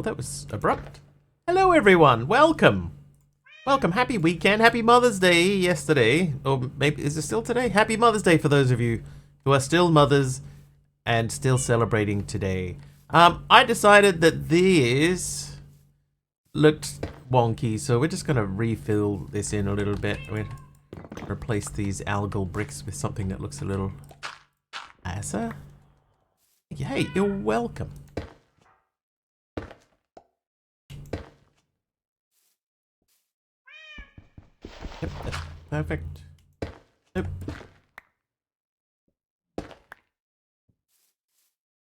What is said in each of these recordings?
that was abrupt. Hello, everyone. Welcome. Welcome. Happy weekend. Happy Mother's Day yesterday. Or maybe, is it still today? Happy Mother's Day for those of you who are still mothers and still celebrating today. I decided that this looked wonky, so we're just going to refill this in a little bit. We'll replace these algal bricks with something that looks a little nicer. Hey, you're welcome. Yep, that's perfect. Nope.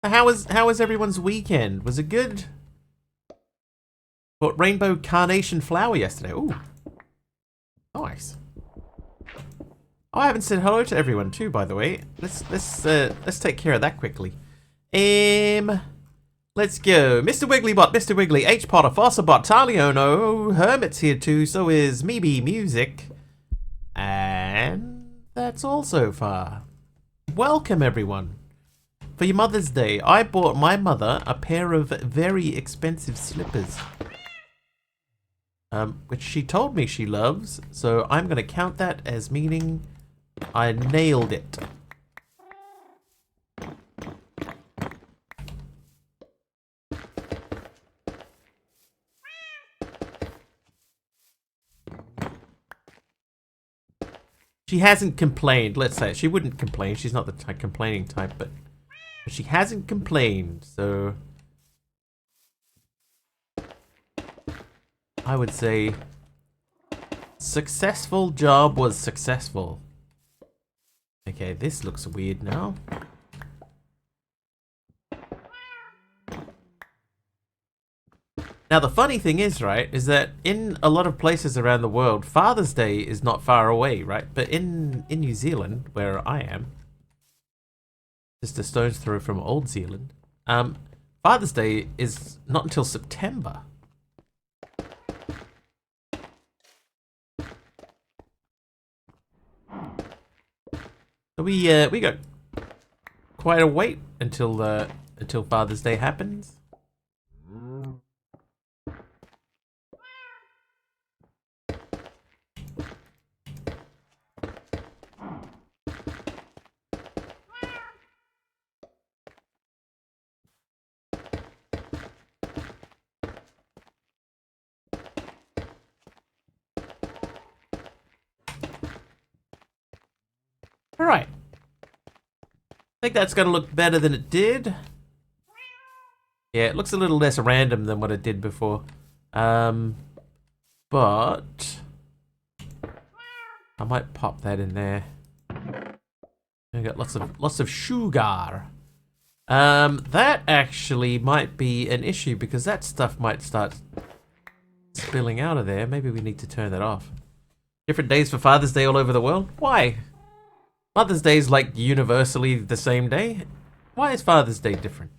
How was everyone's weekend? Was it good? Bought rainbow carnation flower yesterday. Ooh, nice. Oh, I haven't said hello to everyone too, by the way. Let's take care of that quickly. Let's go. Mr. Wigglybot, Mr. Wiggly, H Potter, Fosserbot, Taliono, Hermit's here too. So is Meeby Music, and that's all so far. Welcome everyone. For your Mother's Day, I bought my mother a pair of very expensive slippers. Which she told me she loves, so I'm going to count that as meaning I nailed it. She hasn't complained, let's say. She wouldn't complain, she's not the complaining type, but she hasn't complained, so I would say successful job was successful. Okay, this looks weird now. Now the funny thing is, right, is that in a lot of places around the world, Father's Day is not far away, right? But in New Zealand, where I am, just a stone's throw from Old Zealand, Father's Day is not until September. So we got quite a wait until Father's Day happens. Alright. I think that's going to look better than it did. Yeah, it looks a little less random than what it did before. But I might pop that in there. I got lots of sugar. That actually might be an issue because that stuff might start spilling out of there. Maybe we need to turn that off. Different days for Father's Day all over the world? Why? Mother's Day is like universally the same day. Why is Father's Day different?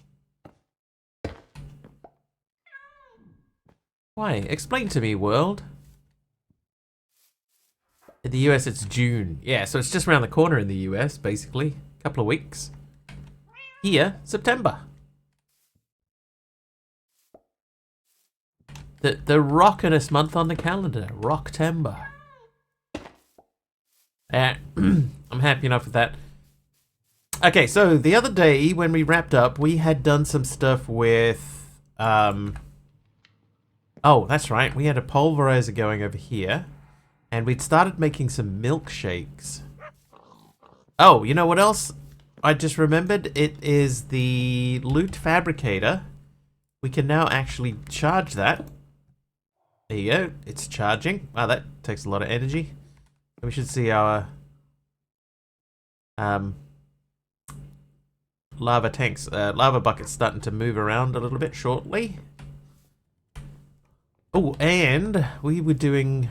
Why? Explain to me, world. In the US, it's June. Yeah, so it's just around the corner in the US, basically. A couple of weeks. Here, September. The rockinest month on the calendar. Rocktember. I'm happy enough with that. Okay, so the other day when we wrapped up, we had done some stuff with... oh, that's right. We had a pulverizer going over here. And we'd started making some milkshakes. Oh, you know what else? I just remembered. It is the loot fabricator. We can now actually charge that. There you go. It's charging. Wow, that takes a lot of energy. We should see our lava buckets starting to move around a little bit shortly. Oh, and we were doing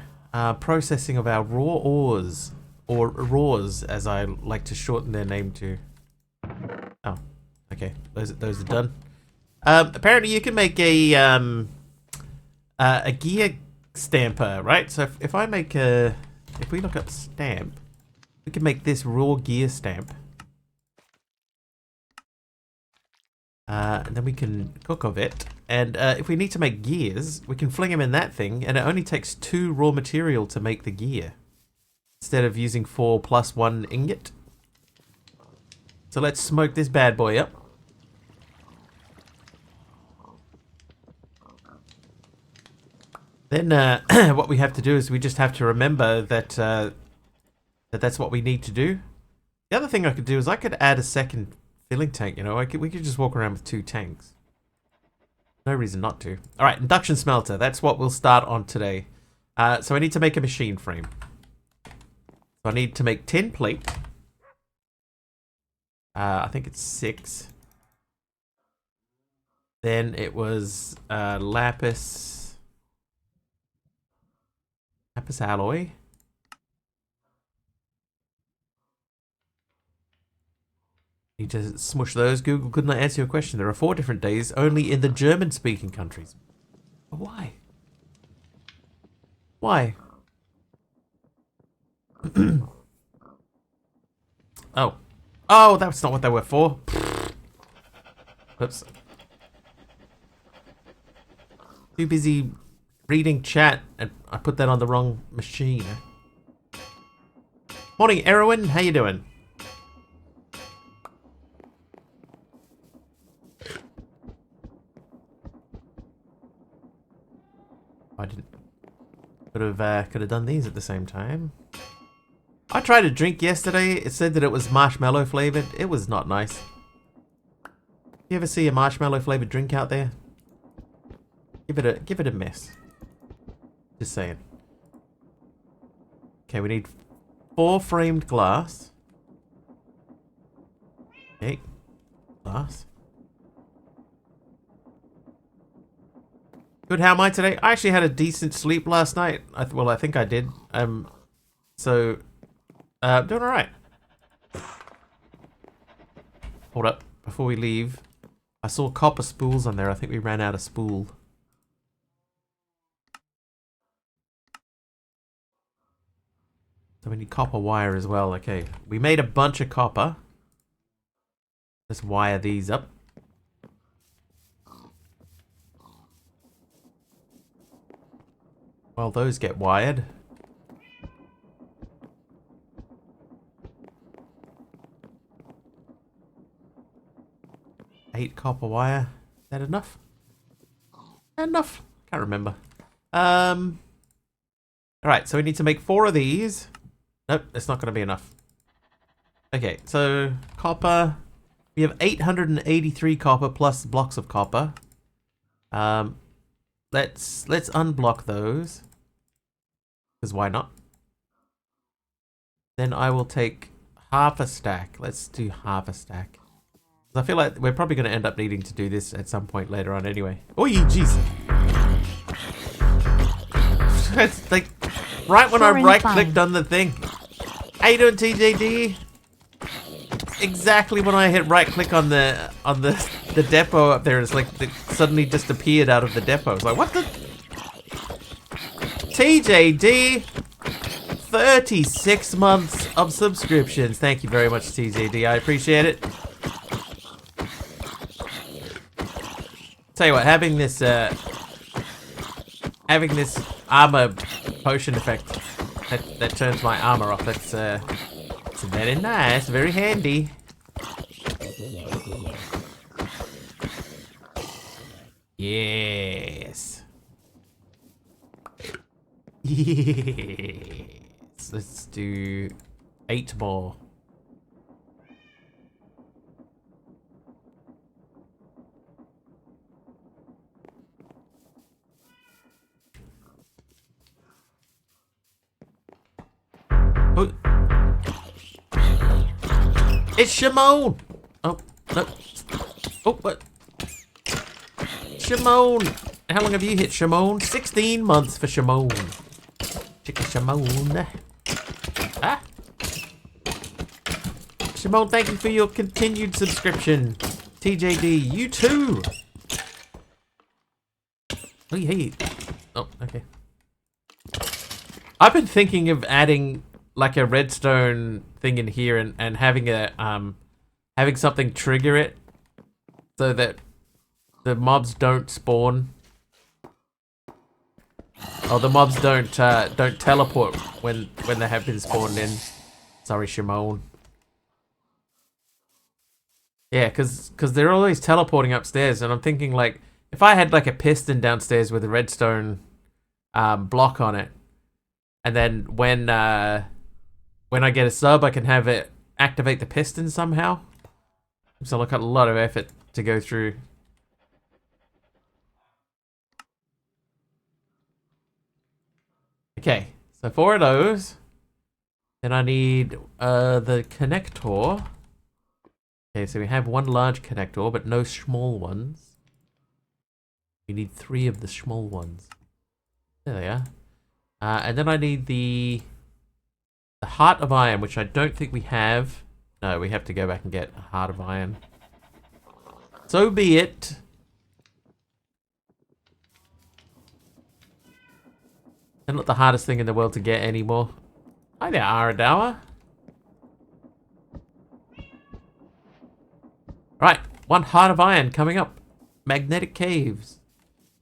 processing of our raw ores, or raws, as I like to shorten their name to. Oh, okay, those are done. Apparently, you can make a gear stamper, right? So if I make a If we look up stamp, we can make this raw gear stamp. And then we can cook of it And if we need to make gears, we can fling them in that thing, and it only takes 2 raw material to make the gear, instead of using 4 plus 1 ingot. So let's smoke this bad boy up. Then what we have to do is we just have to remember that that's what we need to do. The other thing I could do is I could add a second filling tank, you know. We could just walk around with 2 tanks. No reason not to. Alright, induction smelter. That's what we'll start on today. So I need to make a machine frame. So I need to make 10 plate. I think it's 6. Then it was lapis alloy. Need to smush those. Google couldn't answer your question. There are 4 different days only in the German-speaking countries. Why? Why? Oh. Oh, that's not what they were for. Oops. Too busy reading chat, and I put that on the wrong machine. Morning, Erwin. How you doing? I didn't. Could have done these at the same time. I tried a drink yesterday. It said that it was marshmallow flavored. It was not nice. You ever see a marshmallow flavored drink out there? Give it a miss. Just saying. Okay, we need 4 framed glass. Okay, glass. Good, how am I today? I actually had a decent sleep last night. Well, I think I did. So, doing alright. Hold up, before we leave. I saw copper spools on there. I think we ran out of spool. So we need copper wire as well. Okay, we made a bunch of copper. Let's wire these up. While those get wired. Eight copper wire. Is that enough? Enough. Can't remember. Alright, so we need to make 4 of these. Nope, it's not going to be enough. Okay, so copper. We have 883 copper plus blocks of copper. Let's unblock those. Because why not? Then I will take half a stack. Let's do half a stack. I feel like we're probably going to end up needing to do this at some point later on anyway. Oh, jeez. It's like right when I right-clicked on the thing. How you doing, TJD? Exactly when I hit right-click on the depot up there, it's like it suddenly just appeared out of the depot. It's like, what the? TJD, 36 months of subscriptions. Thank you very much, TJD. I appreciate it. Tell you what, having this armor potion effect that turns my armor off, it's very nice, very handy. Yes. Yes. Let's do 8 more. Oh. It's Shimon! Oh, no. Oh, what? Shimon! How long have you hit, Shimon? 16 months for Shimon. Chicken Shimon. Ah! Shimon, thank you for your continued subscription. TJD, you too! Oh, hey. Oh, okay. I've been thinking of adding like a redstone thing in here and having a having something trigger it so that the mobs don't spawn. Oh, the mobs don't teleport when they have been spawned in. Sorry, Shimon. Yeah, cause they're always teleporting upstairs, and I'm thinking like if I had like a piston downstairs with a redstone block on it, and then when I get a sub, I can have it activate the piston somehow. So like a lot of effort to go through. Okay, so 4 of those. Then I need the connector. Okay, so we have 1 large connector, but no small ones. We need 3 of the small ones. There they are. And then I need the heart of iron, which I don't think we have. No, we have to go back and get a heart of iron. So be it. And not the hardest thing in the world to get anymore. Hi there, Aradawa. Right, 1 heart of iron coming up. Magnetic caves.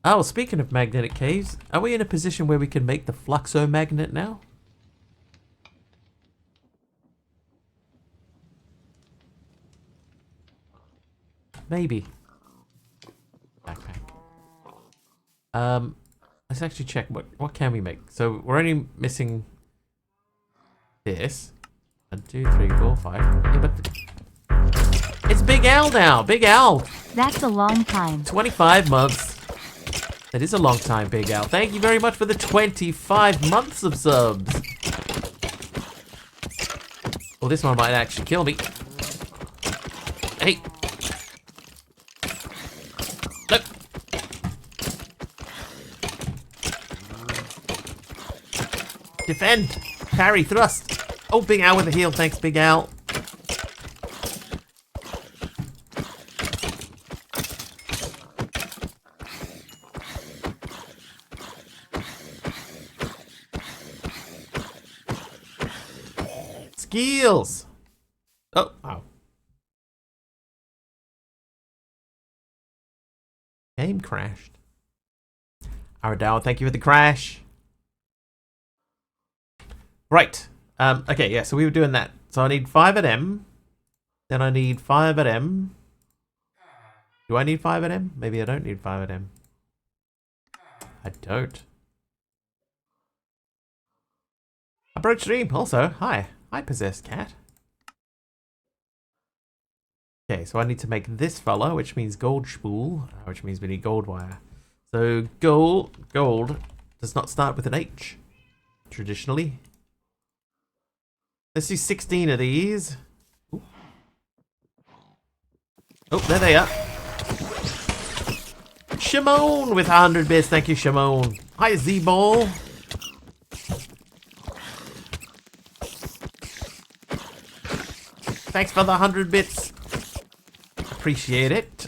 Oh, speaking of magnetic caves, are we in a position where we can make the fluxo magnet now? Maybe. Backpack. Let's actually check what can we make. So we're only missing this. 1, 2, 3, 4, 5. Yeah, but it's Big Al now. Big Al. That's a long time. 25 months. That is a long time, Big Al. Thank you very much for the 25 months of subs. Well, this one might actually kill me. Hey. Look. Defend. Parry. Thrust. Oh, Big Al with a heal. Thanks, Big Al. Skills. Oh, wow. Game crashed. Aradawa, thank you for the crash. Right. Okay, yeah, so we were doing that. So I need 5 of them. Then I need 5 of them. Do I need 5 of them? Maybe I don't need 5 of them. I don't. Approach stream also. Hi. Hi, possessed cat. Okay, so I need to make this fella, which means gold spool, which means we need gold wire. So gold does not start with an H, traditionally. Let's do 16 of these. Ooh. Oh, there they are. Shimon with 100 bits. Thank you, Shimon. Hi, Z-Ball. Thanks for the 100 bits. Appreciate it.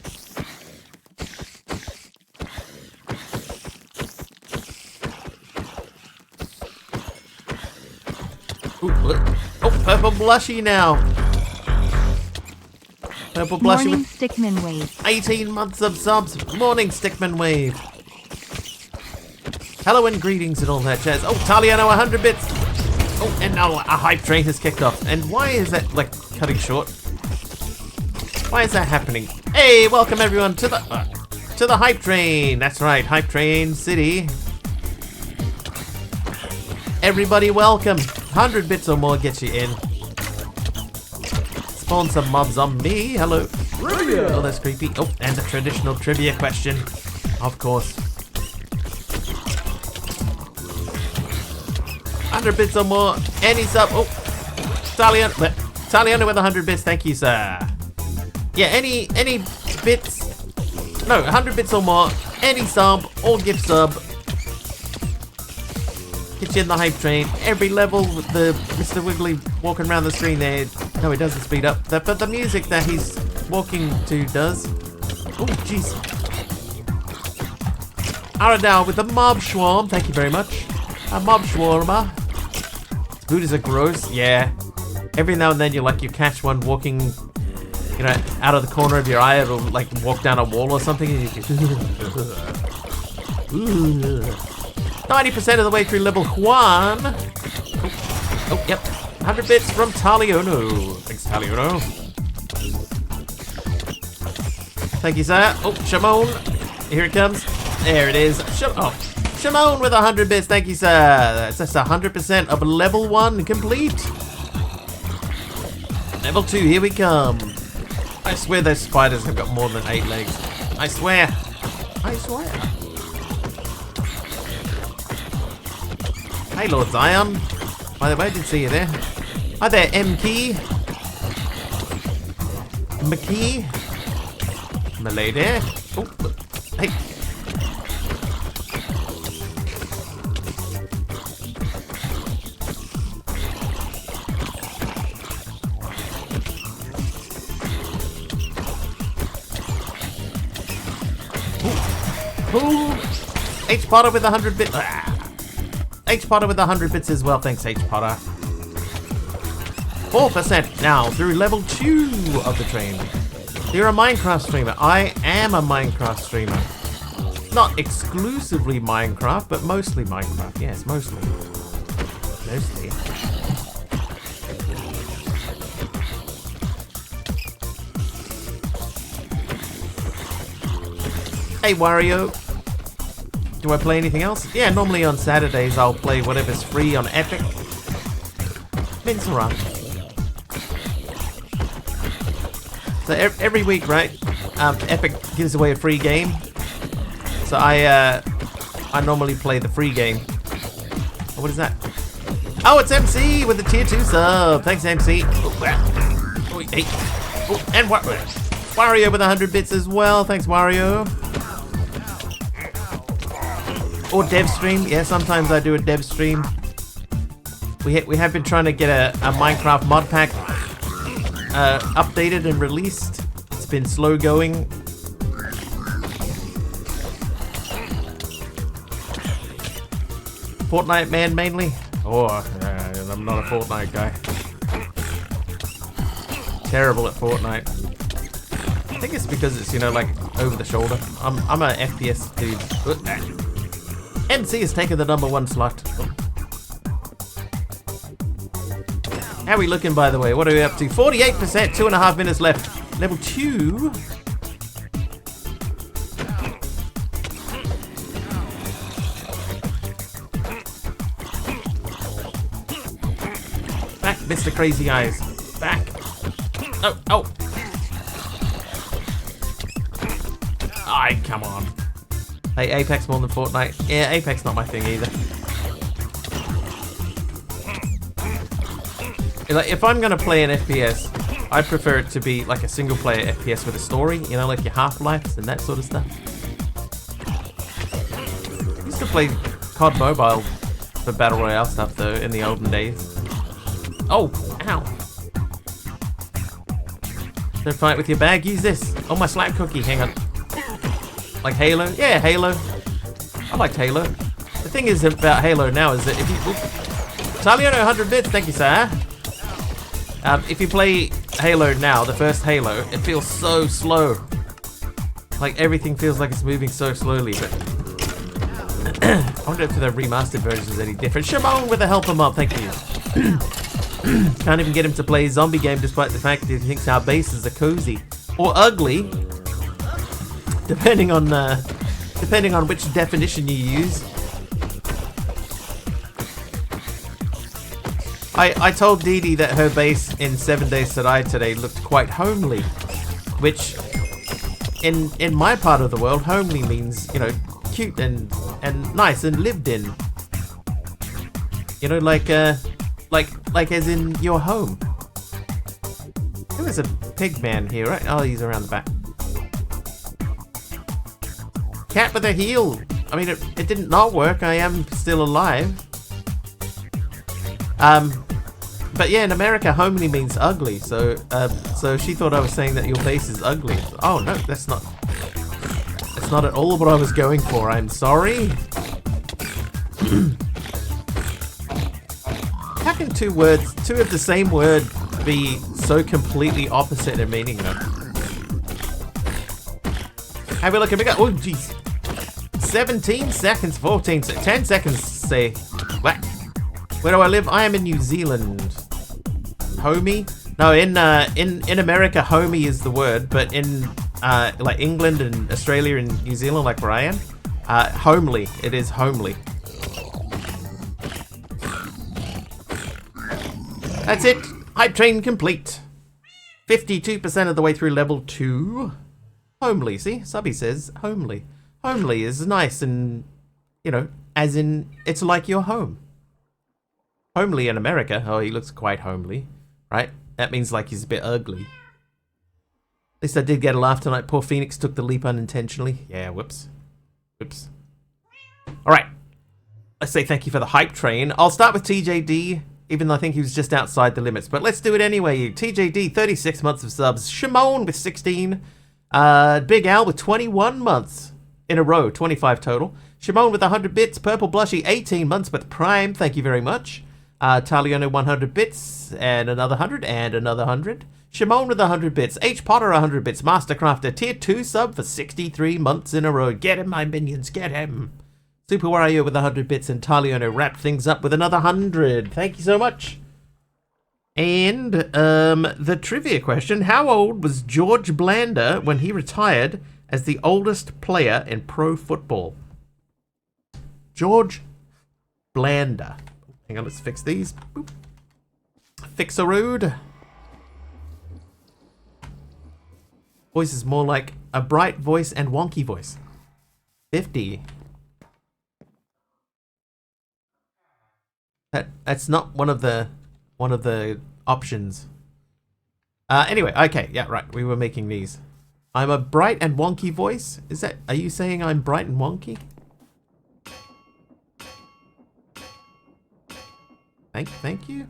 Ooh, oh, purple blushy now. Purple blushy Morning, with Stickman Wave. 18 months of subs. Morning, Stickman Wave. Hello and greetings and all that jazz. Oh, Taliano, 100 bits. Oh, and now a hype train has kicked off. And why is that, like, cutting short? Why is that happening? Hey, welcome everyone to the hype train. That's right, hype train city. Everybody welcome. 100 bits or more gets you in. Spawn some mobs on me. Hello. Trivia. Oh, that's creepy. Oh, and the traditional trivia question. Of course. 100 bits or more. Any sub. Oh, Taliano with 100 bits. Thank you, sir. Yeah, any bits. No, 100 bits or more. Any sub or gift sub. Get you in the hype train. Every level with the Mr. Wiggly walking around the screen there. No, it doesn't speed up. But the music that he's walking to does. Oh, jeez. Aradal with the mob swarm. Thank you very much. A mob swarmer. Hooters are gross. Yeah. Every now and then you catch one walking you know, out of the corner of your eye, it'll like walk down a wall or something, and you can 90% of the way through level 1. Oh, yep. 100 bits from Taliono. Thanks, Taliono. Thank you, sir. Oh, Shimon. Here it comes. There it is. Shimon with 100 bits. Thank you, sir. That's 100% of level 1 complete. Level 2, here we come. I swear those spiders have got more than 8 legs. I swear. I swear. Hey, Lord Zion. By the way, I did see you there. Hi there, M-Key. McKee. Milady. Oh, hey. Ooh. H Potter with 100 bits. H Potter with 100 bits as well. Thanks, H Potter. 4% now through level 2 of the train. You're a Minecraft streamer. I am a Minecraft streamer. Not exclusively Minecraft, but mostly Minecraft. Yes, mostly. Mostly. Hey, Wario. Do I play anything else? Yeah, normally on Saturdays I'll play whatever's free on Epic. It's alright. So every week, right? Epic gives away a free game. So I normally play the free game. Oh, what is that? Oh, it's MC with the tier 2 sub. Thanks, MC. Oh, hey. Oh, and Wario with 100 bits as well. Thanks, Wario. Or dev stream. Yeah, sometimes I do a dev stream. We have been trying to get a Minecraft mod pack updated and released. It's been slow going. Fortnite man mainly. Oh, I'm not a Fortnite guy. Terrible at Fortnite. I think it's because it's, you know, like over the shoulder. I'm a FPS dude. MC has taken the #1 slot. How are we looking, by the way? What are we up to? 48%, 2.5 minutes left. Level 2. Back, Mr. Crazy Eyes. Back. Oh, oh. Aye, come on. Hey, Apex more than Fortnite. Yeah, Apex not my thing either. Like, if I'm gonna play an FPS, I prefer it to be like a single player FPS with a story, you know, like your Half-Lives and that sort of stuff. I used to play COD Mobile for Battle Royale stuff though, in the olden days. Oh, ow. Don't fight with your bag, use this. Oh, my slap cookie, hang on. Like Halo? Yeah, Halo. I liked Halo. The thing is about Halo now is that if you... Taliano 100 bits, thank you, sir. If you play Halo now, the first Halo, it feels so slow. Like, everything feels like it's moving so slowly, but... I wonder if the remastered version is any different. Shimon with a help him up, thank you. Can't even get him to play a zombie game despite the fact that he thinks our bases are cozy. Or ugly. Depending on which definition you use. I told Dee Dee that her base in 7 Days to Die today looked quite homely, which in my part of the world, homely means, you know, cute and nice and lived in. You know, like as in your home. There was a pig man here, right? Oh, he's around the back. Cat with a heel. I mean, it didn't not work. I am still alive. But yeah, in America, homely means ugly. So she thought I was saying that your face is ugly. Oh no, that's not at all what I was going for. I'm sorry. How can two of the same word be so completely opposite in meaning though? Have a look at me go. Oh, jeez. 17 seconds, 14 seconds, 10 seconds, say. What? Where do I live? I am in New Zealand. Homie? No, in America, homie is the word, but in like England and Australia and New Zealand, like where I am, homely. It is homely. That's it. Hype train complete. 52% of the way through level 2. Homely. See, Subby says homely. Homely is nice and, you know, as in it's like your home. Homely in America. Oh, he looks quite homely, right? That means like he's a bit ugly. At least I did get a laugh tonight. Poor Phoenix took the leap unintentionally. Yeah, whoops. Whoops. Alright. Let's say thank you for the hype train. I'll start with TJD, even though I think he was just outside the limits. But let's do it anyway. TJD, 36 months of subs. Shimon with 16. Big Al with 21 months in a row. 25 total. Shimon with 100 bits. Purple Blushy, 18 months with Prime. Thank you very much. Taliano 100 bits, and another 100, and another 100. Shimon with 100 bits. H. Potter 100 bits. Mastercrafter tier 2 sub for 63 months in a row. Get him, my minions, get him. Super Wario with 100 bits, and Taliano wrapped things up with another 100. Thank you so much. And the trivia question: how old was George Blanda when he retired as the oldest player in pro football? George Blanda. Hang on, let's fix these. Boop. Fix-a-rood. Voice is more like a bright voice and wonky voice. 50. That's not one of the options. Anyway, okay, yeah, right. We were making these. I'm a bright and wonky voice. Is that? Are you saying I'm bright and wonky? Thank you.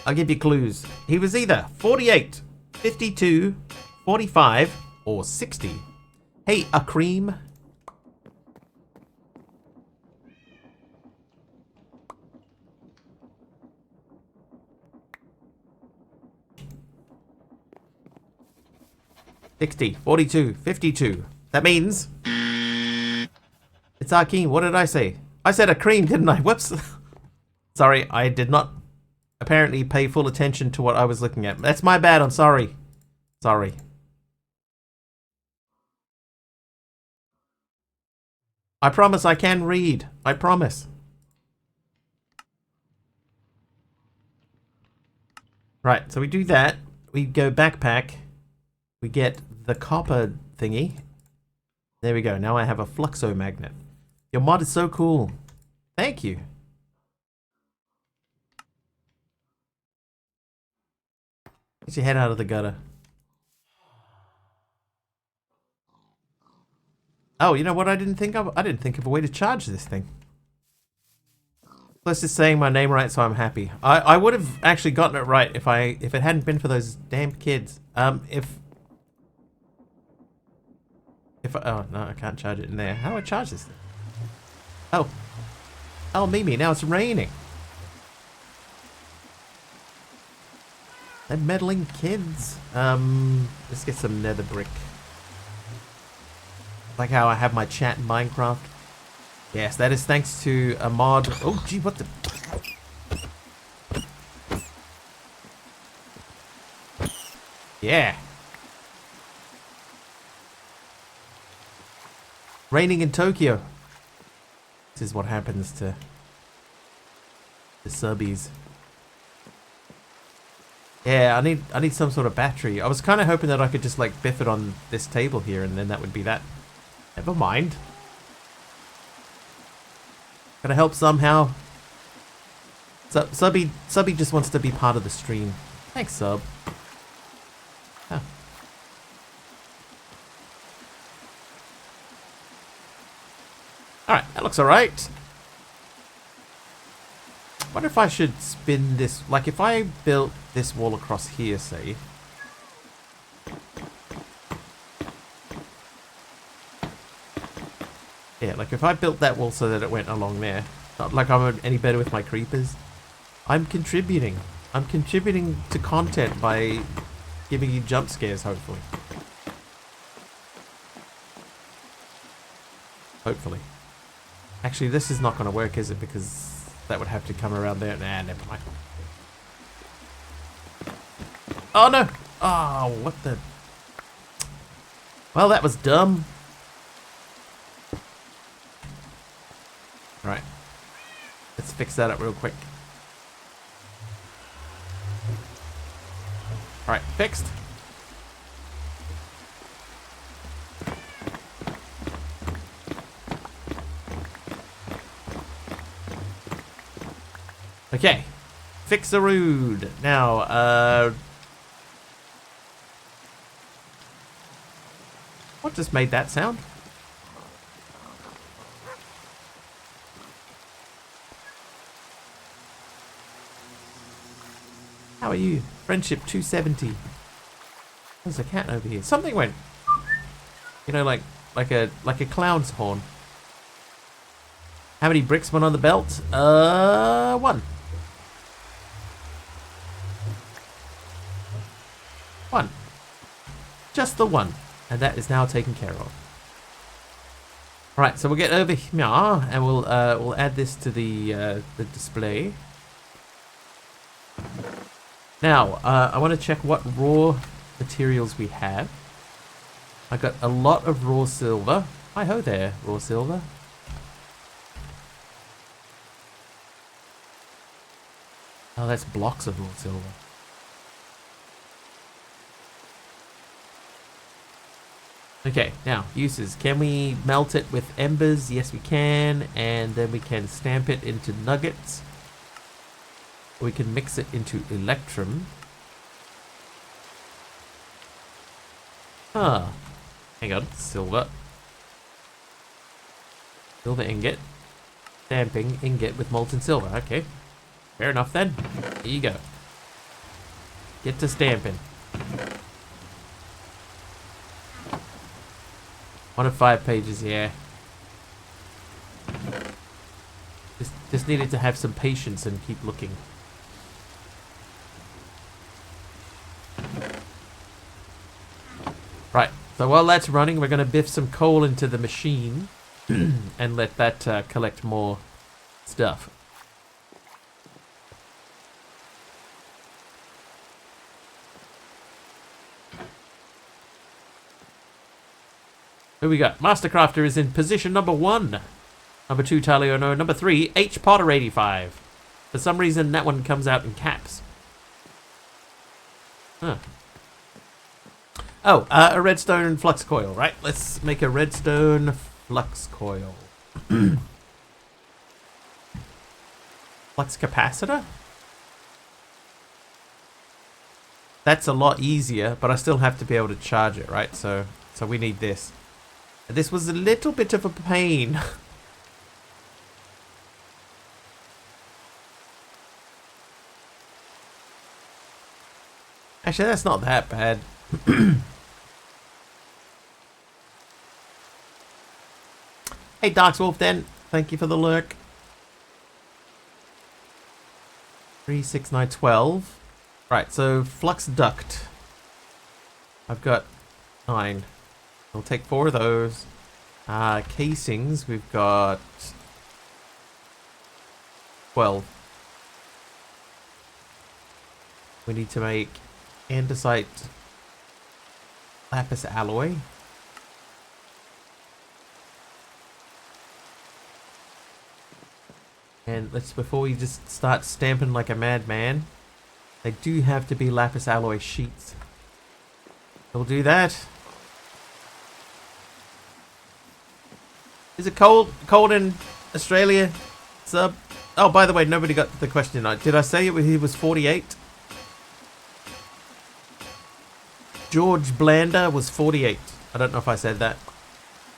I'll give you clues. He was either 48, 52, 45, or 60. Hey, a cream. $60, 42, 52. That means it's Akeem. What did I say? I said a cream, didn't I? Whoops. Sorry, I did not apparently pay full attention to what I was looking at. That's my bad. I'm sorry. Sorry. I promise I can read. I promise. Right, so we do that. We go backpack. We get the copper thingy. There we go. Now I have a fluxo magnet. Your mod is so cool. Thank you. Get your head out of the gutter. Oh, you know what I didn't think of? I didn't think of a way to charge this thing. Plus, just saying my name right, so I'm happy. I would have actually gotten it right if it hadn't been for those damn kids. Oh no, I can't charge it in there. How do I charge this thing? Oh, Mimi, now it's raining. They're meddling kids. Let's get some nether brick. Like how I have my chat in Minecraft. Yes, that is thanks to a mod. Oh, gee, what the? Yeah. Raining in Tokyo. This is what happens to the subbies. Yeah, I need some sort of battery. I was kind of hoping that I could just like biff it on this table here, and then that would be that. Never mind. Gotta help somehow. Subby just wants to be part of the stream. Thanks, Sub. Oh. Alright, that looks alright. Wonder if I should spin this, like if I built this wall across here, say. Yeah, like if I built that wall so that it went along there. Not like I'm any better with my creepers. I'm contributing. I'm contributing to content by giving you jump scares, hopefully. Hopefully. Actually, this is not going to work, is it? Because that would have to come around there. Nah, never mind. Oh, no! Oh, what the... Well, that was dumb. Right. Let's fix that up real quick. Alright, fixed. Okay. Fix-a-rood. Now, what just made that sound? How are you? Friendship 270. There's a cat over here. Something went. You know, like a clown's horn. How many bricks went on the belt? 1. 1. Just the 1. And that is now taken care of. Right, so we'll get over here and we'll add this to the display. Now, I want to check what raw materials we have. I got a lot of raw silver. Hi ho there, raw silver. Oh, that's blocks of raw silver. Okay, now, uses. Can we melt it with embers? Yes, we can. And then we can stamp it into nuggets. We can mix it into electrum. Huh. Hang on, silver. Silver ingot. Stamping ingot with molten silver. Okay. Fair enough then. Here you go. Get to stamping. 1 of 5 pages, yeah. Just needed to have some patience and keep looking. Right, so while that's running, we're going to biff some coal into the machine and let that collect more stuff. Who we got? Mastercrafter is in position number 1. Number 2, Taliono. Number 3, H. Potter 85. For some reason, that one comes out in caps. Huh. Oh, a redstone flux coil, right? Let's make a redstone flux coil. Flux capacitor? That's a lot easier, but I still have to be able to charge it, right? So we need this. This was a little bit of a pain. Actually, that's not that bad. Hey, Darkswolf then. Thank you for the lurk. 3, 6, 9, 12. Right, so flux duct. I've got 9. We'll take 4 of those. Casings, we've got 12. We need to make andesite lapis alloy. And let's, before we just start stamping like a madman, they do have to be lapis alloy sheets. We'll do that. Is it cold in Australia? Sub. Oh, by the way, nobody got the question. Did I say he was 48? George Blander was 48. I don't know if I said that,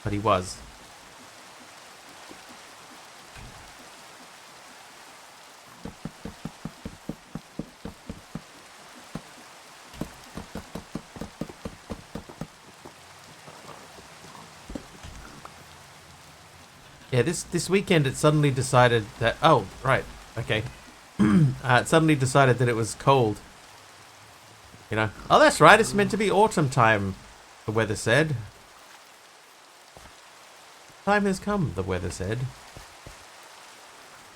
but he was. Yeah, this weekend it suddenly decided that... Oh, right. Okay. It suddenly decided that it was cold. You know. Oh, that's right. It's meant to be autumn time, the weather said. Time has come, the weather said.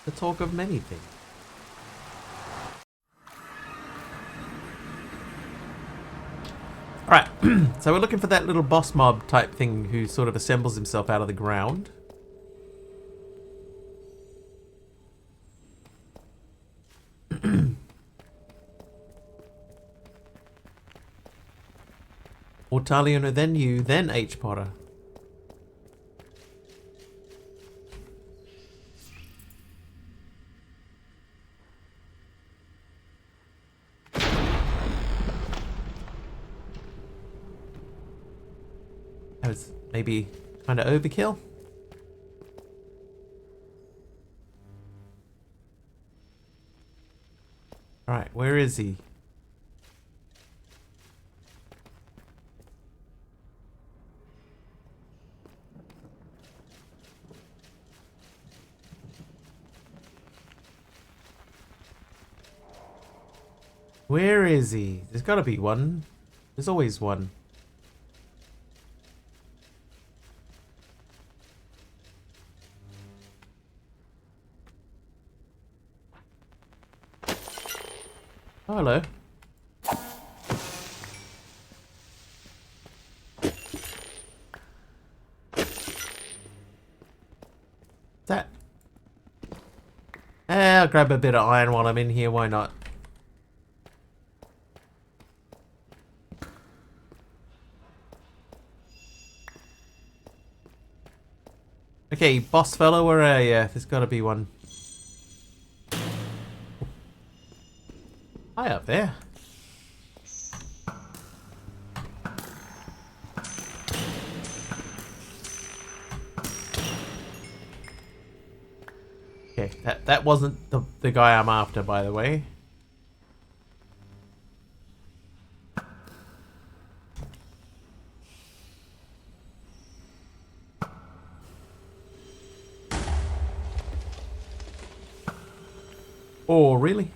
The talk of many things. Alright, so we're looking for that little boss mob type thing who sort of assembles himself out of the ground. Ortalion, then you, then H. Potter. That was maybe kind of overkill. Alright, where is he? Where is he? There's gotta be one. There's always one. Oh, hello. That. I'll grab a bit of iron while I'm in here, why not? Okay, boss fellow, where are you? There's gotta be one. Hi up there. Okay, that wasn't the guy I'm after, by the way. Oh, really?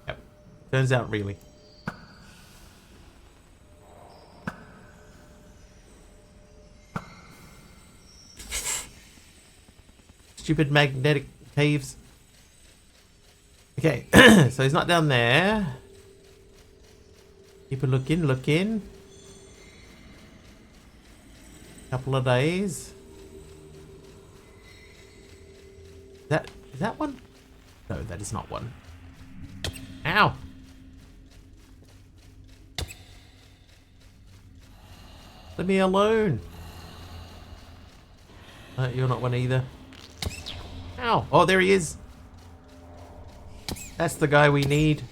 Yep. Turns out really. Stupid magnetic caves. Okay, so he's not down there. Keep a looking. Couple of days. Is that one? No, that is not one. Ow! Leave me alone. You're not one either. Ow! Oh, there he is. That's the guy we need.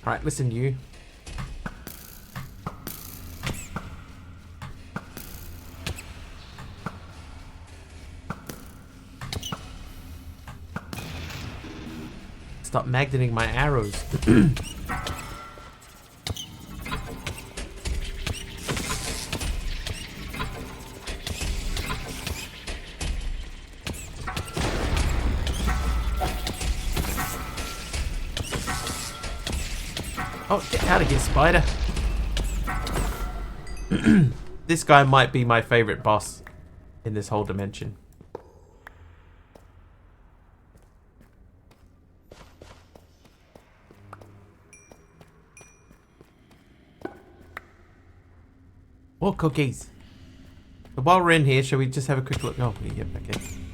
Alright, listen, you. Stop magneting my arrows. Oh, get out of here, spider. This guy might be my favorite boss in this whole dimension. More cookies. So while we're in here, shall we just have a quick look? Oh, we get back in.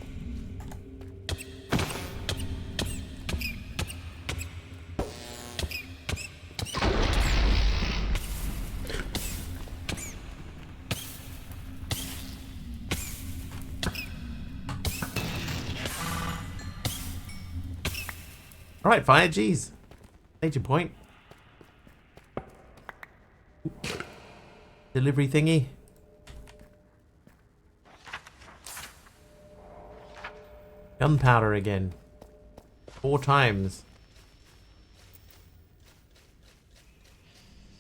Alright, fire, geez. Major point. Delivery thingy. Gunpowder again. 4 times.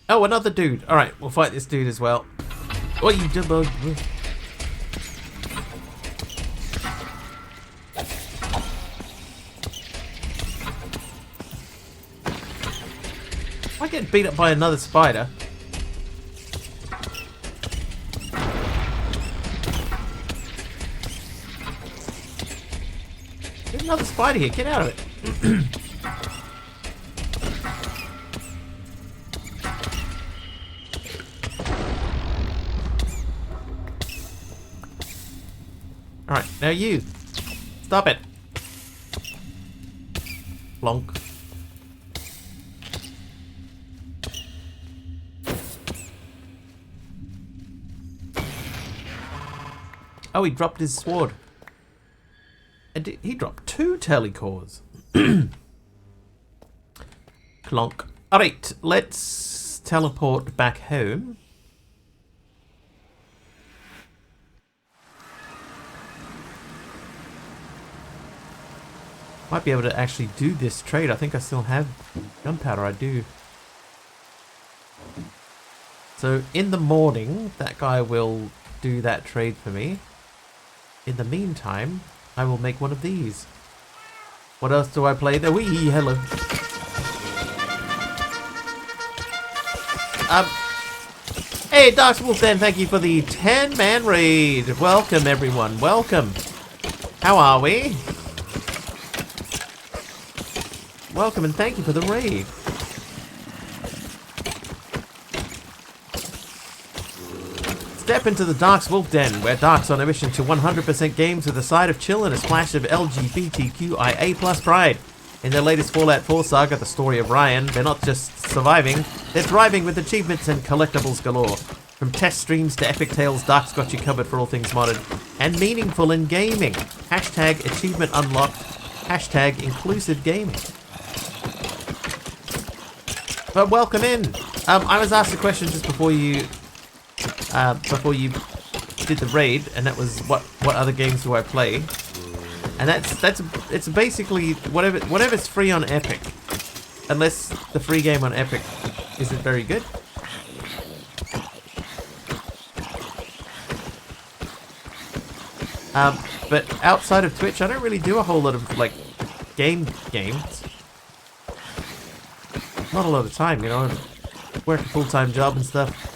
Oh, another dude. Alright, we'll fight this dude as well. Oh, you jumbo. I get beat up by another spider. There's another spider here. Get out of it. Alright, now you. Stop it. Plonk. Oh, he dropped his sword. And he dropped 2 telecores. Clonk. Alright, let's teleport back home. Might be able to actually do this trade. I think I still have gunpowder. I do. So in the morning, that guy will do that trade for me. In the meantime, I will make one of these. What else do I play? The wee hello. Hey, Dark Wolf Den, thank you for the 10-man raid. Welcome, everyone. Welcome. How are we? Welcome and thank you for the raid. Step into the Dark's Wolf Den, where Dark's on a mission to 100% games with a side of chill and a splash of LGBTQIA+ pride. In their latest Fallout 4 saga, the story of Ryan, they're not just surviving, they're thriving with achievements and collectibles galore. From test streams to epic tales, Dark's got you covered for all things modded and meaningful in gaming. Hashtag achievement unlocked. Hashtag inclusive gaming. But welcome in. I was asked a question just before you did the raid, and that was what other games do I play? And it's basically whatever's free on Epic, unless the free game on Epic isn't very good. But outside of Twitch, I don't really do a whole lot of like games. Not a lot of time, you know. I work a full-time job and stuff.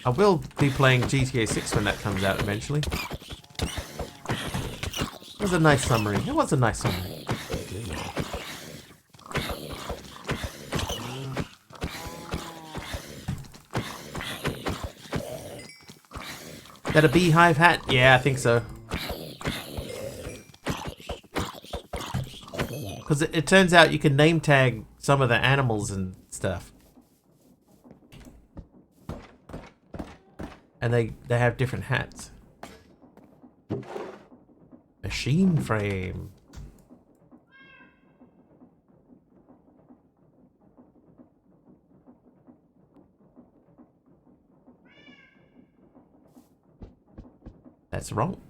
I will be playing GTA 6 when that comes out eventually. It was a nice summary. It was a nice summary. That a beehive hat? Yeah, I think so. Because it turns out you can name tag some of the animals and stuff. And they have different hats. Machine frame. That's wrong.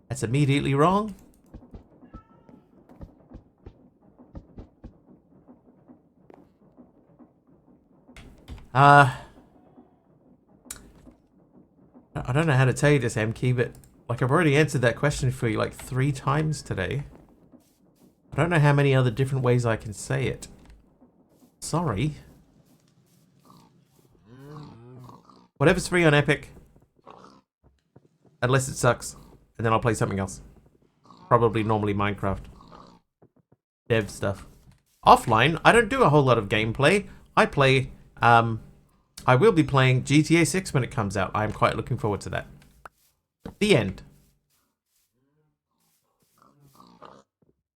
That's immediately wrong. I don't know how to tell you this, MKey, but like I've already answered that question for you like 3 times today. I don't know how many other different ways I can say it. Sorry. Whatever's free on Epic. Unless it sucks. And then I'll play something else. Probably normally Minecraft. Dev stuff. Offline, I don't do a whole lot of gameplay. I play, I will be playing GTA 6 when it comes out. I'm quite looking forward to that. The end.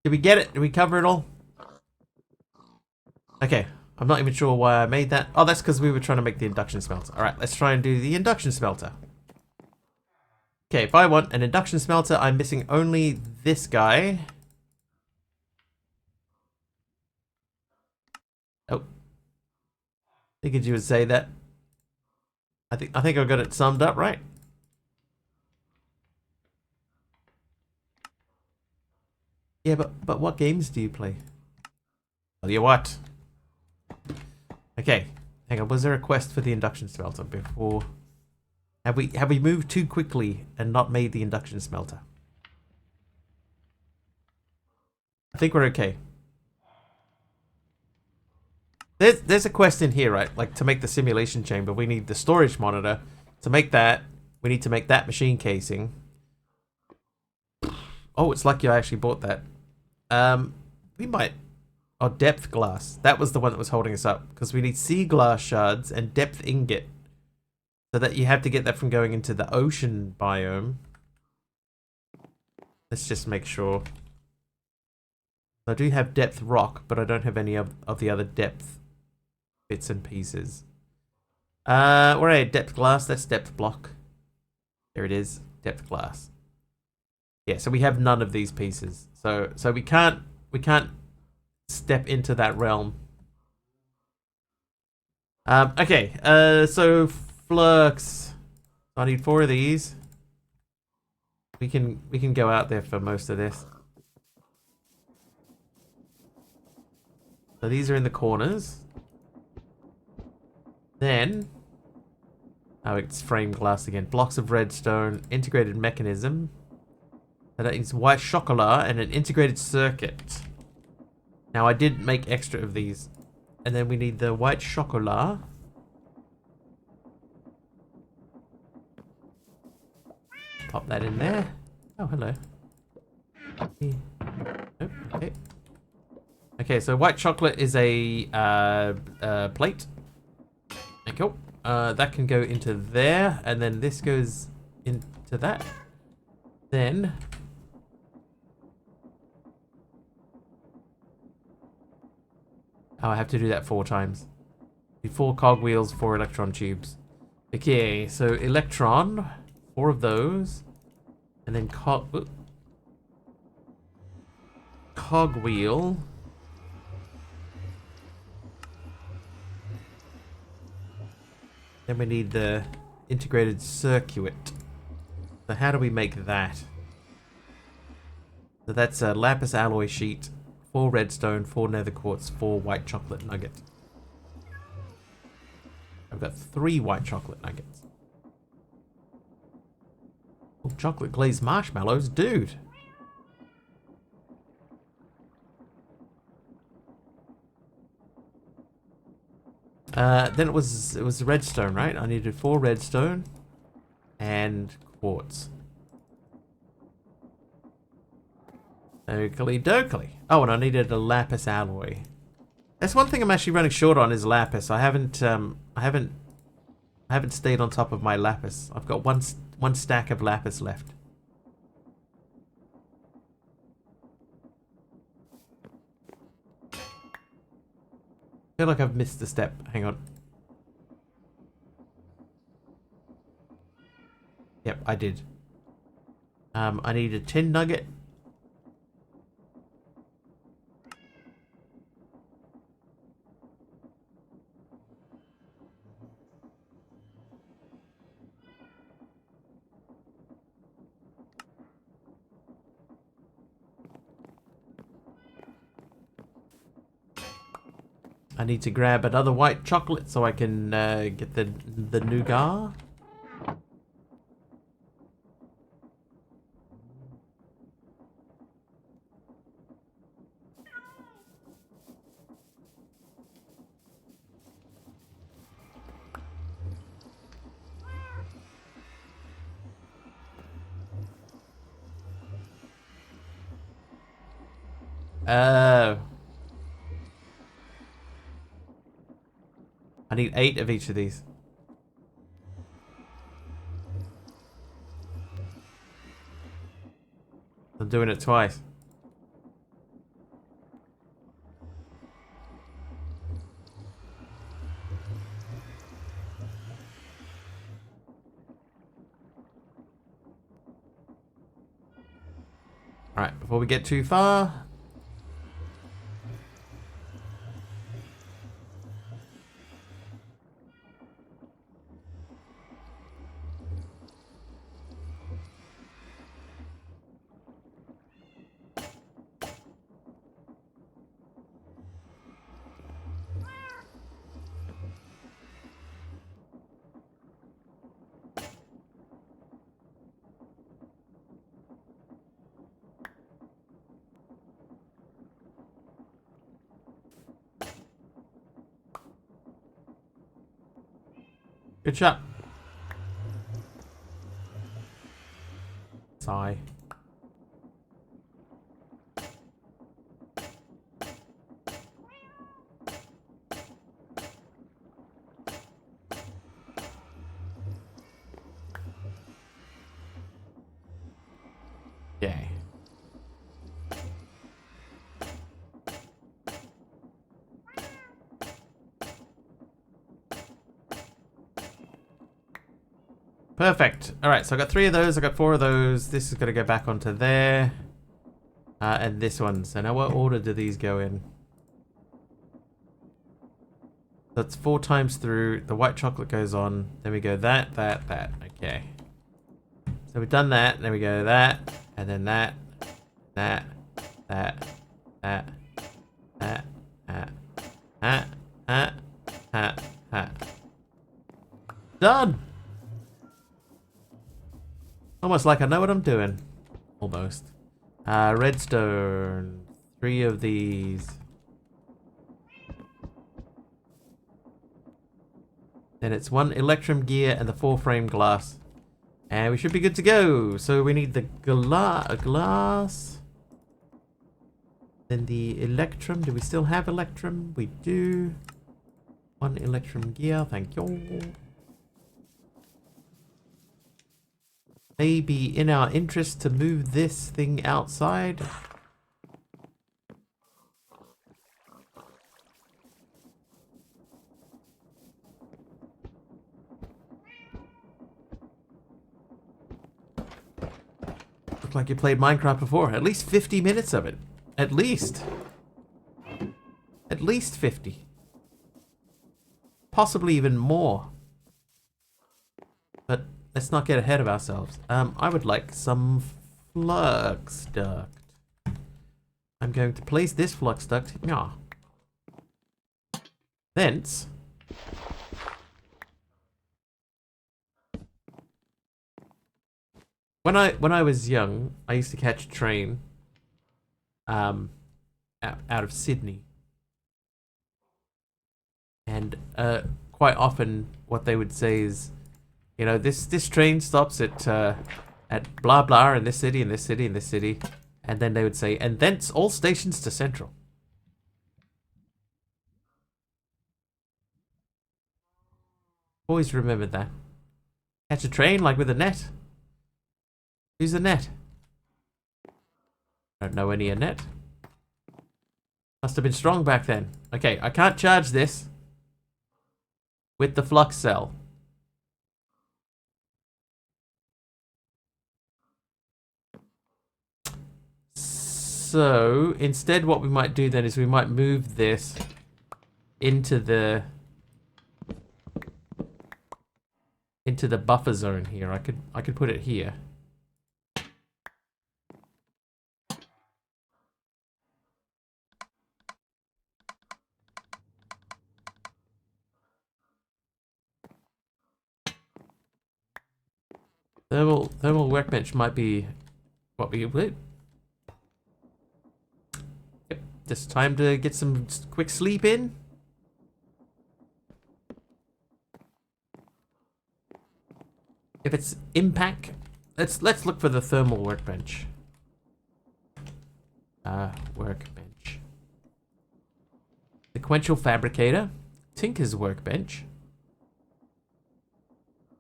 Did we get it? Did we cover it all? Okay. I'm not even sure why I made that. Oh, that's because we were trying to make the induction smelter. Alright, let's try and do the induction smelter. Okay, if I want an induction smelter, I'm missing only this guy. Oh. Figured you would say that. I think I got it summed up right. Yeah, but what games do you play? Tell you what. Okay, hang on. Was there a quest for the induction smelter before? Have we moved too quickly and not made the induction smelter? I think we're okay. There's a quest in here, right? Like to make the simulation chamber, we need the storage monitor. To make that, we need to make that machine casing. Oh, it's lucky I actually bought that. We might. Oh, depth glass. That was the one that was holding us up because we need sea glass shards and depth ingot. So that you have to get that from going into the ocean biome. Let's just make sure. I do have depth rock, but I don't have any of the other depth bits and pieces. We're at depth glass. That's depth block. There it is. Depth glass. Yeah, so we have none of these pieces. So we can't step into that realm. Okay. So flux. I need 4 of these. We can go out there for most of this. So these are in the corners. Then, oh, it's frame glass again. Blocks of redstone, integrated mechanism. That is white chocolat and an integrated circuit. Now I did make extra of these. And then we need the white chocolat. Pop that in there. Oh, hello. Nope, okay. Okay, so white chocolate is a plate. There you go. That can go into there, and then this goes into that. Then oh, I have to do that 4 times. 4 cogwheels, 4 electron tubes. Okay, so electron, 4 of those, and then cogwheel. Then we need the integrated circuit. So how do we make that? So that's a lapis alloy sheet, 4 redstone, 4 nether quartz, 4 white chocolate nugget. I've got 3 white chocolate nuggets. Oh, chocolate glazed marshmallows, dude. Then it was redstone, right? I needed 4 redstone and quartz. Oakley dokley. Oh, and I needed a lapis alloy. That's one thing I'm actually running short on is lapis. I haven't stayed on top of my lapis. I've got one stack of lapis left. I feel like I've missed a step. Hang on. Yep, I did. I need a tin nugget. I need to grab another white chocolate so I can get the nougat. Oh. I need 8 of each of these. I'm doing it twice. Alright, before we get too far. Good shot. Sigh. Okay. Perfect. Alright, so I got 3 of those, I got 4 of those. This is going to go back onto there. And this one. So now what order do these go in? That's 4 times through. The white chocolate goes on. Then we go that, that, that. Okay. So we've done that. Then we go that. And then that. That. That. That. That. That. That. That. That. That. Done! Almost like I know what I'm doing. Almost. Redstone. 3 of these. Then it's 1 electrum gear and the 4 frame glass. And we should be good to go. So we need the glass. Then the electrum. Do we still have electrum? We do. 1 electrum gear. Thank you. Maybe in our interest to move this thing outside. Looked like you played Minecraft before. At least 50 minutes of it. At least. At least 50. Possibly even more. But let's not get ahead of ourselves. I would like some flux duct. I'm going to place this flux duct. Yeah. Thence. When I was young, I used to catch a train. Out of Sydney. And quite often, what they would say is, you know, this train stops at blah blah in this city, in this city, in this city, and then they would say, and thence all stations to Central. Always remembered that. Catch a train like with a net. Use the net. Don't know any a net. Must have been strong back then. Okay, I can't charge this with the flux cell. So instead what we might do then is we might move this into the buffer zone here. I could put it here. Thermal workbench might be what we would. Yep, just time to get some quick sleep in. If it's impact, let's look for the thermal workbench. Workbench. Sequential fabricator, Tinker's workbench.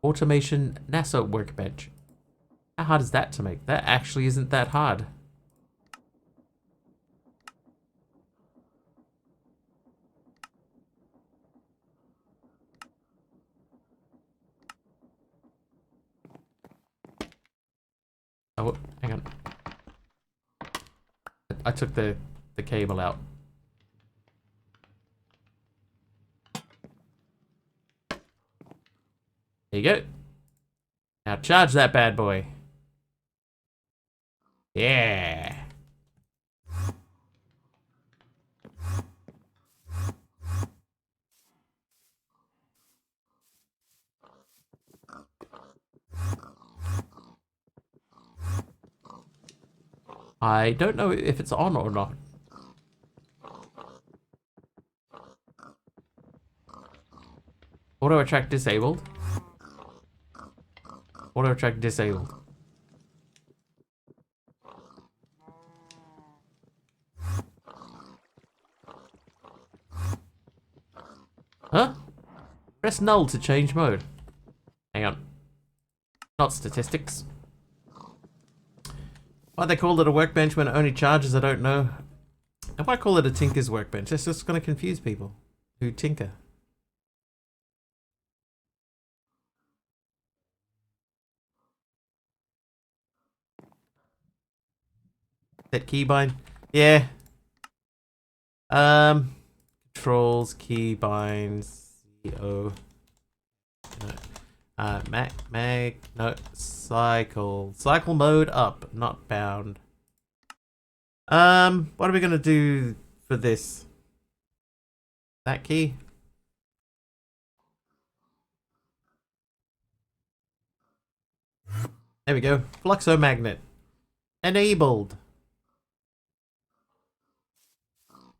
Automation NASA workbench. How hard is that to make? That actually isn't that hard. Oh, hang on. I took the cable out. There you go. Now charge that bad boy. Yeah. I don't know if it's on or not. Auto attract disabled. Auto track disabled. Huh? Press null to change mode. Hang on. Not statistics. Why they call it a workbench when it only charges, I don't know. I might call it a tinker's workbench. It's just going to confuse people who tinker. Set keybind. Yeah. Controls, keybinds, CO. No, cycle mode up, not bound. What are we gonna do for this? That key? There we go. Fluxomagnet. Enabled.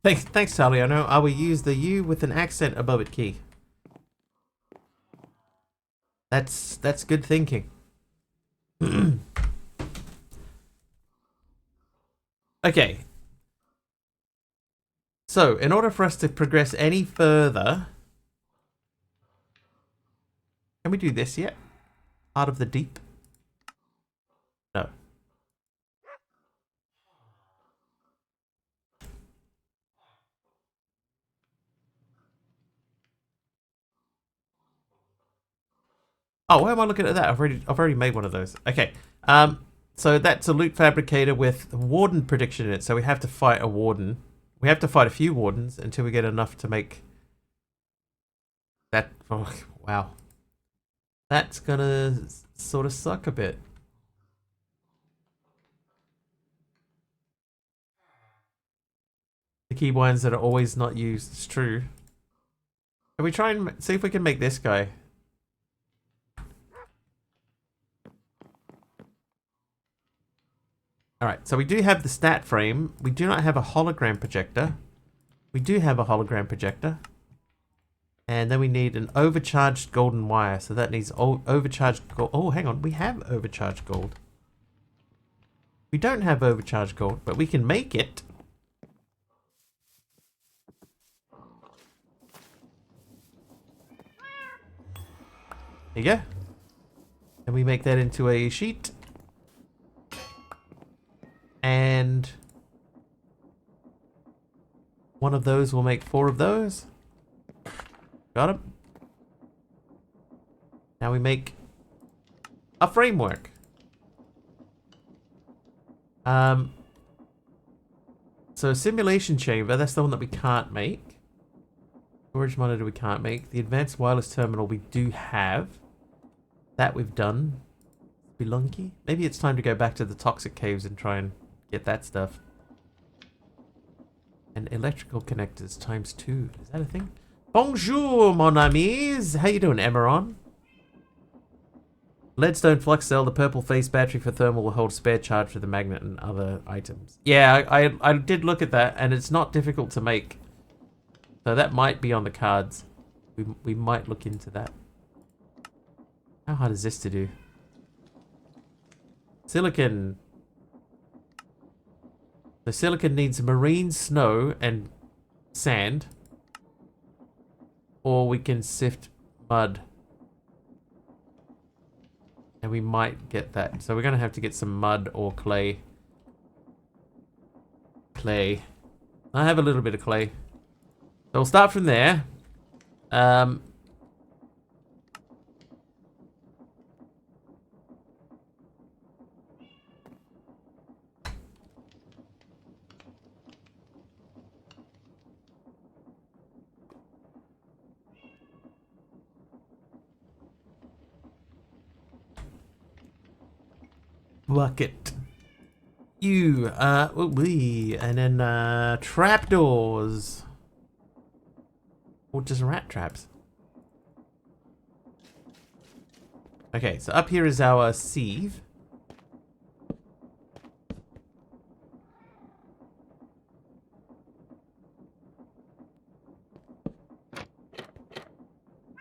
Thanks, Taliano. I will use the U with an accent above it key. That's good thinking. Okay. So, in order for us to progress any further, can we do this yet? Out of the deep? No. Oh, why am I looking at that? I've already made one of those. Okay. So that's a loot fabricator with warden prediction in it. So we have to fight a warden. We have to fight a few wardens until we get enough to make that. Oh, wow. That's gonna sort of suck a bit. The keybinds that are always not used. It's true. Can we try and see if we can make this guy? Alright, so we do have the stat frame. We do not have a hologram projector. We do have a hologram projector. And then we need an overcharged golden wire. So that needs overcharged gold. Oh, hang on. We have overcharged gold. We don't have overcharged gold, but we can make it. There you go. And we make that into a sheet. And one of those will make 4 of those. Got him. Now we make a framework. So simulation chamber, that's the one that we can't make. Storage monitor we can't make. The advanced wireless terminal we do have. That we've done. Spelunky. Maybe it's time to go back to the toxic caves and try and get that stuff. And electrical connectors ×2. Is that a thing? Bonjour, mon amis. How you doing, Emeron? Leadstone flux cell, the purple face battery for thermal will hold spare charge for the magnet and other items. Yeah, I did look at that, and it's not difficult to make. So that might be on the cards. We might look into that. How hard is this to do? Silicon. The silicon needs marine snow and sand. Or we can sift mud. And we might get that. So we're going to have to get some mud or clay. Clay. I have a little bit of clay. So we'll start from there. Bucket. You, and then, trapdoors. Or just rat traps. Okay, so up here is our sieve.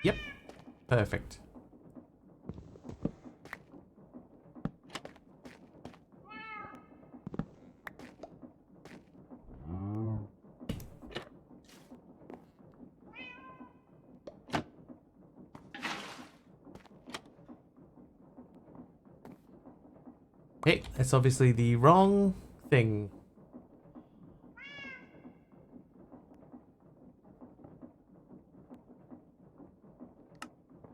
Yep. Perfect. Okay, that's obviously the wrong thing.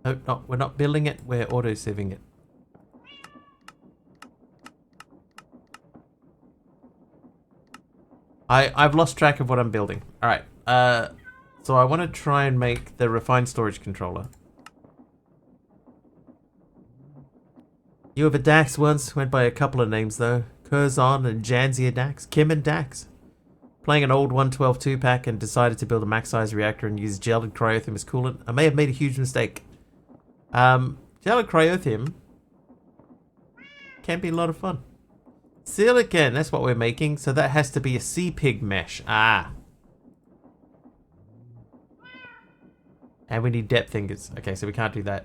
Oh, no, we're not building it, we're auto-saving it. I've lost track of what I'm building. Alright, so I want to try and make the refined storage controller. You have a Dax once, went by a couple of names though. Curzon and Janzia Dax, Kim and Dax. Playing an old 112 2-pack and decided to build a max-size reactor and use gel and cryothium as coolant. I may have made a huge mistake. Gel and cryothium can be a lot of fun. Silicon, that's what we're making, so that has to be a sea pig mesh. Ah. And we need depth fingers. Okay, so we can't do that.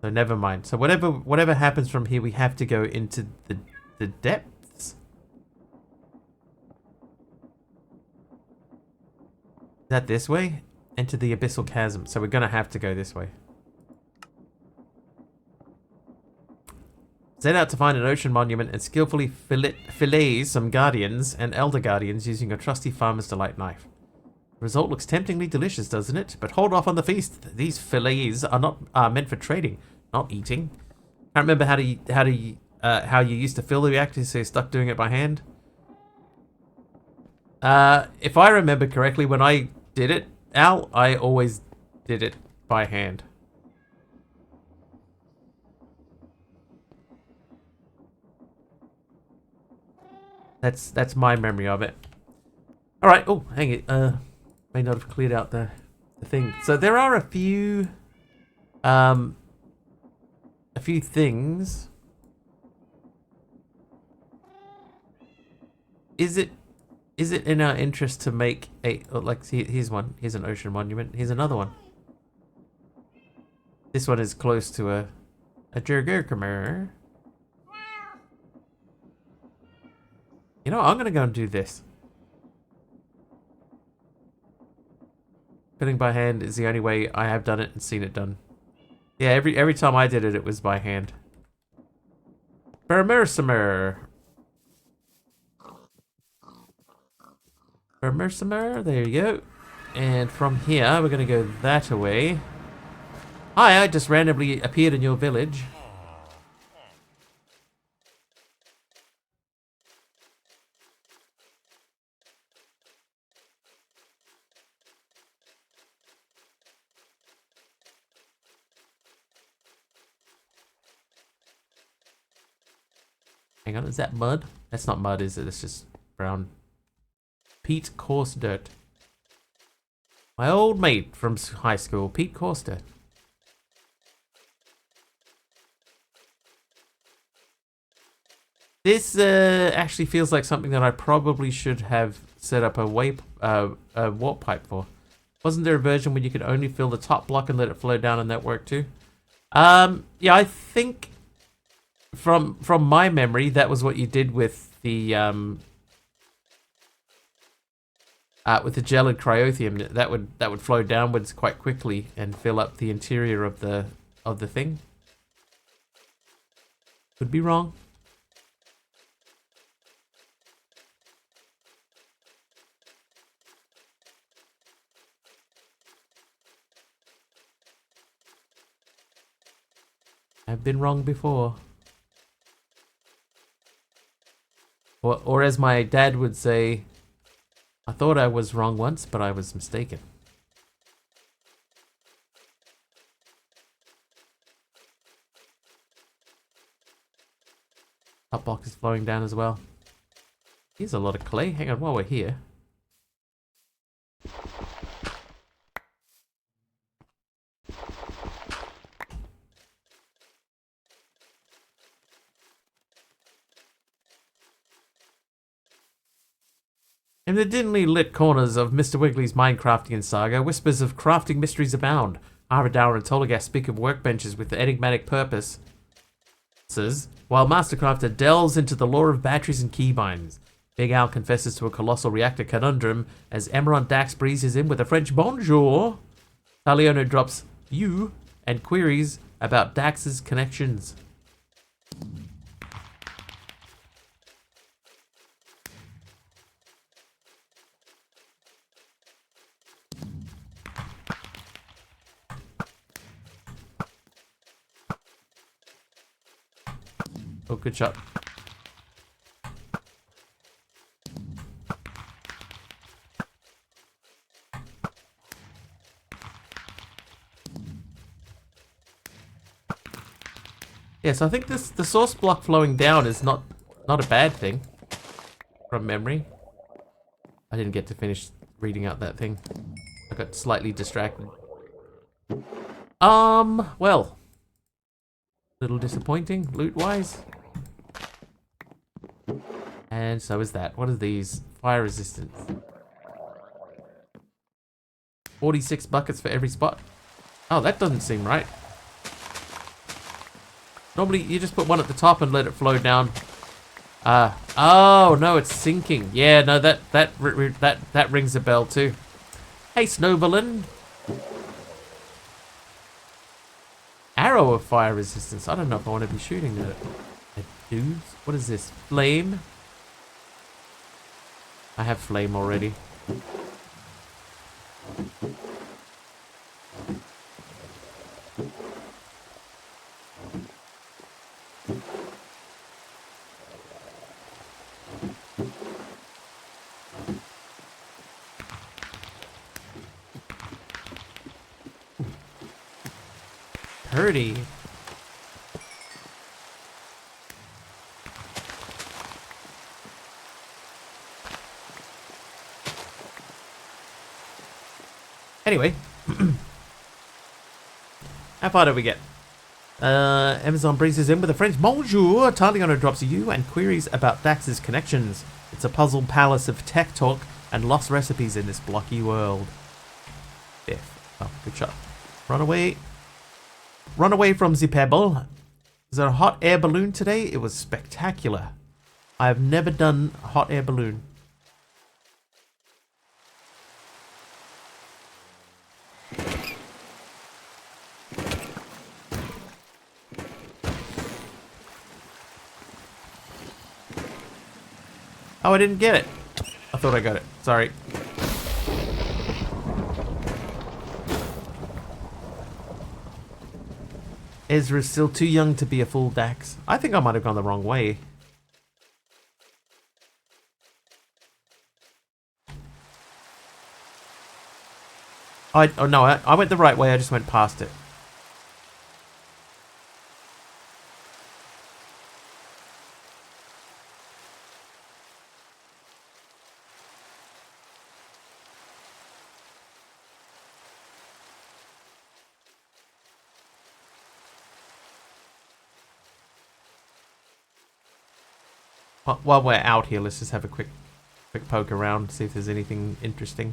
So never mind. So whatever happens from here, we have to go into the depths. Is that this way? Into the abyssal chasm. So we're gonna have to go this way. Set out to find an ocean monument and skillfully fillet some guardians and elder guardians using a trusty farmer's delight knife. The result looks temptingly delicious, doesn't it? But hold off on the feast. These fillets are meant for trading, not eating. Can't remember how you used to fill the reactor, so you're stuck doing it by hand. If I remember correctly, when I did it, Al, I always did it by hand. That's my memory of it. All right. Oh, hang it. May not have cleared out the thing. So there are a few things. Is it in our interest to make a like? Here's one. Here's an ocean monument. Here's another one. This one is close to a Jurgerkamer. You know, I'm gonna go and do this. Filling by hand is the only way I have done it and seen it done. Yeah, every time I did it, it was by hand. Bermersimer. Bermersimer, there you go. And from here, we're gonna go that way. Hi, I just randomly appeared in your village. Hang on, is that mud? That's not mud, is it? It's just brown. Pete Coarse Dirt. My old mate from high school, Pete Coarse Dirt. This actually feels like something that I probably should have set up a warp pipe for. Wasn't there a version where you could only fill the top block and let it flow down and that worked too? Yeah, I think from my memory, that was what you did with the gelid cryothium. That would flow downwards quite quickly and fill up the interior of the thing. Could be wrong. I've been wrong before. Or as my dad would say, I thought I was wrong once, but I was mistaken. Top block is flowing down as well. Here's a lot of clay. Hang on, while we're here. In the dimly lit corners of Mr. Wiggly's Minecraftian saga, whispers of crafting mysteries abound. Aradauer and Tolagast speak of workbenches with enigmatic purposes, while Mastercrafter delves into the lore of batteries and keybinds. Big Al confesses to a colossal reactor conundrum as Emerald Dax breezes in with a French bonjour. Taliono drops you and queries about Dax's connections. Oh, good shot. Yeah, so I think the source block flowing down is not a bad thing. From memory. I didn't get to finish reading out that thing. I got slightly distracted. Well. Little disappointing, loot-wise. And so is that. What are these? Fire resistance. 46 buckets for every spot. Oh, that doesn't seem right. Normally, you just put one at the top and let it flow down. Oh no, it's sinking. Yeah, no, that rings a bell too. Hey, Snowballen. Arrow of fire resistance. I don't know if I want to be shooting at it. Dudes, what is this? Flame. I have flame already. Purdy. Anyway. How far did we get? Amazon breezes in with a French bonjour. Taliana drops you and queries about Dax's connections. It's a puzzle palace of tech talk and lost recipes in this blocky world. Biff. Oh, good shot. Run away. Run away from the pebble. Is there a hot air balloon today? It was spectacular. I have never done a hot air balloon. Oh, I didn't get it. I thought I got it. Sorry. Ezra's still too young to be a full Dax. I think I might have gone the wrong way. Oh no, I went the right way. I just went past it. While we're out here, let's just have a quick poke around, see if there's anything interesting.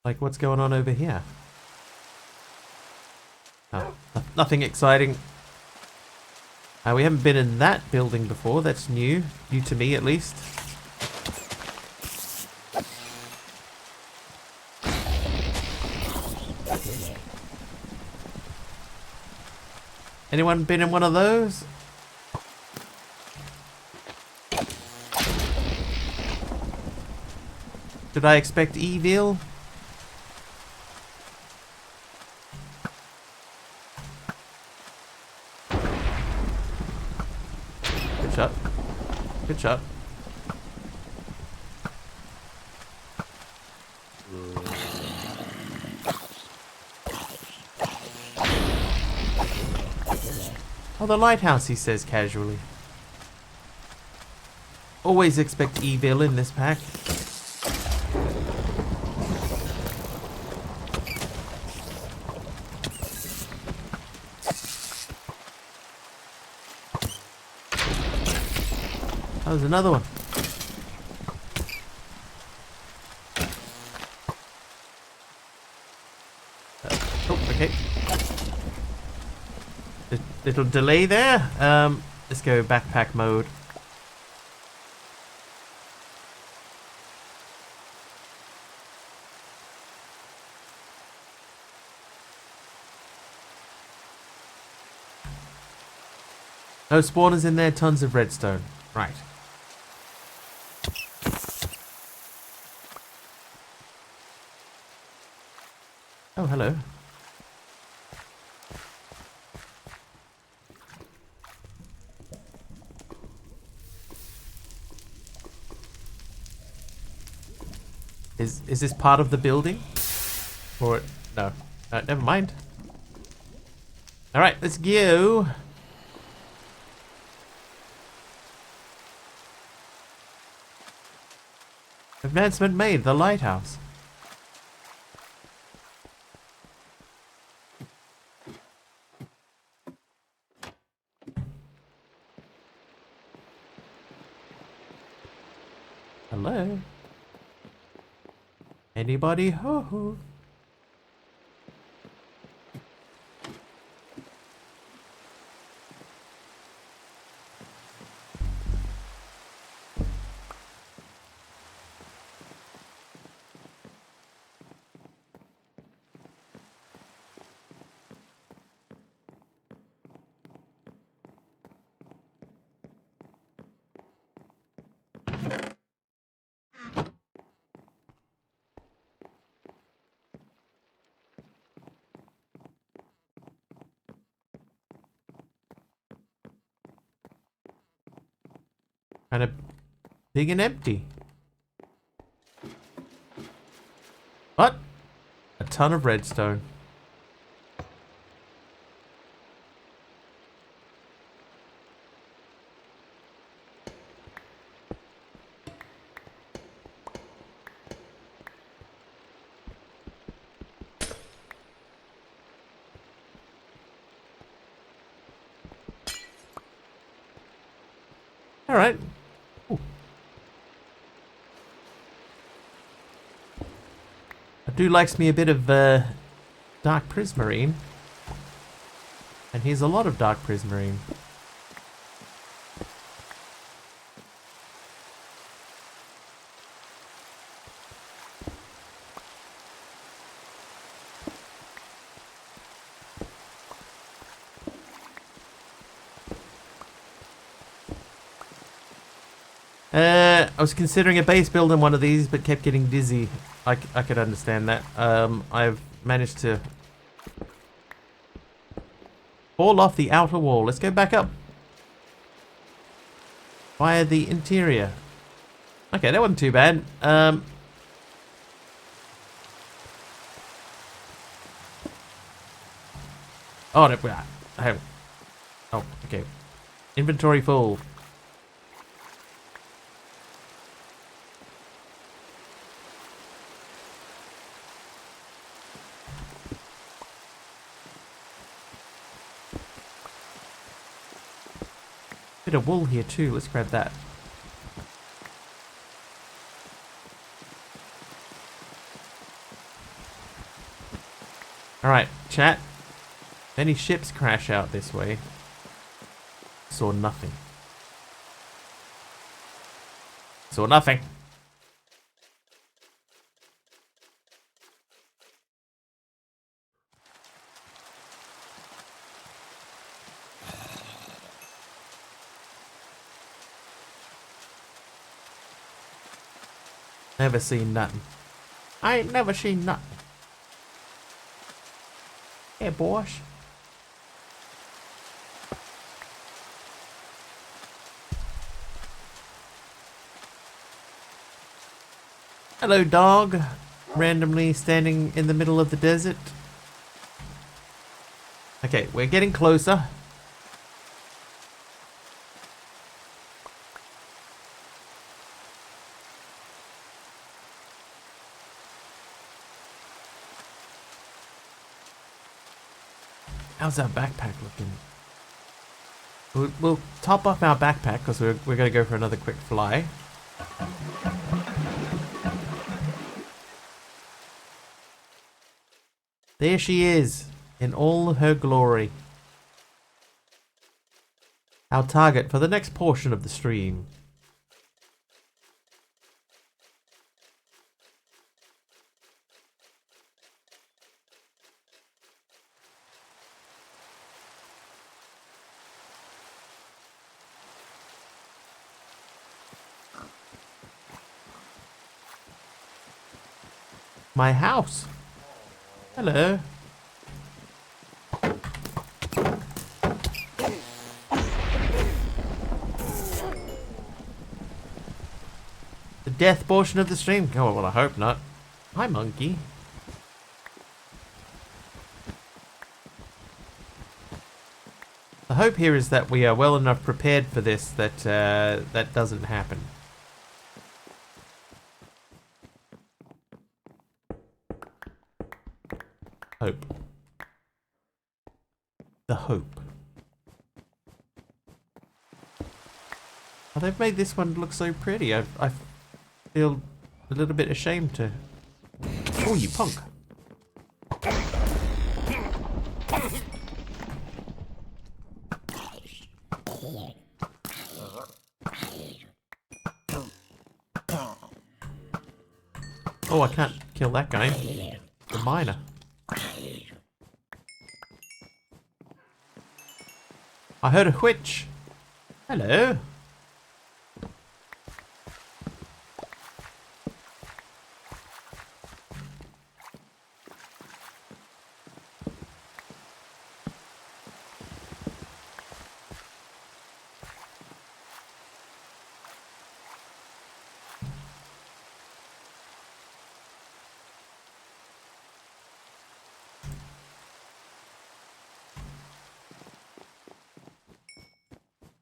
Like, what's going on over here? Oh, nothing exciting. We haven't been in that building before. That's new to me at least. Anyone been in one of those? Did I expect evil? Good shot. Good shot. Oh, the lighthouse, he says casually. Always expect evil in this pack. Oh, there's another one. Oh, okay. Little delay there. Let's go backpack mode. No spawners in there, tons of redstone. Right. Oh, hello. Is this part of the building? Or no? Never mind. All right, let's go. Advancement made. The lighthouse. Hello? Anybody ho? Kind of big and empty. What? A ton of redstone. All right. Ooh. I do likes me a bit of dark prismarine, and here's a lot of dark prismarine. I was considering a base build in one of these, but kept getting dizzy. I could understand that. I've managed to fall off the outer wall. Let's go back up via the interior. Okay, that wasn't too bad. Oh, no, I have. Oh, okay. Inventory full. Bit of wool here too. Let's grab that. Alright, chat. If any ships crash out this way, saw nothing. Saw nothing. Never seen nothing. I ain't never seen nothing. Hey, boss. Hello, dog. Randomly standing in the middle of the desert. Okay, we're getting closer. How's our backpack looking? We'll top off our backpack because we're going to go for another quick fly. There she is, in all her glory. Our target for the next portion of the stream. My house. Hello. The death portion of the stream. Oh, well, I hope not. Hi, monkey. The hope here is that we are well enough prepared for this that that doesn't happen. Hope. The hope. Oh, they've made this one look so pretty. I feel a little bit ashamed to... Oh, you punk. Oh, I can't kill that guy. The miner. I heard a witch. Hello.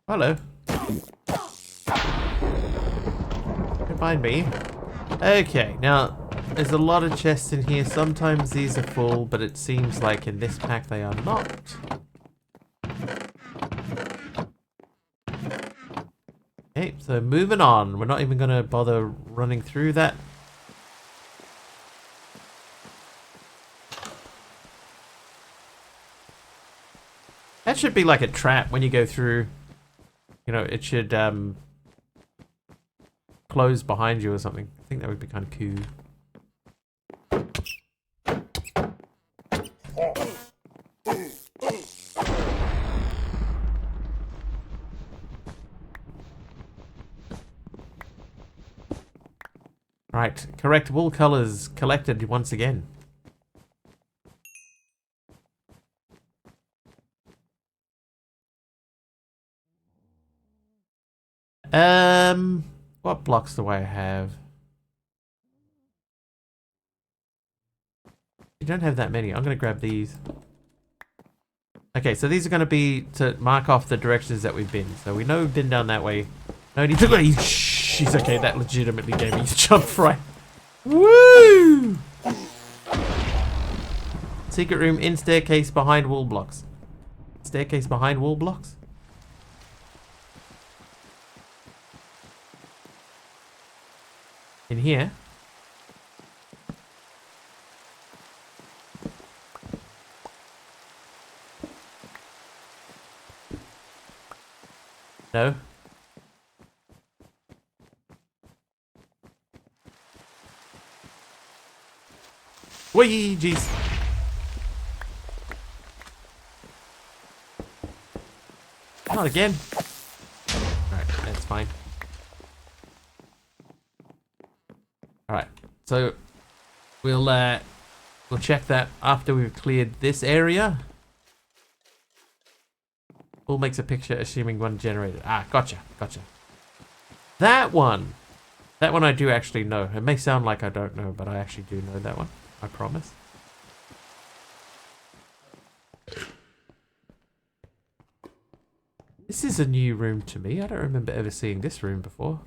Hello. Don't mind me. Okay, now there's a lot of chests in here. Sometimes these are full, but it seems like in this pack they are not. Okay, so moving on. We're not even going to bother running through that. That should be like a trap when you go through. You know, it should close behind you or something. I think that would be kind of cool. Right, correct wool colors collected once again. What blocks do I have? You don't have that many. I'm going to grab these. Okay, so these are going to be to mark off the directions that we've been. So we know we've been down that way. No need to go. She's okay. That legitimately gave me a jump fright. Woo! Secret room in staircase behind wall blocks. Staircase behind wall blocks? In here? No. Whee, jeez. Not again. Alright, that's fine. Alright, so we'll check that after we've cleared this area. All makes a picture assuming one generated. Ah, gotcha. That one I do actually know. It may sound like I don't know, but I actually do know that one. I promise. This is a new room to me. I don't remember ever seeing this room before.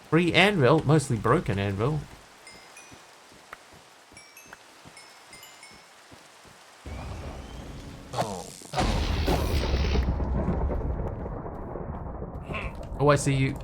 Free anvil, mostly broken anvil. Oh, I see you.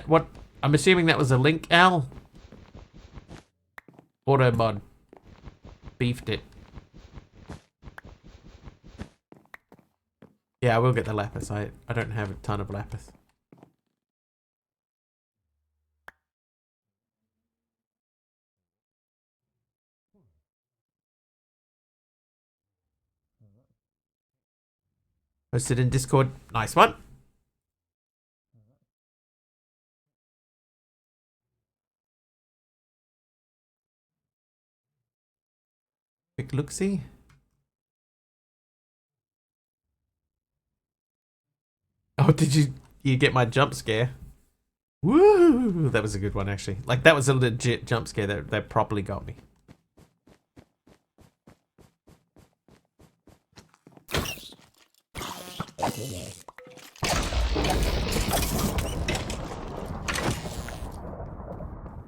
What? I'm assuming that was a link, Al? Auto mod. Beefed it. Yeah, I will get the lapis. I don't have a ton of lapis. Posted in Discord. Nice one. Quick look-see. Oh, did you get my jump scare? Woo! That was a good one, actually. Like, that was a legit jump scare that properly got me.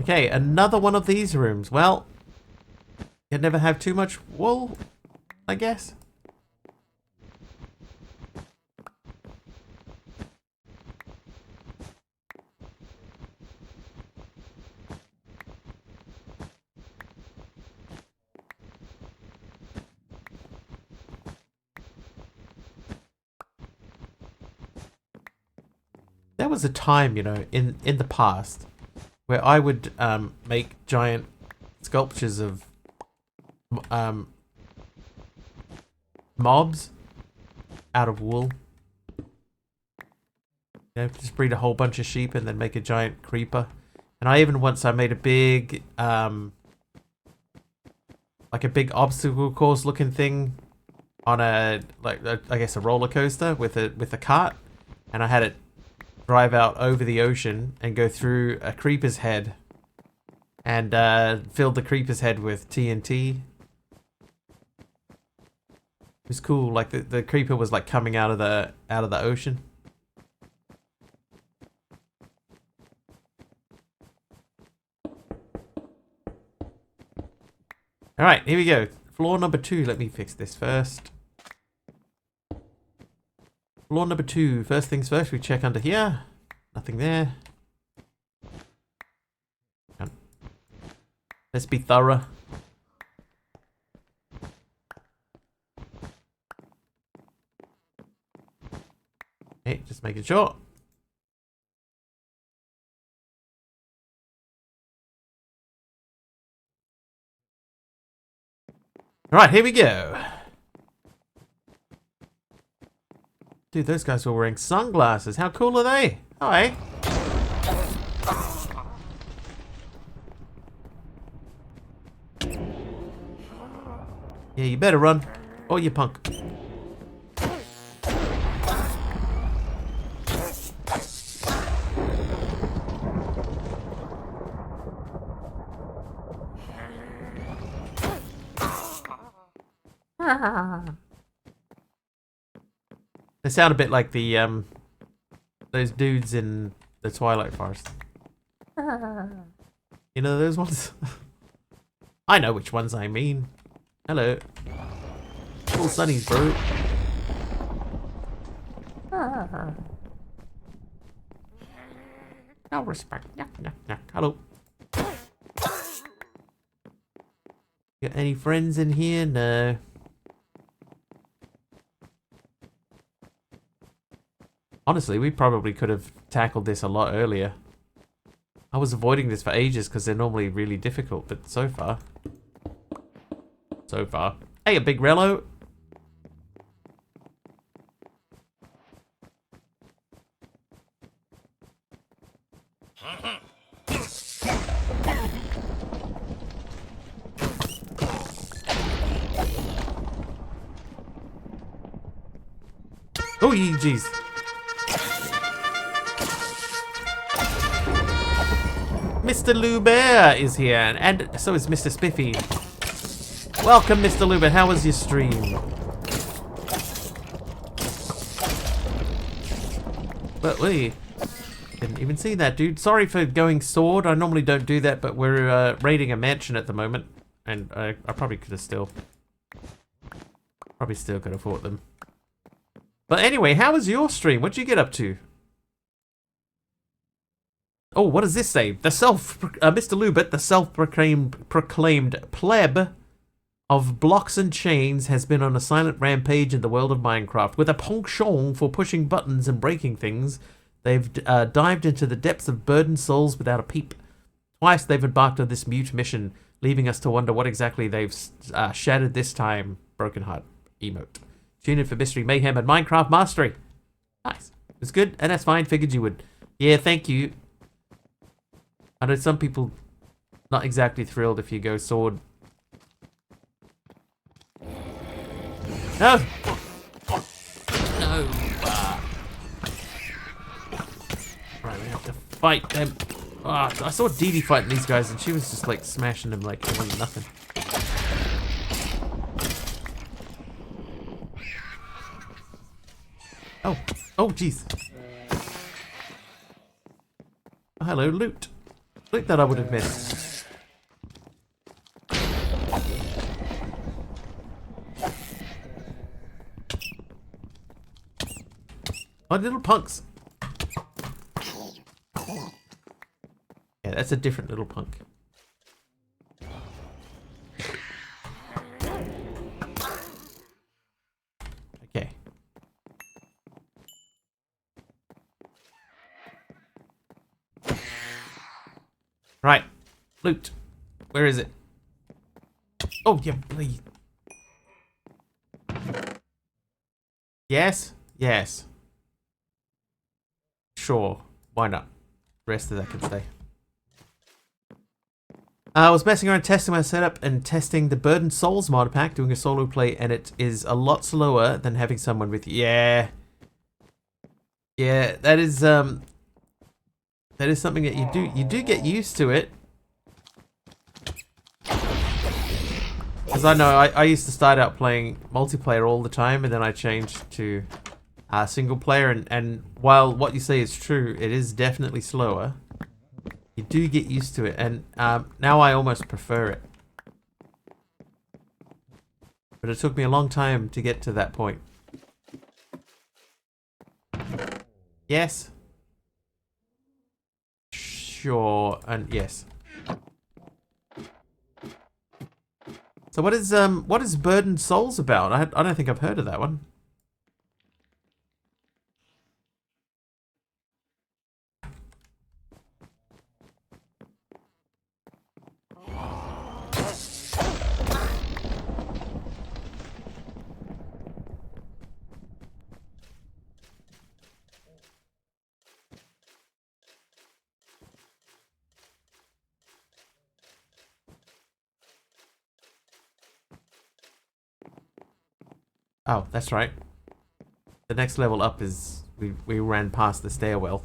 Okay, another one of these rooms. Well, you never have too much wool, I guess. There was a time, you know, in the past where I would make giant sculptures of mobs out of wool. You know, just breed a whole bunch of sheep and then make a giant creeper. And I even once I made a big like a big obstacle course looking thing on I guess a roller coaster with a cart, and I had it drive out over the ocean and go through a creeper's head and filled the creeper's head with TNT. It was cool. Like the creeper was like coming out of the ocean. All right, here we go. Floor number 2. Let me fix this first. Floor number 2. First things first, we check under here. Nothing there. Let's be thorough. Okay, just making sure. Alright, here we go. Dude, those guys were wearing sunglasses. How cool are they? Hi. Yeah, you better run. Oh, you punk. They sound a bit like the those dudes in the Twilight Forest. You know those ones? I know which ones I mean. Hello. Cool sunnies, bro. No respect. Hello. Got any friends in here? No. Honestly, we probably could have tackled this a lot earlier. I was avoiding this for ages because they're normally really difficult, but so far. Hey, a big Rello. Oh, jeez. Mr. Lou Bear is here, and so is Mr. Spiffy. Welcome, Mr. Lou Bear. How was your stream? But we didn't even see that, dude. Sorry for going sword. I normally don't do that, but we're raiding a mansion at the moment, and I probably could have still could have fought them. But anyway, how was your stream? What'd you get up to? Oh, what does this say? The Mr. Lubit, the self-proclaimed pleb of blocks and chains, has been on a silent rampage in the world of Minecraft. With a penchant for pushing buttons and breaking things, they've dived into the depths of burdened souls without a peep. Twice they've embarked on this mute mission, leaving us to wonder what exactly they've shattered this time. Broken heart emote. Tune in for Mystery Mayhem and Minecraft Mastery. Nice. It was good, and that's fine. Figured you would. Yeah, thank you. I know some people not exactly thrilled if you go sword. No! No! Right, we have to fight them. Oh, I saw Dee Dee fighting these guys, and she was just like smashing them like it wasn't nothing. Oh, jeez. Oh, hello, loot. Loot that I would have missed. Oh, little punks. Yeah, that's a different little punk. Okay. Right. Loot. Where is it? Oh, yeah, please. Yes? Yes. Sure. Why not? The rest of that can stay. I was messing around testing my setup and testing the Burdened Souls mod pack, doing a solo play, and it is a lot slower than having someone with you. Yeah. Yeah, that is something that you do get used to it. Because I know I used to start out playing multiplayer all the time, and then I changed to single player, and while what you say is true, it is definitely slower. You do get used to it, and now I almost prefer it. But it took me a long time to get to that point. Yes. Sure, and yes. So what is Burdened Souls about? I don't think I've heard of that one. Oh, that's right. The next level up is we ran past the stairwell.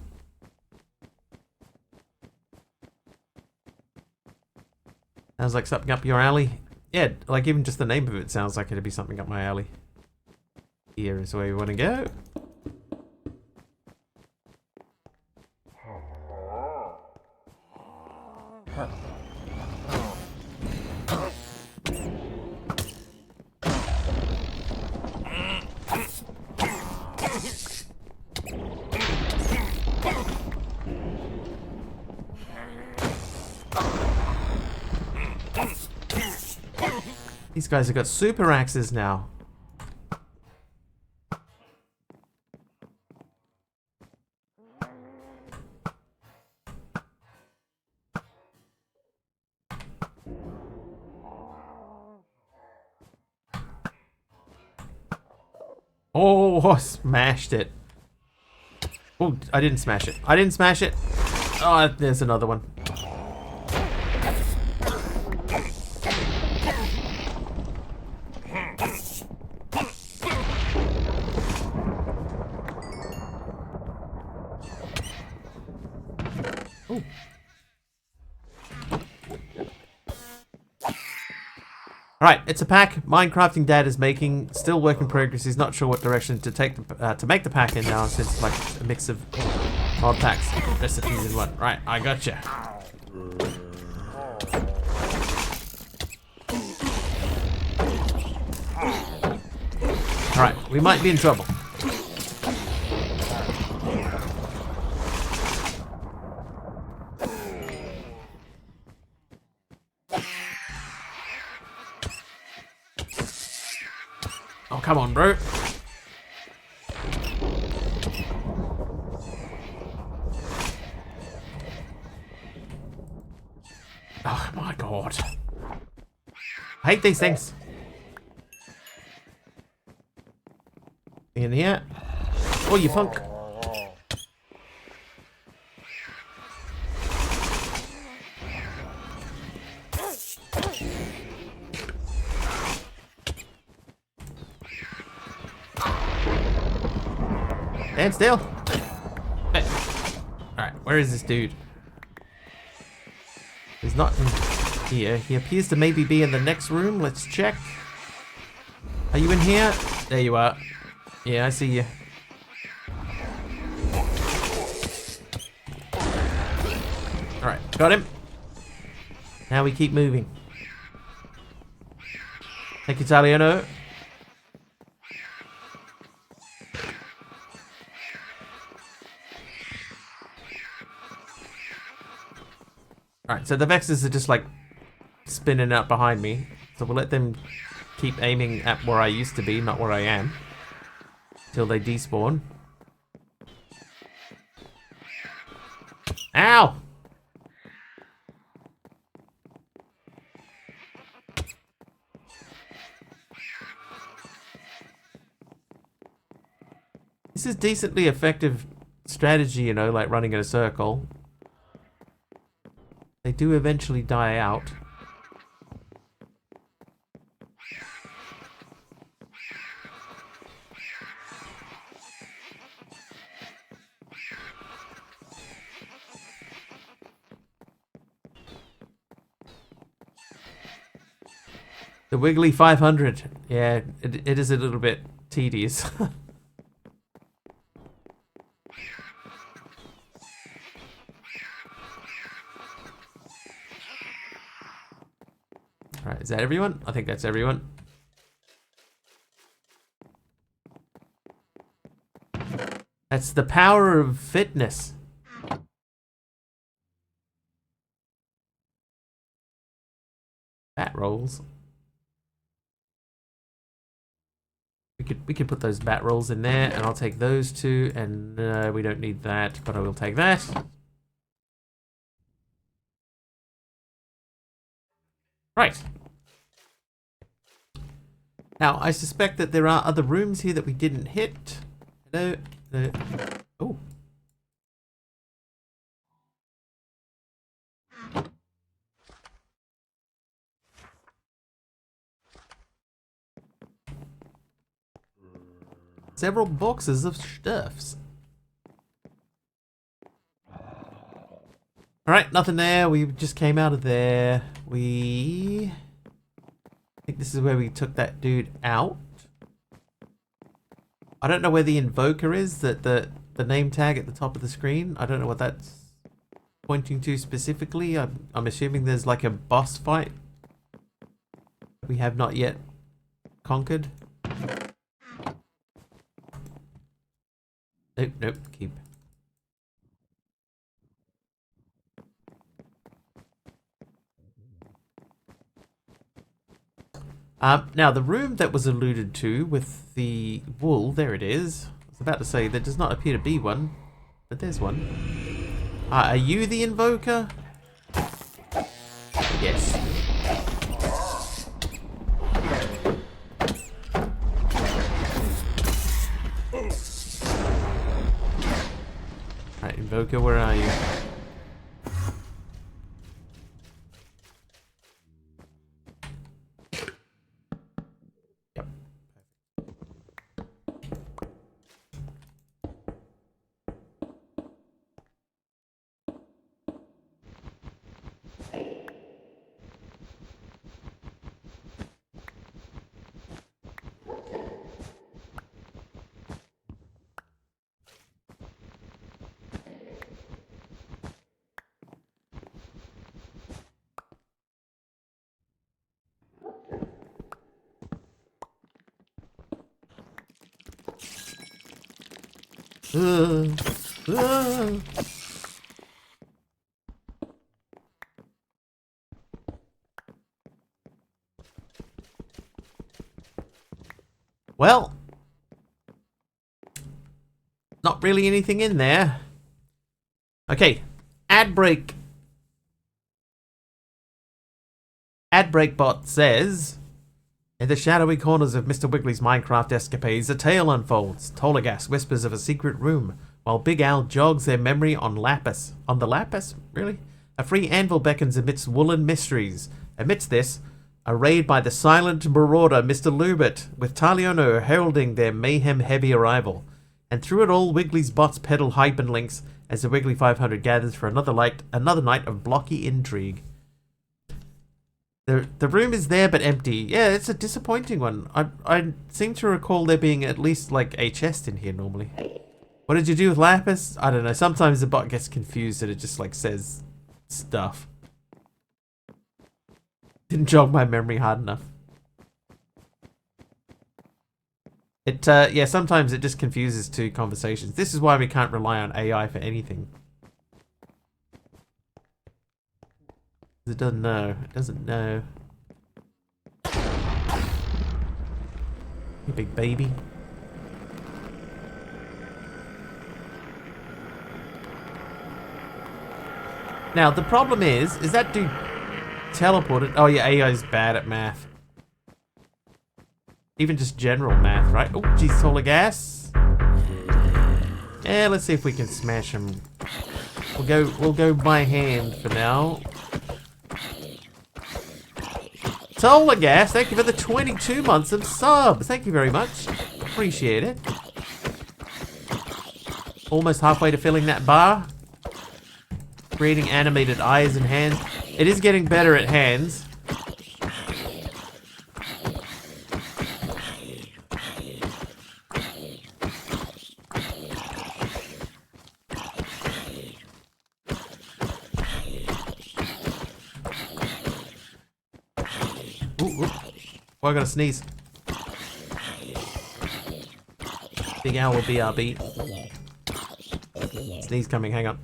Sounds like something up your alley. Yeah, like even just the name of it sounds like it'd be something up my alley. Here is where we want to go. These guys have got super axes now. Oh, I smashed it. Oh, I didn't smash it. I didn't smash it. Oh, there's another one. Ooh. Alright, it's a pack Minecrafting Dad is making. Still work in progress. He's not sure what direction to take to make the pack in now, since it's like a mix of mod packs, recipes in one. Right, I gotcha. Alright, we might be in trouble. Oh, come on, bro. Oh my god. I hate these things. In here. Oh, you punk. Stand still. Hey. Alright, where is this dude? He's not in here. He appears to maybe be in the next room. Let's check. Are you in here? There you are. Yeah, I see you. Alright, got him. Now we keep moving. Thank you, Italiano. Alright, so the Vexes are just like spinning out behind me. So we'll let them keep aiming at where I used to be, not where I am. Till they despawn. Ow! This is decently effective strategy, you know, like running in a circle. They do eventually die out. The Wiggly 500. Yeah, it is a little bit tedious. Alright, is that everyone? I think that's everyone. That's the power of fitness. Bat rolls. We could put those bat rolls in there, and I'll take those two, and we don't need that, but I will take that. Right. Now, I suspect that there are other rooms here that we didn't hit. Hello? Hello? Oh. Several boxes of stuffs. Alright, nothing there. We just came out of there. I think this is where we took that dude out. I don't know where the invoker is, the name tag at the top of the screen. I don't know what that's pointing to specifically. I'm assuming there's like a boss fight we have not yet conquered. Nope, nope, keep. Now, the room that was alluded to with the wool, there it is. I was about to say, there does not appear to be one, but there's one. Are you the invoker? Yes. Alright, invoker, where are you? Well, not really anything in there. Okay, ad break. Ad break bot says In the shadowy corners of Mr. Wiggly's Minecraft escapades, a tale unfolds. Tolagass whispers of a secret room, while Big Al jogs their memory on Lapis. On the Lapis? Really? A free anvil beckons amidst woolen mysteries. Amidst this, a raid by the silent marauder Mr. Lubert, with Taliono heralding their mayhem-heavy arrival. And through it all, Wiggly's bots peddle hype and links as the Wiggly 500 gathers for another night of blocky intrigue. The room is there but empty. Yeah, it's a disappointing one. I seem to recall there being at least like a chest in here normally. What did you do with Lapis? I don't know. Sometimes the bot gets confused and it just like says stuff. Didn't jog my memory hard enough. Yeah, sometimes it just confuses two conversations. This is why we can't rely on AI for anything. It doesn't know. It doesn't know. You big baby. Now, the problem is that dude teleported. Oh, yeah, AI is bad at math. Even just general math, right? Oh, geez, Tolagass. Yeah, let's see if we can smash him. We'll go by hand for now. Tolagass, thank you for the 22 months of subs. Thank you very much. Appreciate it. Almost halfway to filling that bar. Creating animated eyes and hands. It is getting better at hands. Ooh. Oh, I gotta sneeze. Big Owl will be our beat. Sneeze coming, hang on.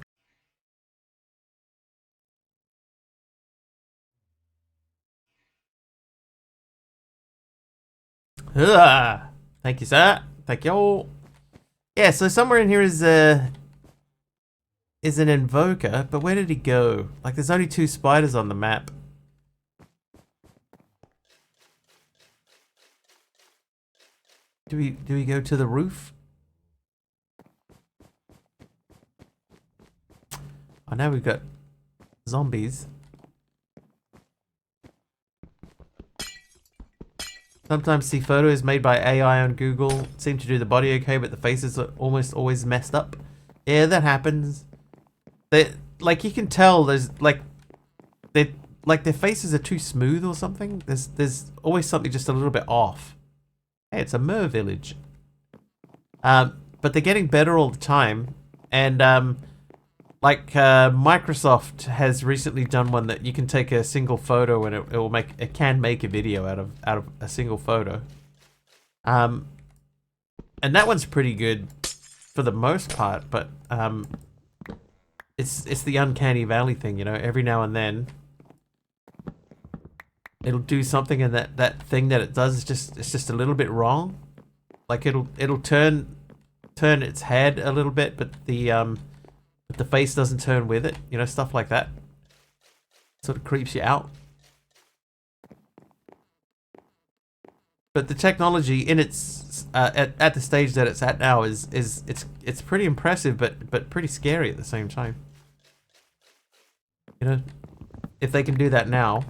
Thank you, sir. Thank you all. Yeah, so somewhere in here is an invoker, but where did he go? Like, there's only 2 spiders on the map. Do we go to the roof? Oh, now we've got zombies. Sometimes see photos made by AI on Google seem to do the body okay, but the faces are almost always messed up. Yeah, that happens. Like you can tell there's like their faces are too smooth or something. There's always something just a little bit off. Hey, it's a mer village. But they're getting better all the time, and Microsoft has recently done one that you can take a single photo and it can make a video out of a single photo. And that one's pretty good for the most part, but it's the uncanny valley thing, you know. Every now and then it'll do something, and that thing that it does is just a little bit wrong. Like it'll turn its head a little bit, but the face doesn't turn with it, you know, stuff like that. Sort of creeps you out. But the technology in its at the stage that it's at now is it's pretty impressive, but pretty scary at the same time. You know, if they can do that now,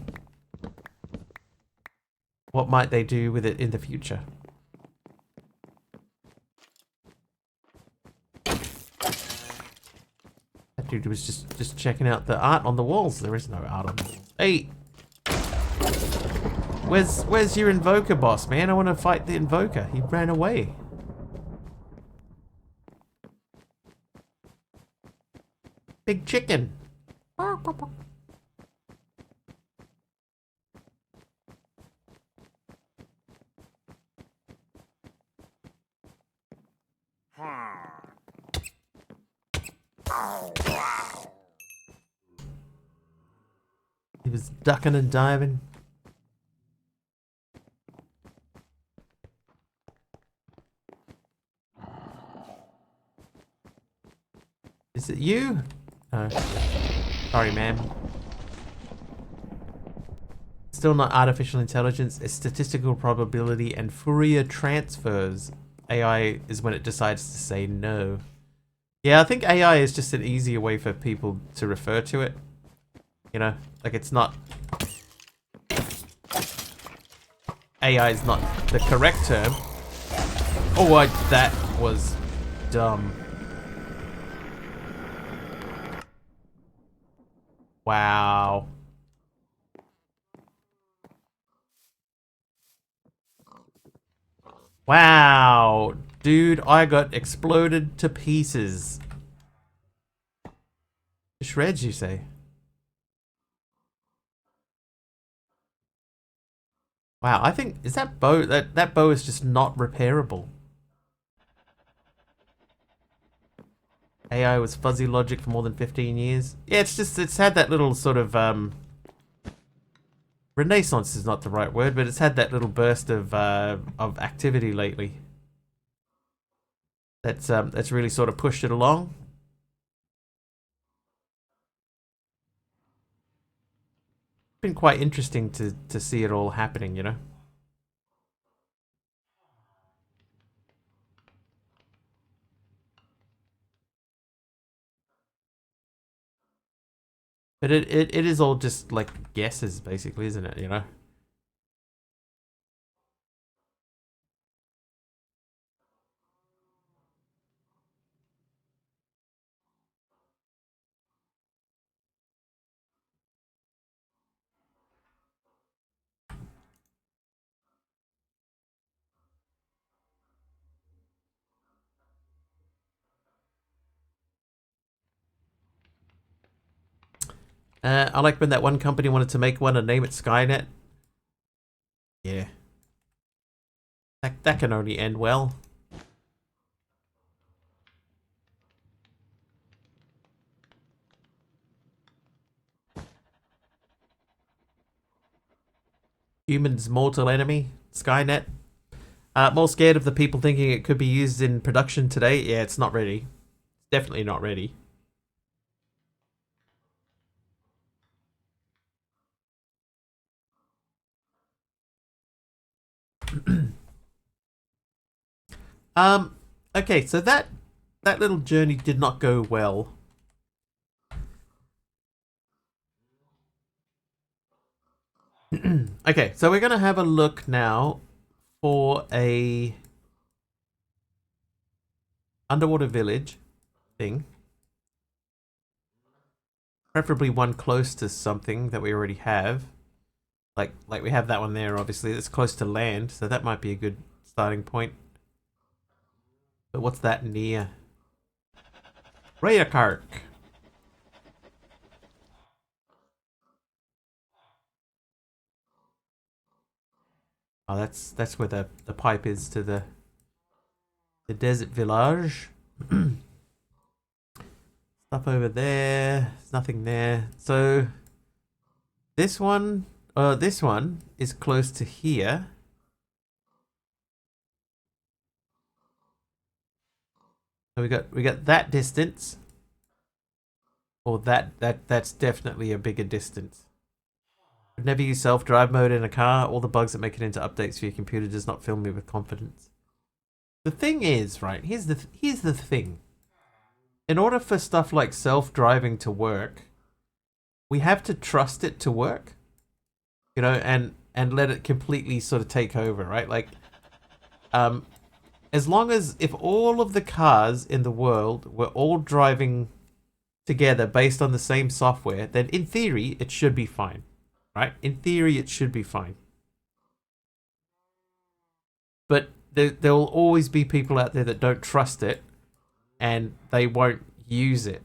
what might they do with it in the future? That dude was just checking out the art on the walls. There is no art on the walls. Hey! Where's your invoker boss, man? I want to fight the invoker. He ran away. Big chicken. He was ducking and diving. Is it you? Oh. Sorry, ma'am. Still not artificial intelligence. It's statistical probability and Fourier transfers. AI is when it decides to say no. Yeah, I think AI is just an easier way for people to refer to it. You know, like it's not... AI is not the correct term. Oh, that was dumb. Wow. Wow. Dude, I got exploded to pieces. Shreds, you say? Wow, I think... Is that bow... That bow is just not repairable. AI was fuzzy logic for more than 15 years. Yeah, it's just... It's had that little sort of... Renaissance is not the right word, but it's had that little burst of activity lately. That's really sort of pushed it along. Been quite interesting to see it all happening, you know. But it is all just like guesses, basically, isn't it? You know. I like when that one company wanted to make one and name it Skynet. Yeah. That can only end well. Humans' mortal enemy, Skynet. More scared of the people thinking it could be used in production today. Yeah, it's not ready. Definitely not ready. Okay, so that little journey did not go well. Okay, so we're gonna have a look now for a underwater village thing. Preferably one close to something that we already have. Like we have that one there, obviously. It's close to land, so that might be a good starting point. But what's that near? Rayakark. Oh, that's where the pipe is to the desert village. Stuff over there. There's nothing there. So this one is close to here. So we got that distance. Or that's definitely a bigger distance. Never use self-drive mode in a car. All the bugs that make it into updates for your computer does not fill me with confidence. The thing is, right, here's the thing. In order for stuff like self-driving to work, we have to trust it to work. You know, and let it completely sort of take over, right? Like as long as if all of the cars in the world were all driving together based on the same software, then in theory it should be fine. Right? In theory, it should be fine. But there will always be people out there that don't trust it and they won't use it.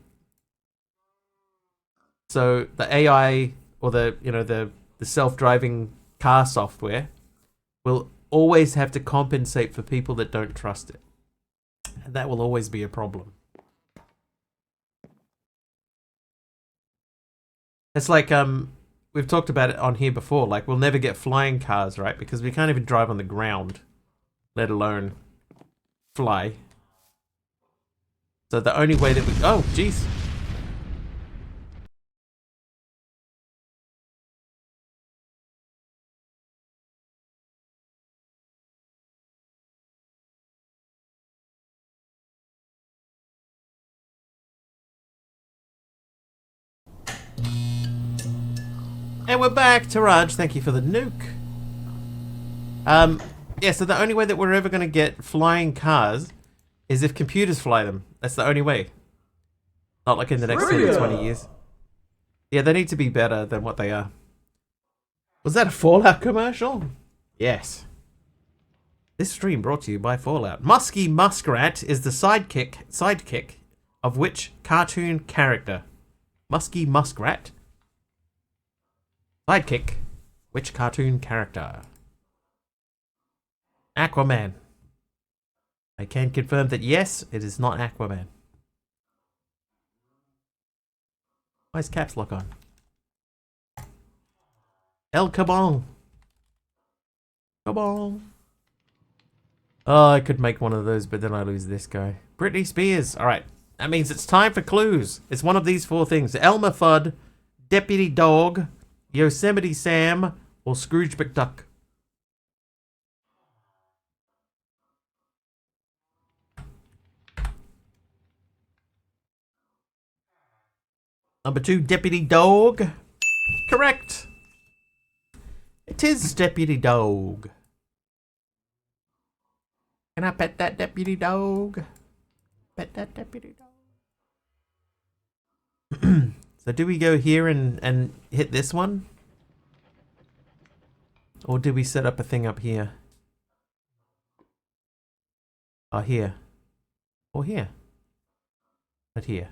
So the AI or the self-driving car software will always have to compensate for people that don't trust it. And that will always be a problem. It's like we've talked about it on here before. Like, we'll never get flying cars, right? Because we can't even drive on the ground, let alone fly. So the only way that we... Oh, jeez. And we're back. Taraj, thank you for the nuke. Yeah, so the only way that we're ever going to get flying cars is if computers fly them. That's the only way. Not like in the next 10 to 20 years. Yeah, they need to be better than what they are. Was that a Fallout commercial? Yes. This stream brought to you by Fallout. Musky Muskrat is the sidekick of which cartoon character? Musky Muskrat? Sidekick. Which cartoon character? Aquaman. I can confirm that yes, it is not Aquaman. Why is caps lock on? El Cabong. Cabong. Oh, I could make one of those, but then I lose this guy. Britney Spears. Alright. That means it's time for clues. It's one of these four things. Elmer Fudd, Deputy Dog, Yosemite Sam, or Scrooge McDuck. Number 2, Deputy Dog. Correct. It is Deputy Dog. Can I pet that Deputy Dog? Pet that Deputy Dog. So do we go here and hit this one? Or do we set up a thing up here? Oh, here. Or here. But here.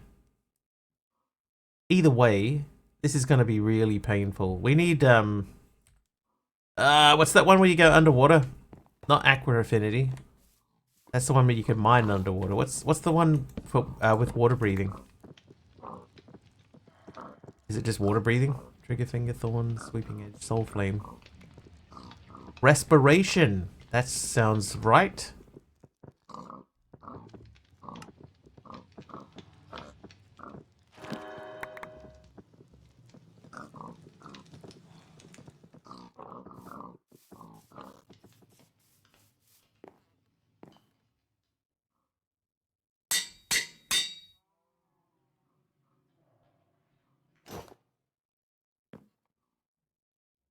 Either way, this is going to be really painful. We need, what's that one where you go underwater? Not Aqua Affinity. That's the one where you can mine underwater. What's the one for with water breathing? Is it just water breathing? Trigger finger, thorn, sweeping edge, soul flame. Respiration. That sounds right.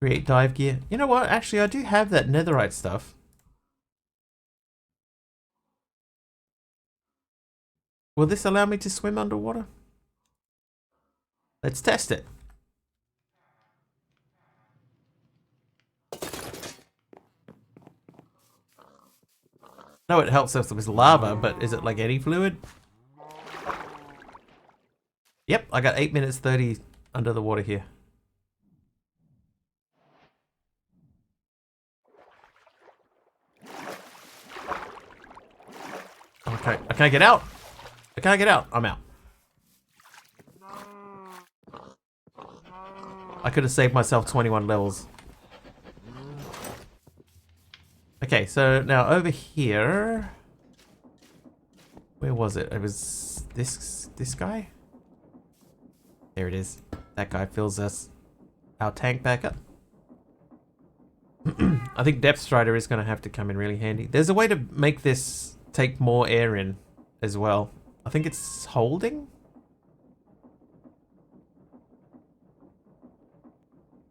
Create dive gear. You know what? Actually, I do have that netherite stuff. Will this allow me to swim underwater? Let's test it. No, it helps if there was lava, but is it like any fluid? Yep, I got 8 minutes 30 under the water here. Okay, I can't get out. I can't get out. I'm out. I could have saved myself 21 levels. Okay, so now over here. Where was it? It was this guy? There it is. That guy fills our tank back up. I think Depth Strider is going to have to come in really handy. There's a way to make this take more air in as well. I think it's holding?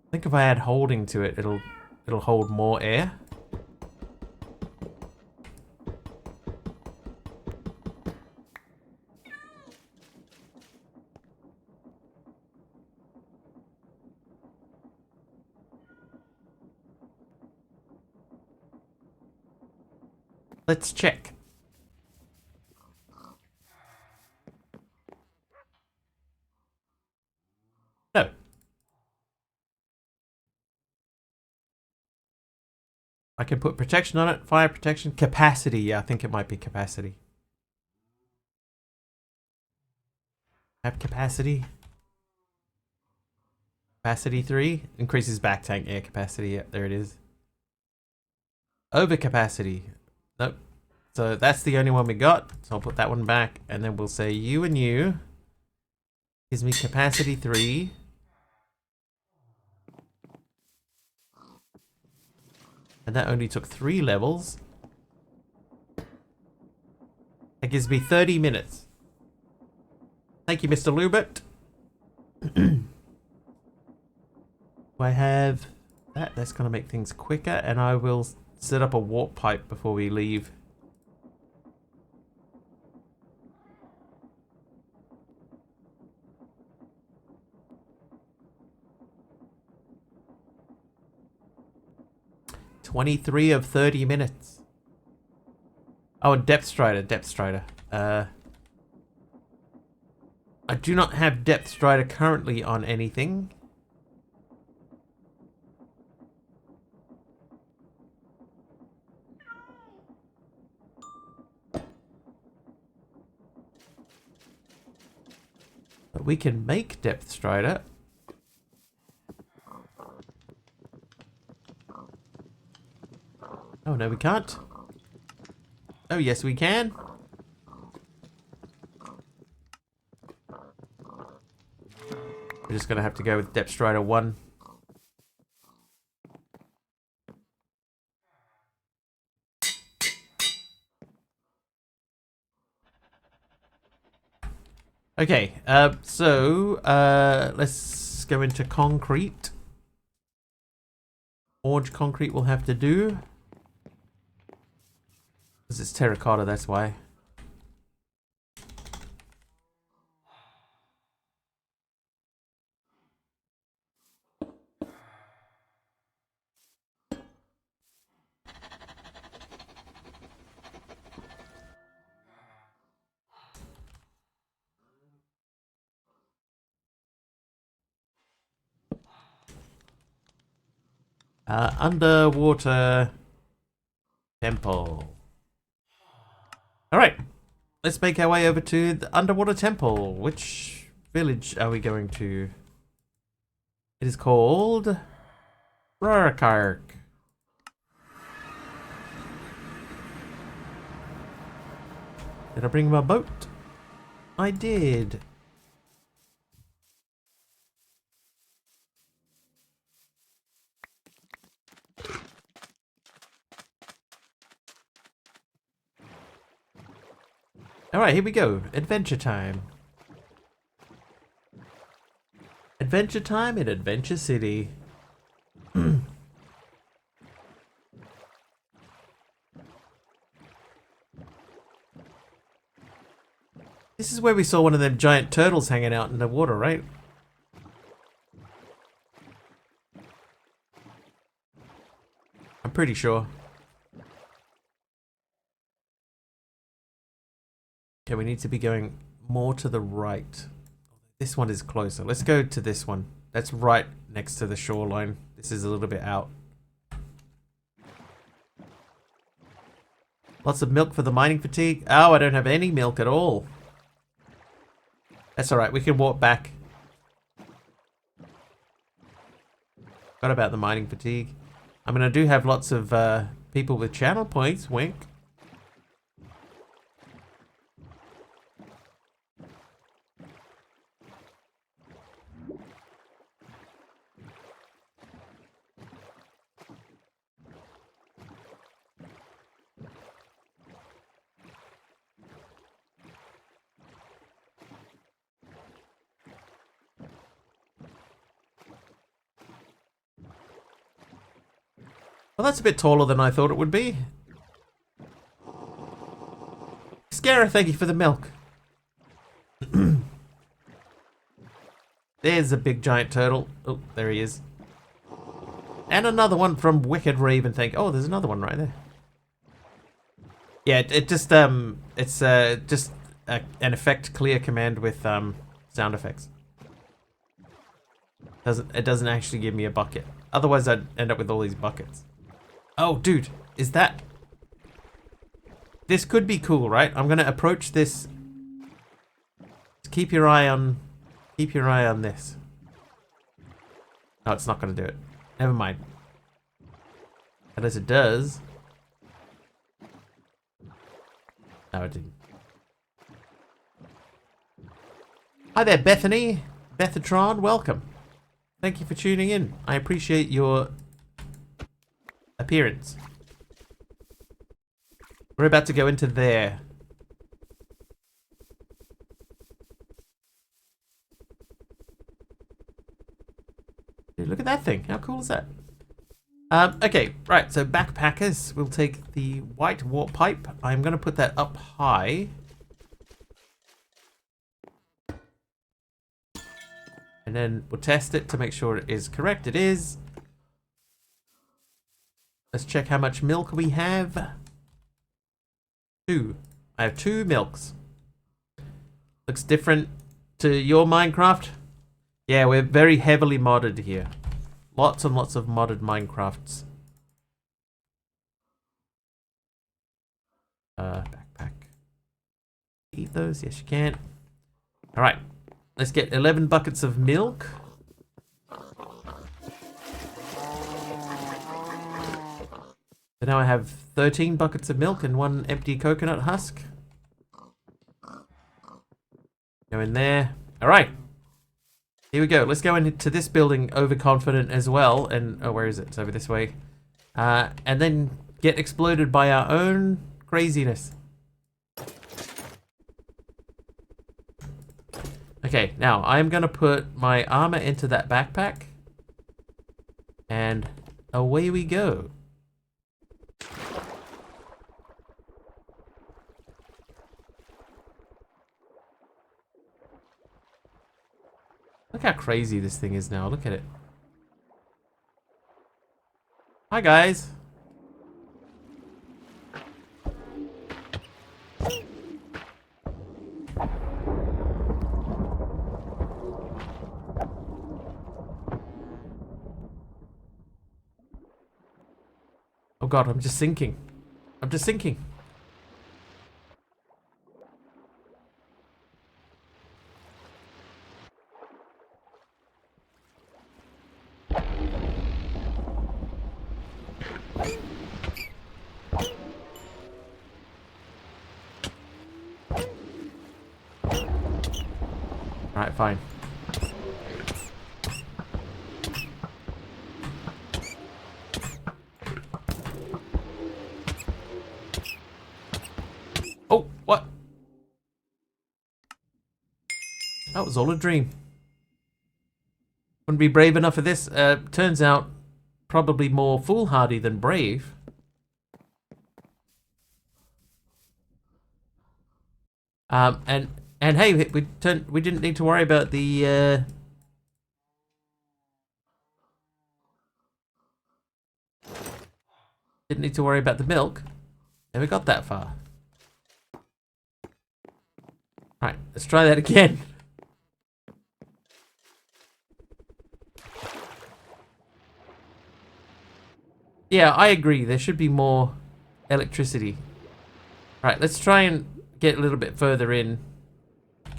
I think if I add holding to it, it'll hold more air. Let's check. No. I can put protection on it, fire protection, capacity. Yeah, I think it might be capacity. Have capacity. Capacity 3 increases back tank air capacity. Yep, there it is. Overcapacity. Nope. So that's the only one we got. So I'll put that one back, and then we'll say you and you gives me capacity 3. And that only took 3 levels. That gives me 30 minutes. Thank you, Mr. Lubert. I have that? That's going to make things quicker, and I will set up a warp pipe before we leave. "23 of 30 minutes. Oh, and Depth Strider, Depth Strider. I do not have Depth Strider currently on anything. But we can make Depth Strider. Oh, no, we can't. Oh, yes, we can. We're just going to have to go with Depth Strider 1. Okay, let's go into concrete. Orange concrete will have to do. Because it's terracotta, that's why. Underwater temple. Alright, let's make our way over to the underwater temple. Which village are we going to? It is called Rarakark. Did I bring my boat? I did. Alright, here we go. Adventure time. Adventure time in Adventure City. This is where we saw one of them giant turtles hanging out in the water, right? I'm pretty sure. Okay, we need to be going more to the right. This one is closer. Let's go to this one. That's right next to the shoreline. This is a little bit out. Lots of milk for the mining fatigue. Oh, I don't have any milk at all. That's alright, we can walk back. Forgot about the mining fatigue. I mean, I do have lots of people with channel points. Wink. Well, that's a bit taller than I thought it would be. Scara, thank you for the milk. There's a big giant turtle. Oh, there he is. And another one from Wicked Raven, oh, there's another one right there. Yeah, it just, it's just an effect clear command with sound effects. It doesn't actually give me a bucket. Otherwise, I'd end up with all these buckets. Oh, dude, is that... This could be cool, right? I'm gonna approach this. Keep your eye on this. Oh, it's not gonna do it. Never mind. Unless it does. No, it didn't. Hi there, Bethany. Bethatron, welcome. Thank you for tuning in. I appreciate your appearance. We're about to go into there. Dude, look at that thing. How was that? Okay, right, so backpackers, we'll take the white warp pipe. I'm going to put that up high. And then we'll test it to make sure it is correct. It is. Let's check how much milk we have. 2. I have 2 milks. Looks different to your Minecraft. Yeah, we're very heavily modded here. Lots and lots of modded Minecrafts. Backpack. Eat those? Yes, you can. Alright. Let's get 11 buckets of milk. So now I have 13 buckets of milk and 1 empty coconut husk. Go in there. Alright. Here we go. Let's go into this building overconfident as well. And, oh, where is it? It's over this way. And then get exploded by our own craziness. Okay, now I'm going to put my armor into that backpack. And away we go. Look how crazy this thing is now. Look at it. Hi, guys. Oh god, I'm just sinking. I'm just sinking. Alright, fine. Oh, what? That was all a dream. Wouldn't be brave enough for this. Turns out, probably more foolhardy than brave. And hey, we didn't need to worry about the didn't need to worry about the milk. Never got that far. Alright, let's try that again. Yeah, I agree. There should be more electricity. Alright, let's try and get a little bit further in.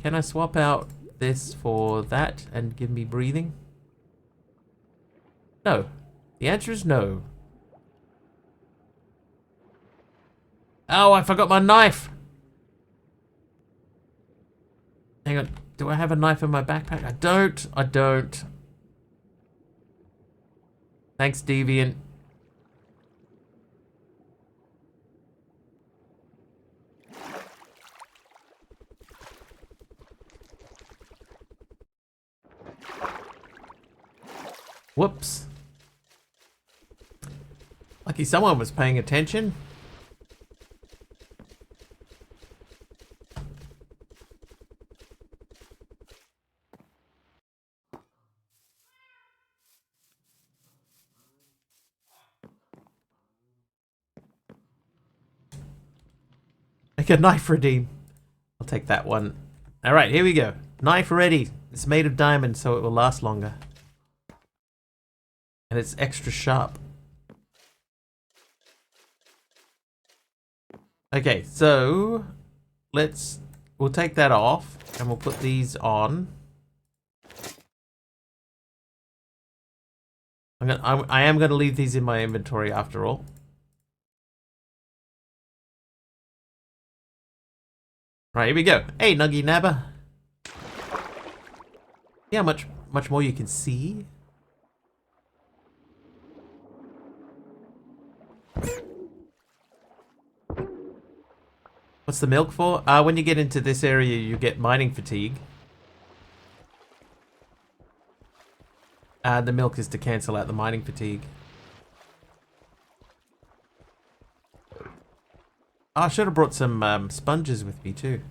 Can I swap out this for that and give me breathing? No. The answer is no. Oh, I forgot my knife! Hang on. Do I have a knife in my backpack? I don't. I don't. Thanks, Deviant. Whoops. Lucky someone was paying attention. Make a knife redeem. I'll take that one. Alright, here we go. Knife ready. It's made of diamond, so it will last longer. And it's extra sharp. Okay, so we'll take that off and we'll put these on. I am gonna leave these in my inventory after all. Right, here we go. Hey, Nuggy Nabber. See how much more you can see? What's the milk for? When you get into this area, you get mining fatigue. The milk is to cancel out the mining fatigue. Oh, I should have brought some sponges with me too.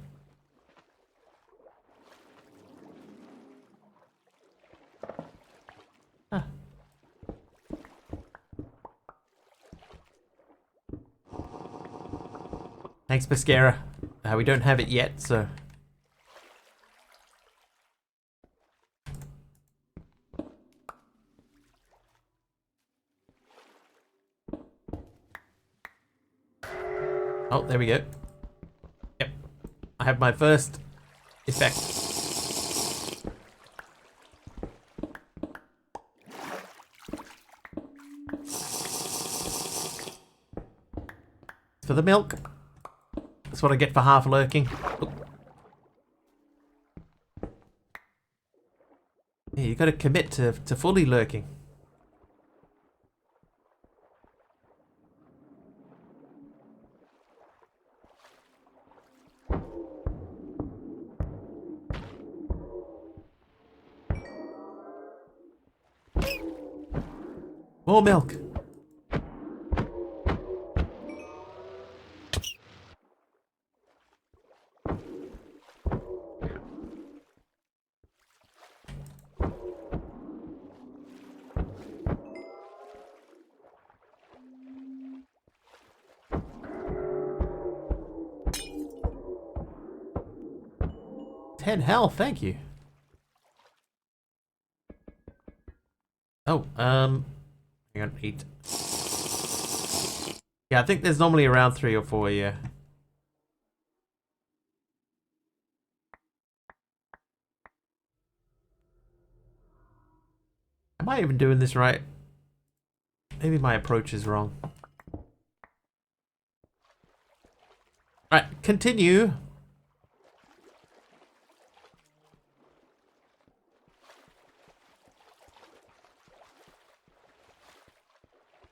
Huh. Thanks, Mascara. We don't have it yet, so... Oh, there we go. Yep. I have my first effect. For the milk. That's what I get for half lurking. Oh. Yeah, you gotta commit to fully lurking. More milk. Health, thank you. Oh, hang on, 8. Yeah, I think there's normally around 3 or 4, yeah. Am I even doing this right? Maybe my approach is wrong. Right, continue.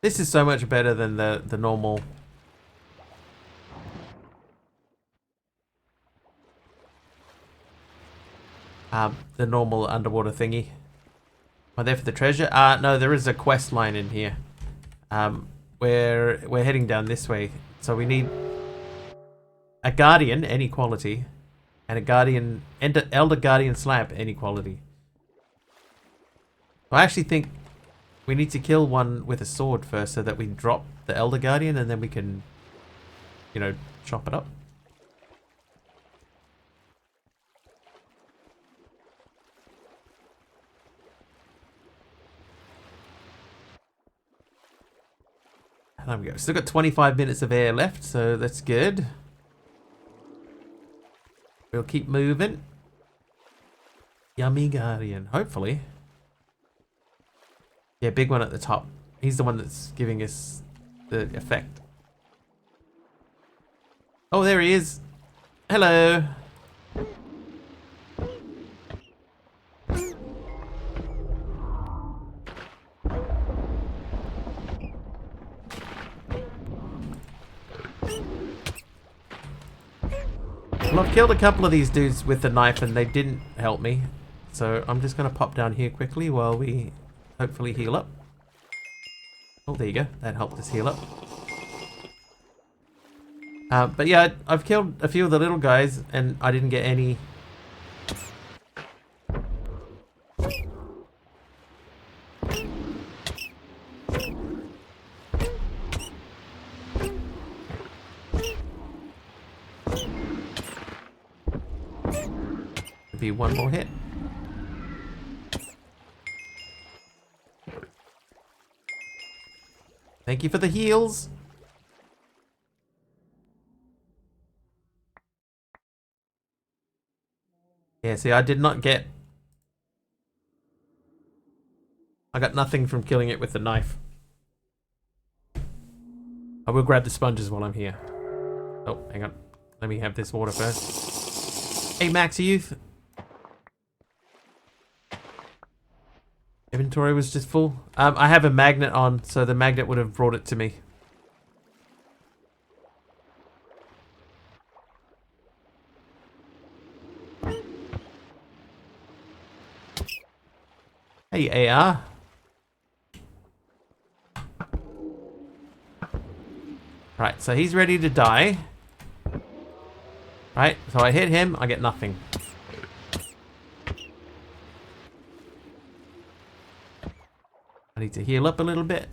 This is so much better than the normal. The normal underwater thingy. Am I there for the treasure? No, there is a quest line in here. We're heading down this way, so we need a guardian, any quality, and a guardian, elder guardian slab, any quality. I actually think we need to kill one with a sword first, so that we drop the elder guardian, and then we can, you know, chop it up. There we go. Still got 25 minutes of air left, so that's good. We'll keep moving. Yummy guardian, hopefully. Yeah, big one at the top. He's the one that's giving us the effect. Oh, there he is. Hello. Well, I've killed a couple of these dudes with the knife and they didn't help me. So I'm just going to pop down here quickly while we hopefully heal up. Oh, there you go. That helped us heal up. But yeah, I've killed a few of the little guys and I didn't get any... Be one more hit. Thank you for the heals. Yeah, see, I did not get... I got nothing from killing it with the knife. I will grab the sponges while I'm here. Oh, hang on. Let me have this water first. Hey, Max Youth. Inventory was just full. I have a magnet on, so the magnet would have brought it to me. Hey, AR. Right, so he's ready to die. Right, so I hit him, I get nothing. I need to heal up a little bit.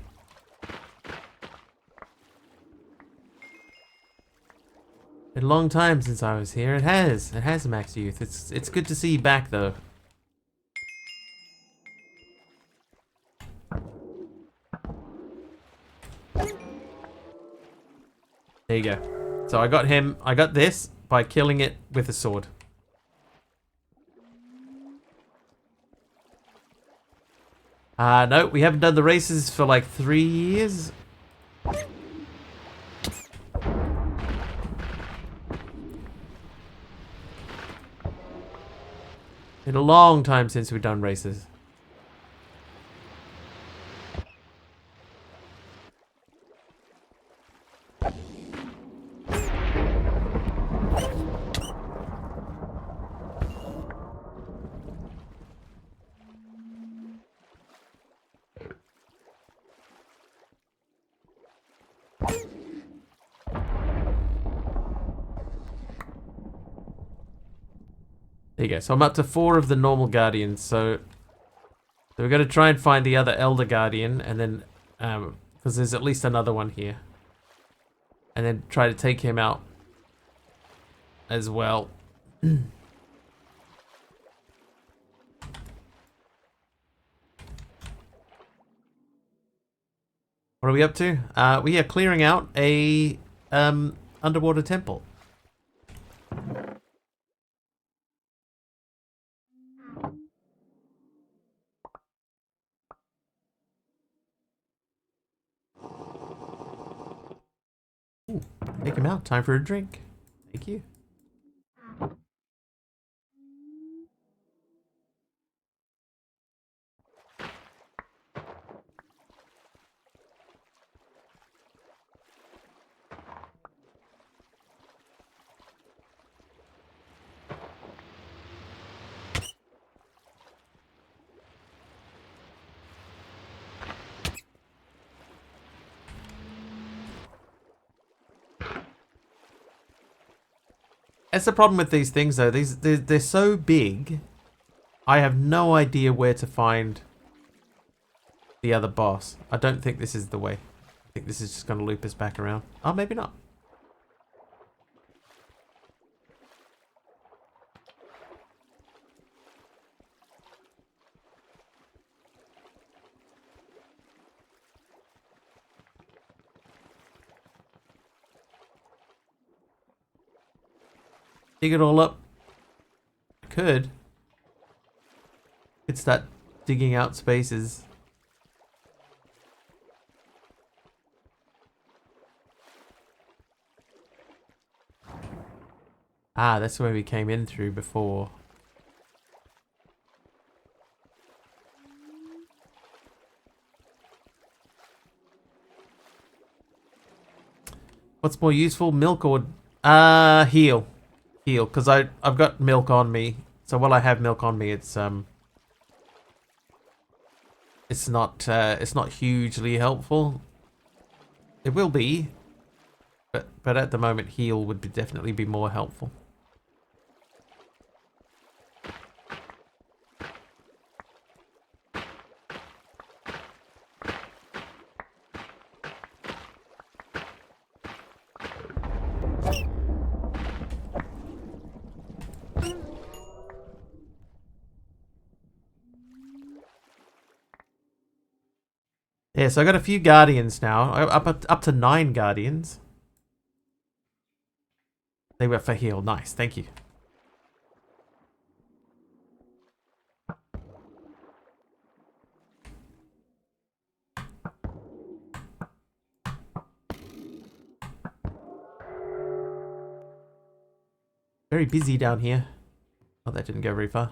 Been a long time since I was here. It has, Max Youth. It's good to see you back though. There you go. So I got him. I got this by killing it with a sword. No, we haven't done the races for like 3 years. Been a long time since we've done races. There you go. So I'm up to 4 of the normal guardians. So we're going to try and find the other elder guardian, and then because there's at least another one here, and then try to take him out as well. What are we up to? We are clearing out a underwater temple. Ooh, take him out. Time for a drink. Thank you. That's the problem with these things, though. They're so big. I have no idea where to find the other boss. I don't think this is the way. I think this is just going to loop us back around. Oh, maybe not. Dig it all up. I could. Could start digging out spaces. Ah, that's where we came in through before. What's more useful, milk or heal? Heal, because I've got milk on me. So while I have milk on me, it's not hugely helpful. It will be, but at the moment, heal would definitely be more helpful. Yeah, so I got a few guardians now. Up to 9 guardians. They were for heal. Nice, thank you. Very busy down here. Oh, that didn't go very far.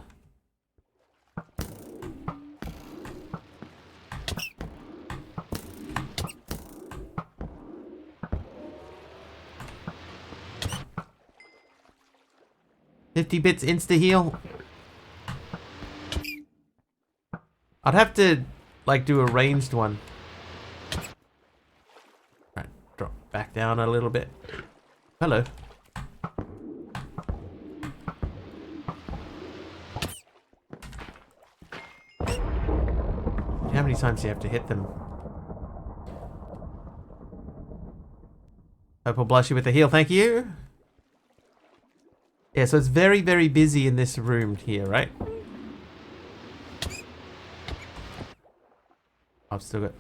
$50 insta heal. I'd have to like do a ranged one. Right, drop back. down a little bit. Hello. How many times do you have to hit them? Purple blushy with the heal, thank you. Yeah, so it's very, very busy in this room here, right? I've still got...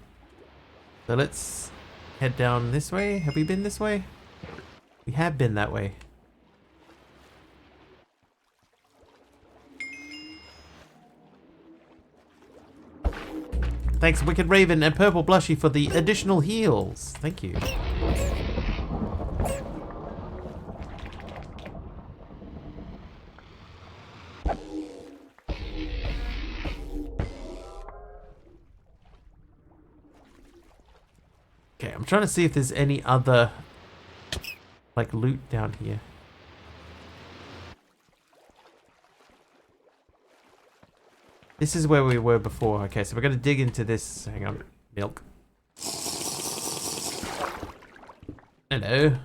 So let's head down this way. Have we been this way? We have been that way. Thanks, Wicked Raven and Purple Blushy, for the additional heals. Thank you. Okay, I'm trying to see if there's any other, like, loot down here. This is where we were before. Okay, so we're going to dig into this. Hang on. Milk. Hello.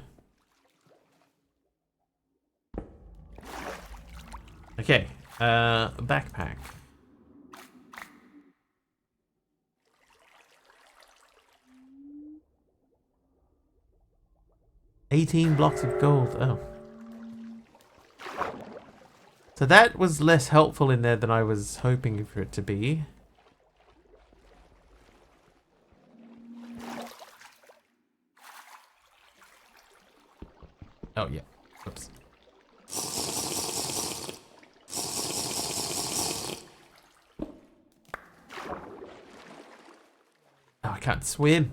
Okay, backpack. $18 blocks of gold. Oh. So that was less helpful in there than I was hoping for it to be. Oh, yeah. Oops. Oh, I can't swim.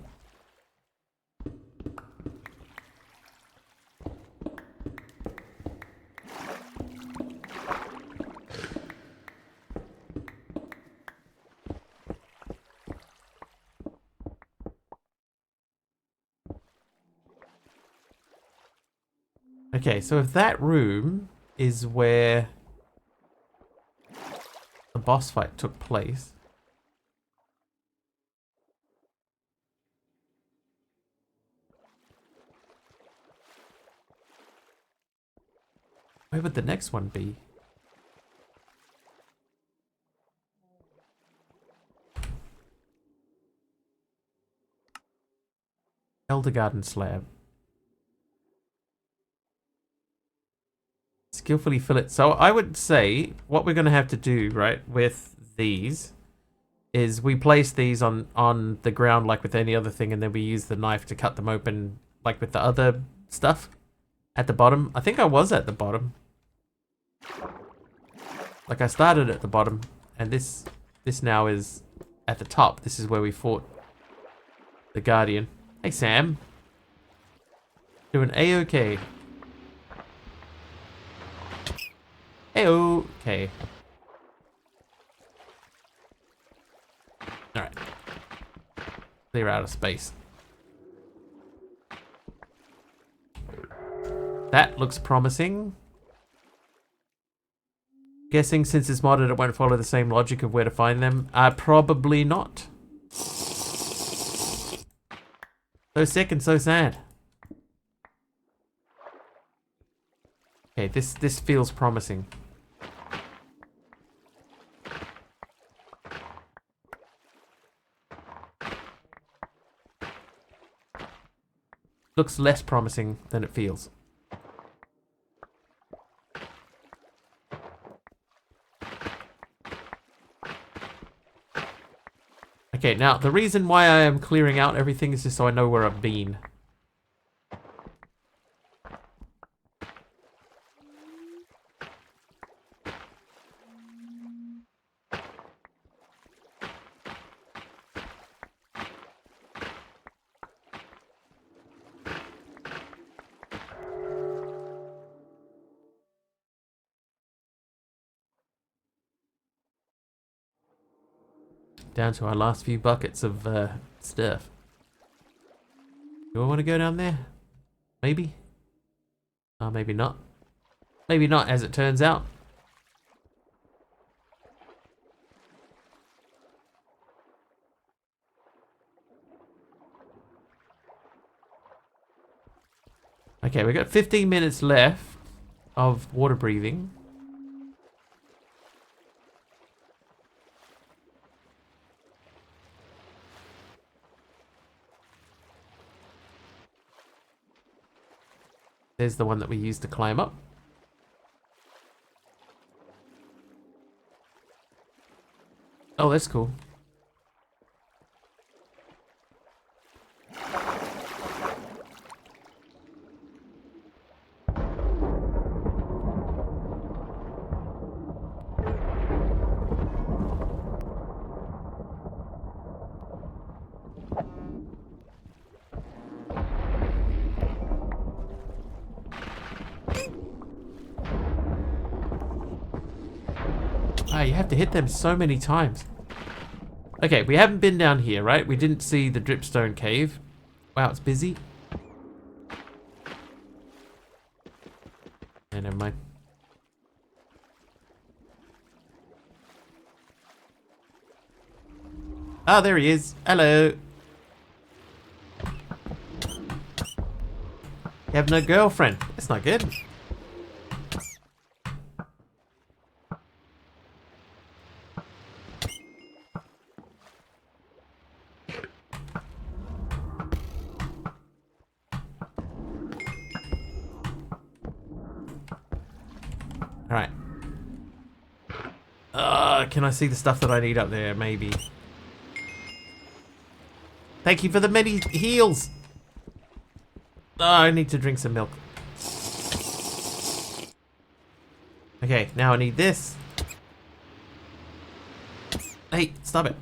Okay, so if that room is where the boss fight took place. Where would the next one be? Elder Garden Slab. Skillfully fill it. So I would say what we're going to have to do, right, with these is we place these on the ground like with any other thing, and then we use the knife to cut them open like with the other stuff at the bottom. I think I was at the bottom. Like I started at the bottom, and this now is at the top. This is where we fought the Guardian. Hey Sam. Doing A-okay. A-okay. Alright. Clear out of space. That looks promising. Guessing since it's modded it won't follow the same logic of where to find them. Probably not. So sick and so sad. Okay, this feels promising. Looks less promising than it feels. Okay, now the reason why I am clearing out everything is just so I know where I've been. Down to our last few buckets of stuff. Do I want to go down there? Maybe? Maybe not. Maybe not, as it turns out. Okay, we've got 15 minutes left of water breathing. There's the one that we used to climb up. Oh, that's cool. Ah, you have to hit them so many times. Okay, we haven't been down here, right? We didn't see the dripstone cave. Wow, it's busy. Yeah, never mind. Ah, there he is. Hello. You have no girlfriend. That's not good. Alright. Can I see the stuff that I need up there? Maybe. Thank you for the many heals. Oh, I need to drink some milk. Okay, now I need this. Hey, stop it.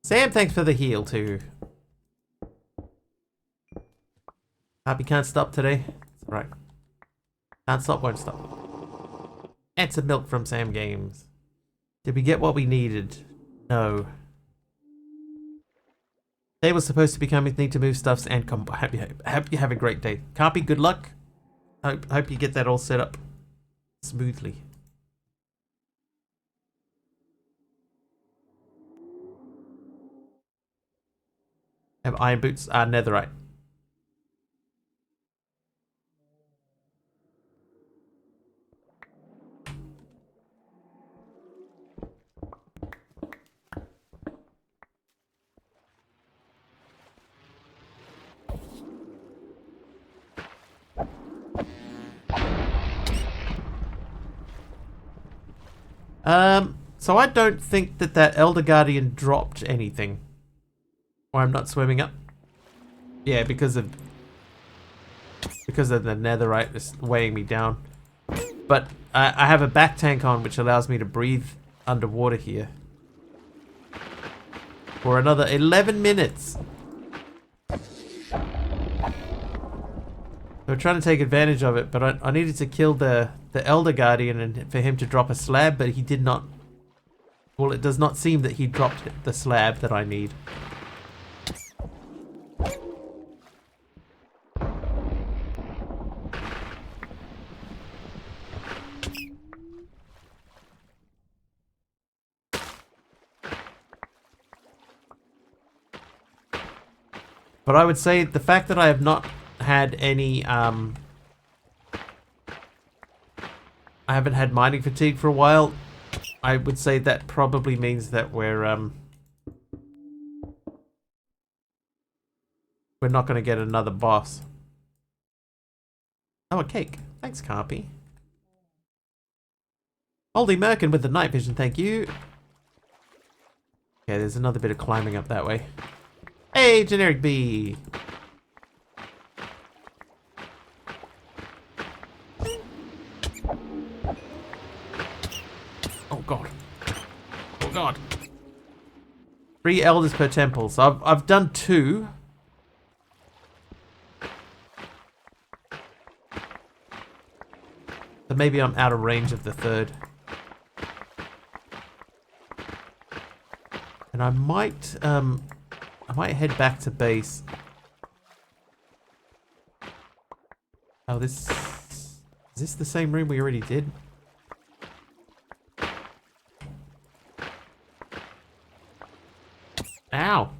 Sam, thanks for the heal too. Happy can't stop today. It's alright. Can't stop, won't stop. And some milk from Sam Games. Did we get what we needed? No. They were supposed to be coming, need to move stuffs and come. Hope you have a great day. Carpy, good luck. Hope you get that all set up smoothly. Have iron boots? Netherite. So I don't think that Elder Guardian dropped anything. Or I'm not swimming up. Yeah, because of the netherite that's weighing me down. But I have a back tank on which allows me to breathe underwater here. For another 11 minutes. We're trying to take advantage of it, but I needed to kill the Elder Guardian and for him to drop a slab, but he did not. Well, it does not seem that he dropped the slab that I need. But I would say the fact that I have not had any, I haven't had mining fatigue for a while, I would say that probably means that we're not going to get another boss. Oh, a cake. Thanks, Carpy. Holy Merkin with the night vision, thank you. Okay, there's another bit of climbing up that way. Hey, generic bee. Oh god. Oh god. 3 elders per temple. So I've done 2. So maybe I'm out of range of the 3rd. And I might head back to base. Oh, this Is this the same room we already did? Ow!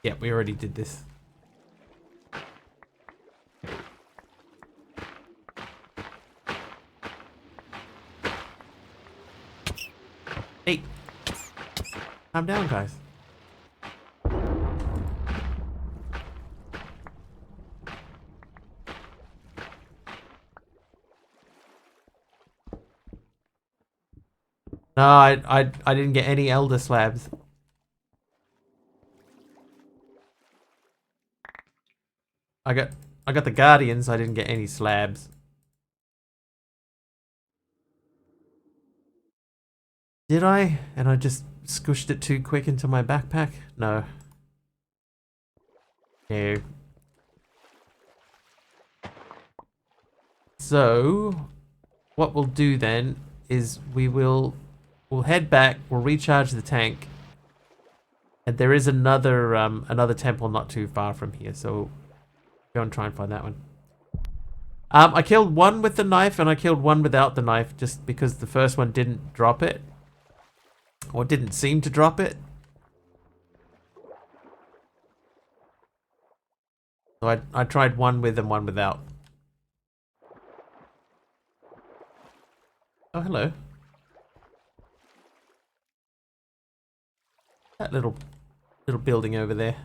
Yeah, we already did this. Hey! Calm down, guys. No, I didn't get any elder slabs. I got the guardians. I didn't get any slabs. Did I? And I just squished it too quick into my backpack? No. No. So, what we'll do then is we'll head back. We'll recharge the tank, and there is another another temple not too far from here. So, go and try and find that one. I killed one with the knife, and I killed one without the knife, just because the first one didn't drop it. Or didn't seem to drop it. So I tried one with and one without. Oh, hello. That little building over there.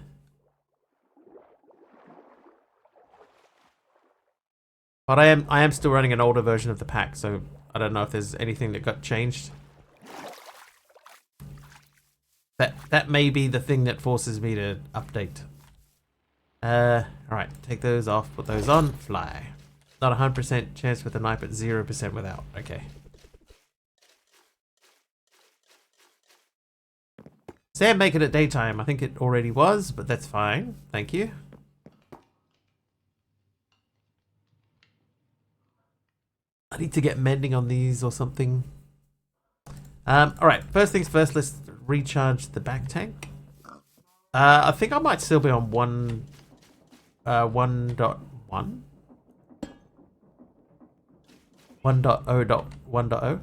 But I am still running an older version of the pack, so I don't know if there's anything that got changed. That may be the thing that forces me to update. Alright, take those off, put those on, fly. Not 100% chance with the knife, but 0% without. Okay. Sam, make it at daytime. I think it already was, but that's fine. Thank you. I need to get mending on these or something. Alright, first things first, let's recharge the back tank. I think I might still be on 1.1. 1.0.1.0.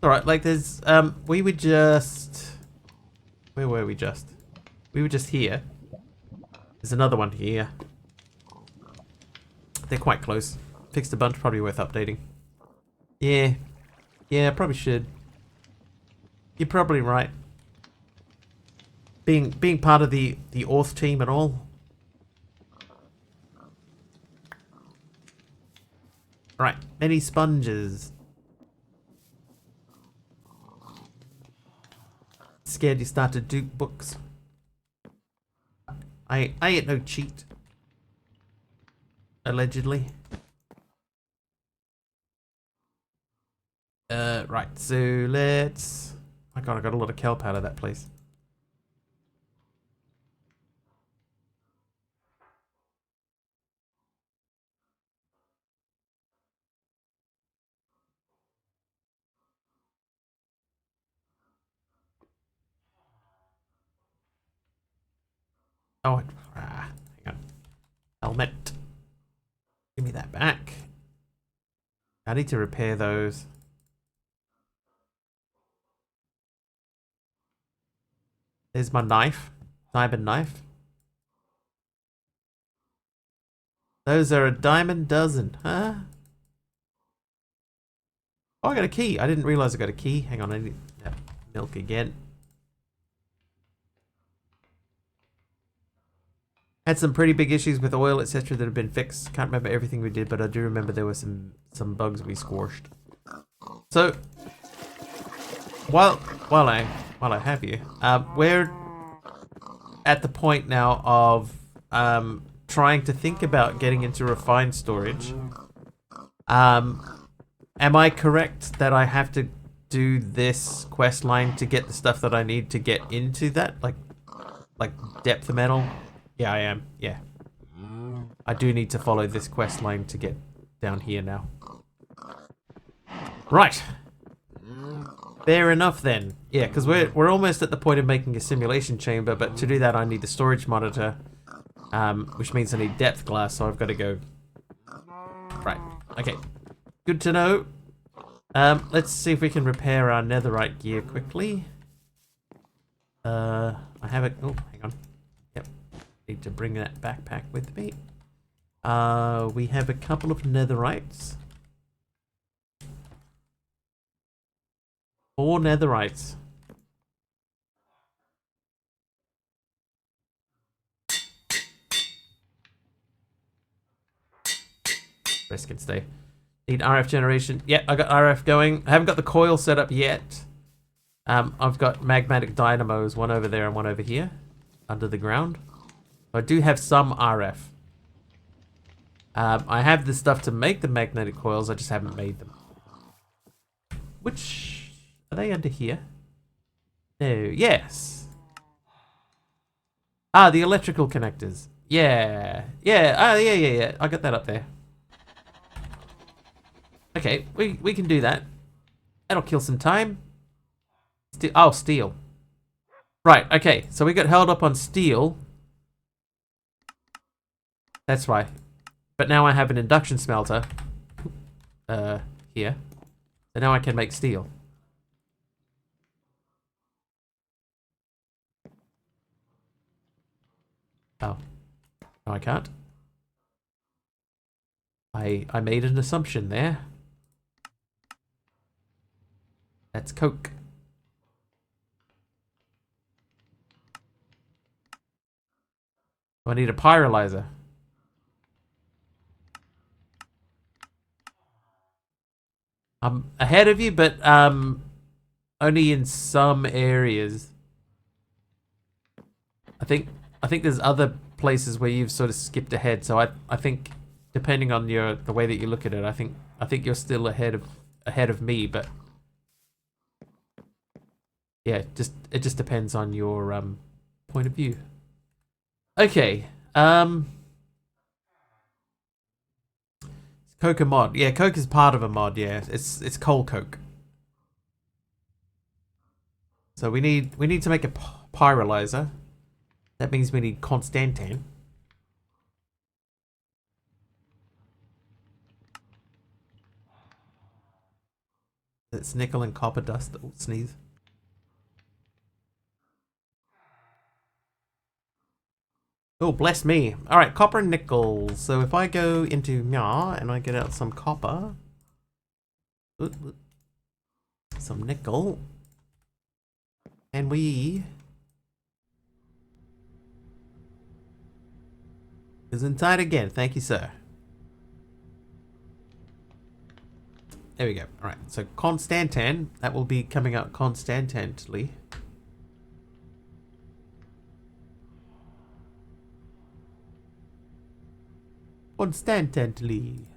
Alright, like there's, we were just... Where were we just? We were just here. There's another one here. They're quite close. Fixed a bunch, probably worth updating. Yeah. Yeah, probably should. You're probably right. Being part of the Auth team and all. Right, many sponges. Scared you start to dupe books. I ain't no cheat. Allegedly. Right, so let's... My god, I got a lot of kelp out of that place. Oh, hang on. Helmet. Give me that back. I need to repair those. There's my knife. Diamond knife. Those are a diamond dozen, huh? Oh, I got a key. I didn't realize I got a key. Hang on, I need that milk again. Had some pretty big issues with oil, etc. that have been fixed. Can't remember everything we did, but I do remember there were some bugs we squashed. So, while I have you, we're at the point now of trying to think about getting into refined storage. Am I correct that I have to do this quest line to get the stuff that I need to get into that, like depth of metal? Yeah, I am. Yeah. I do need to follow this quest line to get down here now. Right. Fair enough then. Yeah, because we're almost at the point of making a simulation chamber, but to do that I need the storage monitor, which means I need depth glass, so I've got to go. Right. Okay. Good to know. Let's see if we can repair our netherite gear quickly. I have it. Oh, hang on. Yep. Need to bring that backpack with me. We have a couple of netherites. 4 netherites. Rest can stay. Need RF generation. Yeah, I got RF going. I haven't got the coil set up yet. I've got magmatic dynamos, one over there and one over here, under the ground. I do have some RF. I have the stuff to make the magnetic coils, I just haven't made them. Which, are they under here? No, yes. Ah, the electrical connectors. Yeah, yeah. I got that up there. Okay, we can do that. That'll kill some time. Oh, steel. Right, okay, so we got held up on steel. That's right. But now I have an induction smelter. Here. So now I can make steel. Oh. No, I can't. I made an assumption there. That's coke. I need a pyrolyzer. I'm ahead of you, but only in some areas. I think there's other places where you've sort of skipped ahead. So I think depending on the way that you look at it, I think you're still ahead of me, but yeah, it just depends on your point of view. Okay. Coke a mod. Yeah, coke is part of a mod, yeah. It's coal coke. So we need to make a pyrolyzer. That means we need Constantan. It's nickel and copper dust. Oh, sneeze. Oh, bless me. Alright, copper and nickel. So if I go into Mya and I get out some copper. Some nickel. And we... is inside again. Thank you, sir. There we go. Alright, so Constantan. That will be coming out constantly. Constantly.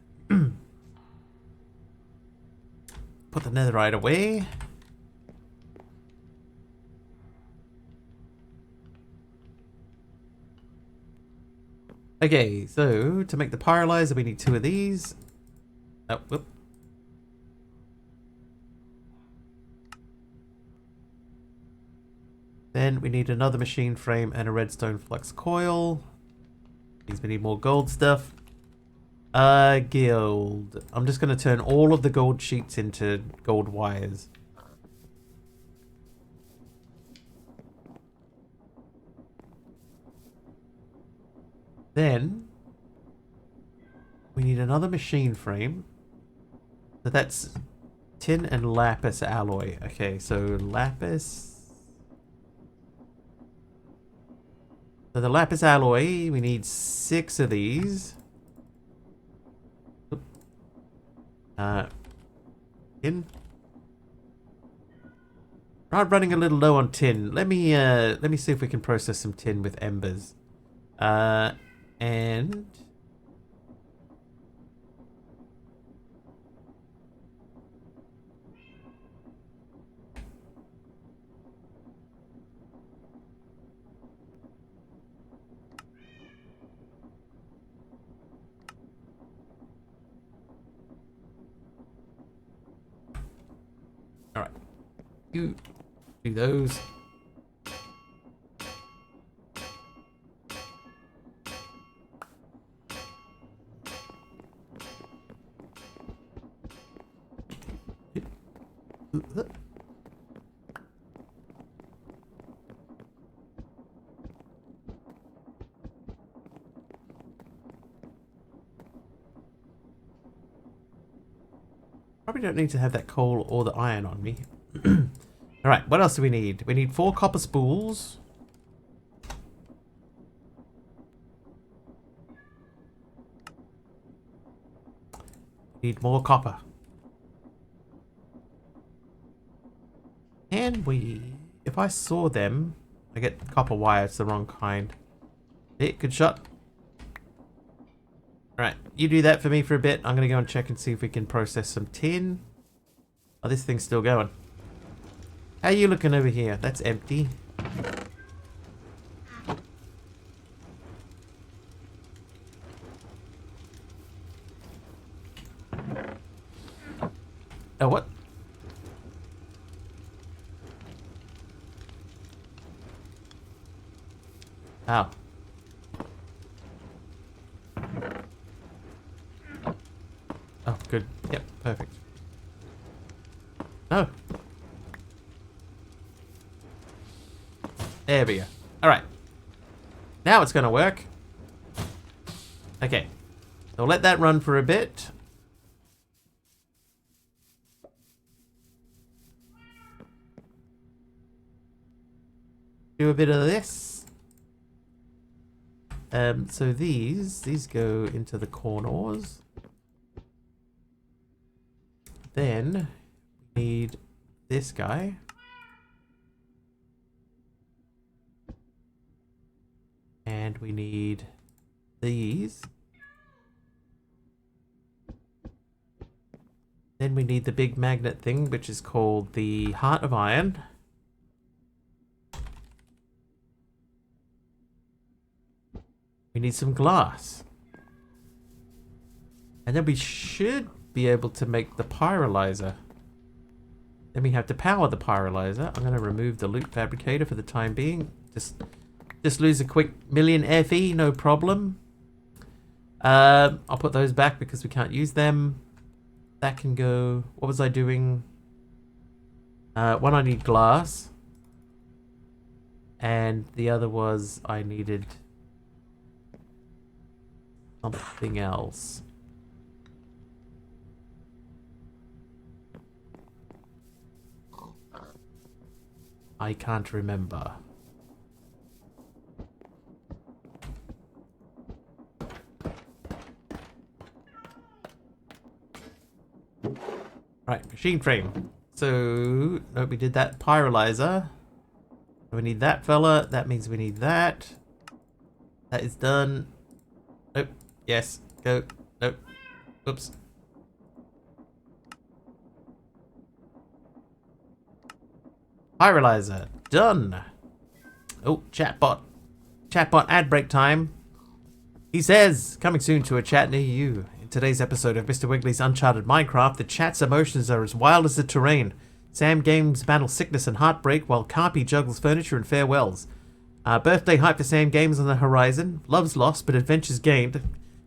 Put the netherite away. Okay, so to make the pyrolyzer, we need 2 of these. Oh, whoop. Then we need another machine frame and a redstone flux coil. Means we need more gold stuff. Guild. I'm just going to turn all of the gold sheets into gold wires. Then we need another machine frame. So that's tin and lapis alloy. Okay, so lapis. So the lapis alloy, we need 6 of these. Tin. I'm running a little low on tin. Let me see if we can process some tin with embers. And You do those. Probably don't need to have that coal or the iron on me. Alright, what else do we need? We need 4 copper spools. Need more copper. Can we... If I saw them... I get copper wire, it's the wrong kind. Hey, good shot. Alright, you do that for me for a bit. I'm going to go and check and see if we can process some tin. Oh, this thing's still going. How are you looking over here? That's empty. Oh, what? Oh. Oh, good. Yep, perfect. No. There we go. Alright. Now it's going to work. Okay. So let that run for a bit. Do a bit of this. So these go into the corners. Then we need this guy. And we need these. Then we need the big magnet thing, which is called the Heart of Iron. We need some glass. And then we should be able to make the pyrolyzer. Then we have to power the pyrolyzer. I'm going to remove the loot fabricator for the time being. Just lose a quick million FE, no problem. I'll put those back because we can't use them. That can go... What was I doing? One, I need glass. And the other was I needed something else. I can't remember. Right, machine frame. So, no, we did that pyrolyzer. We need that fella. That means we need that. That is done. Nope. Yes. Go. Nope. Oops. Pyrolyzer. Done. Oh, chatbot. Chatbot ad break time. He says, coming soon to a chat near you. In today's episode of Mr. Wiggly's Uncharted Minecraft, the chat's emotions are as wild as the terrain. Sam Games battle sickness and heartbreak while Carpy juggles furniture and farewells. Birthday hype for Sam Games on the horizon. Love's lost, but adventures gained.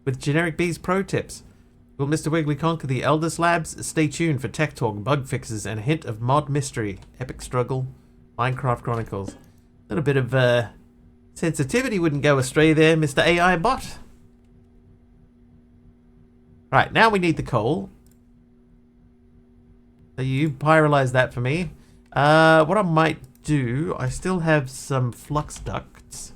With Generic B's pro tips. Will Mr. Wiggly conquer the Elder Slabs? Stay tuned for tech talk, bug fixes, and a hint of mod mystery. Epic struggle. Minecraft Chronicles. A little bit of sensitivity wouldn't go astray there, Mr. AI bot. Right, now we need the coal. So you pyrolyze that for me. What I might do, I still have some flux ducts.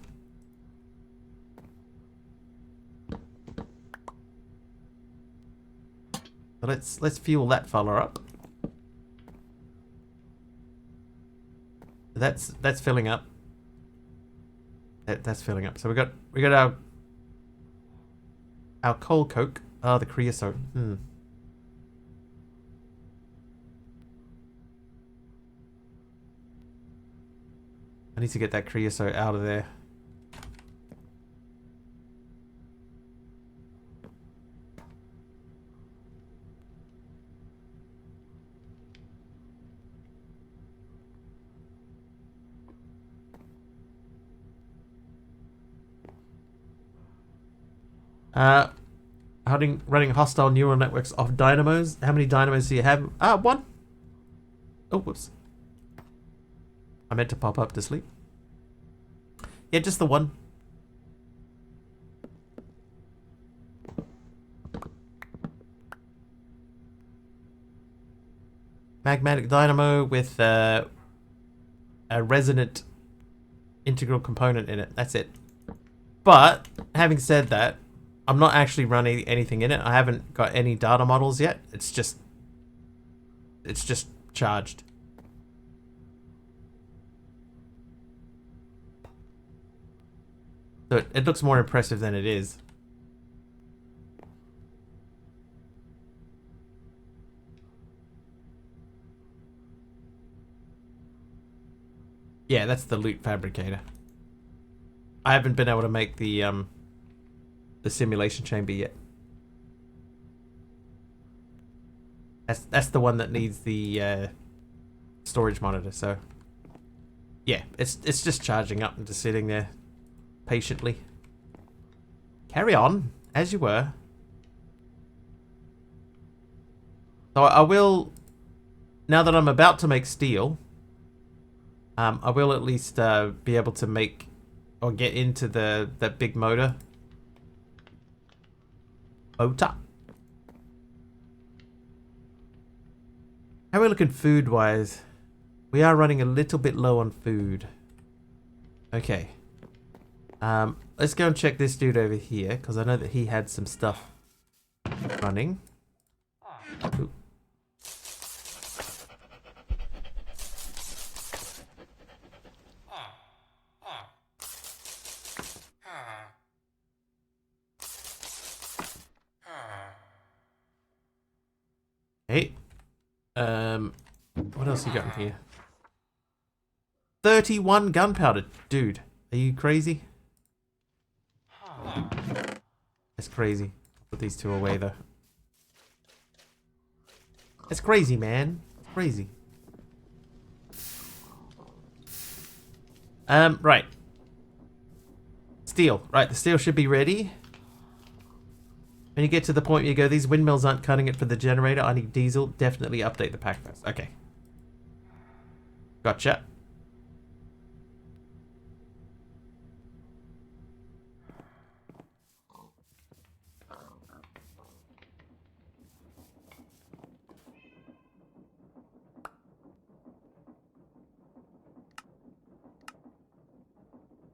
So let's fuel that fella up. That's filling up. That's filling up. So we got our coal coke. Oh, the creosote. I need to get that creosote out of there. Uh, running hostile neural networks off dynamos. How many dynamos do you have? One. Oh, whoops. I meant to pop up to sleep. Yeah, just the one. Magmatic dynamo with a resonant integral component in it. That's it. But having said that, I'm not actually running anything in it. I haven't got any data models yet. It's just charged. So it looks more impressive than it is. Yeah, that's the loot fabricator. I haven't been able to make the simulation chamber yet. That's the one that needs the storage monitor. So yeah, it's just charging up and just sitting there patiently. Carry on as you were. So I will, now that I'm about to make steel, I will at least be able to make or get into that big motor. Motor. How are we looking food-wise? We are running a little bit low on food. Okay. Let's go and check this dude over here, because I know that he had some stuff running. Ooh. Hey. What else you got in here? 31 gunpowder. Dude, are you crazy? That's crazy. I'll put these two away though. That's crazy, man. It's crazy. Right. Steel. Right, the steel should be ready. When you get to the point where you go, these windmills aren't cutting it for the generator. I need diesel. Definitely update the pack first. Okay. Gotcha.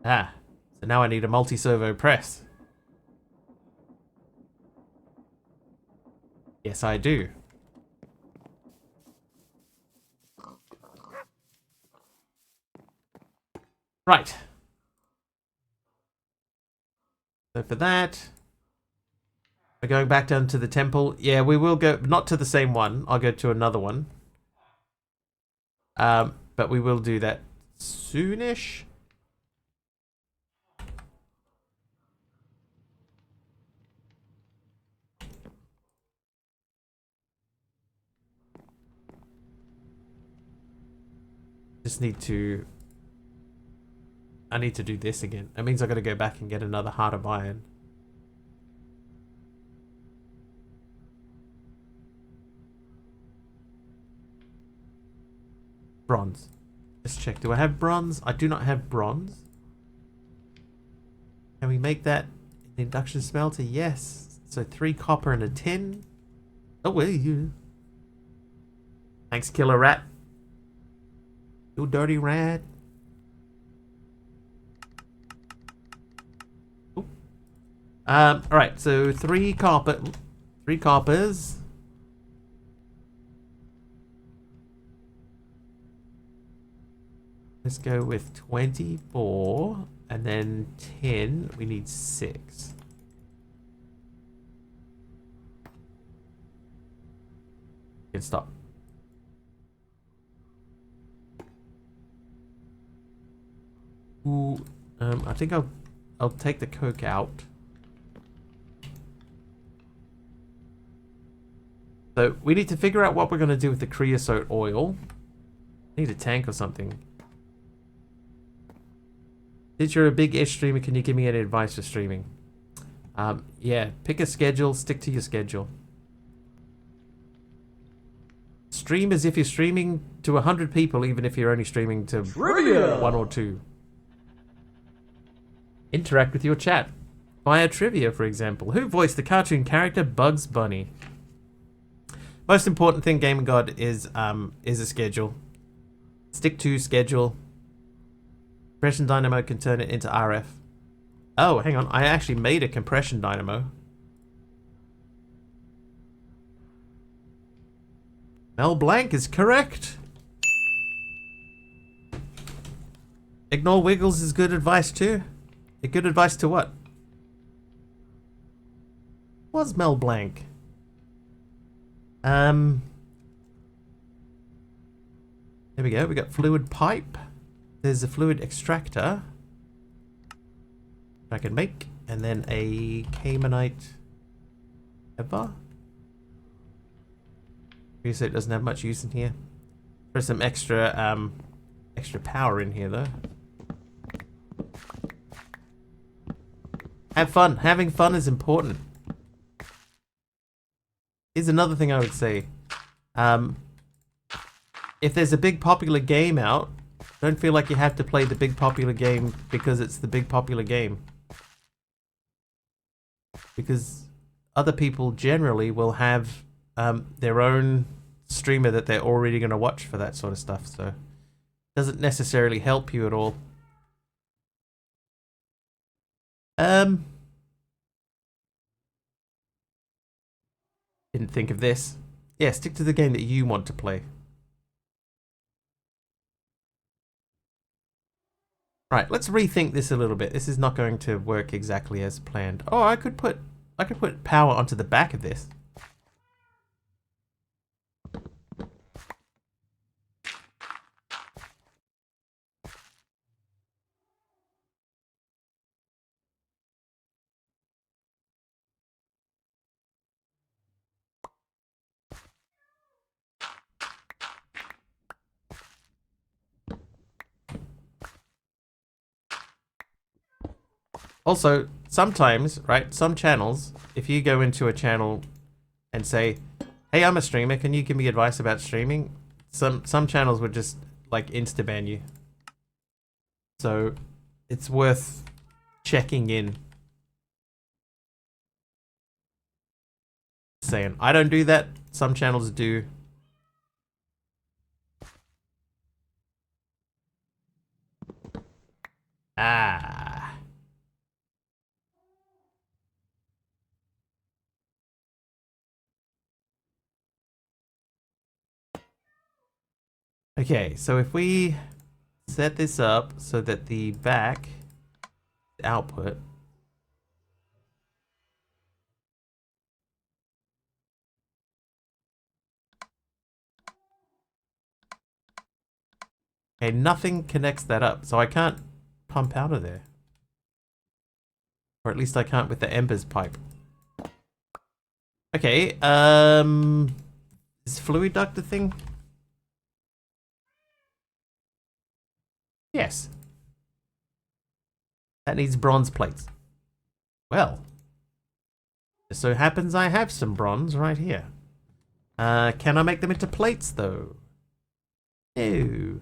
Ah. So now I need a multi-servo press. Yes, I do. Right. So for that, we're going back down to the temple. Yeah, we will go, not to the same one. I'll go to another one. But we will do that soonish. Just need to... I need to do this again. That means I gotta go back and get another heart of iron. Bronze. Let's check. Do I have bronze? I do not have bronze. Can we make that an induction smelter? Yes. So 3 copper and a tin. Oh, where are you? Thanks, killer rat. You dirty rat. Alright, so 3 coppers. Let's go with 24, and then 10, we need 6. Good, stop. Ooh, I think I'll take the coke out. So we need to figure out what we're going to do with the creosote oil. I need a tank or something. Since you're a big ish streamer, can you give me any advice for streaming? Yeah, pick a schedule, stick to your schedule. Stream as if you're streaming to 100 people, even if you're only streaming to Trivia! 1 or 2. Interact with your chat via trivia, for example. Who voiced the cartoon character Bugs Bunny? Most important thing, Game God, is a schedule. Stick to schedule. Compression dynamo can turn it into RF. Oh, hang on. I actually made a compression dynamo. Mel Blanc is correct. Ignore Wiggles is good advice too. Good advice to what? Was Mel Blanc? There we go. We got fluid pipe. There's a fluid extractor I can make, and then a Caymanite ever. Obviously it doesn't have much use in here. There's some extra power in here though. Have fun. Having fun is important. Here's another thing I would say. If there's a big popular game out, don't feel like you have to play the big popular game because it's the big popular game. Because other people generally will have their own streamer that they're already going to watch for that sort of stuff. So it doesn't necessarily help you at all. Didn't think of this. Yeah, stick to the game that you want to play. Right, let's rethink this a little bit. This is not going to work exactly as planned. Oh, I could put power onto the back of this. Also, sometimes, right, some channels, if you go into a channel and say, hey, I'm a streamer, can you give me advice about streaming? Some channels would just, like, insta-ban you. So, it's worth checking in. Saying, I don't do that, some channels do. Ah. Okay, so if we set this up so that the back output okay, nothing connects that up, so I can't pump out of there. Or at least I can't with the embers pipe. Okay, is fluid duct a thing? Yes. That needs bronze plates. Well, it so happens I have some bronze right here. Can I make them into plates though? No.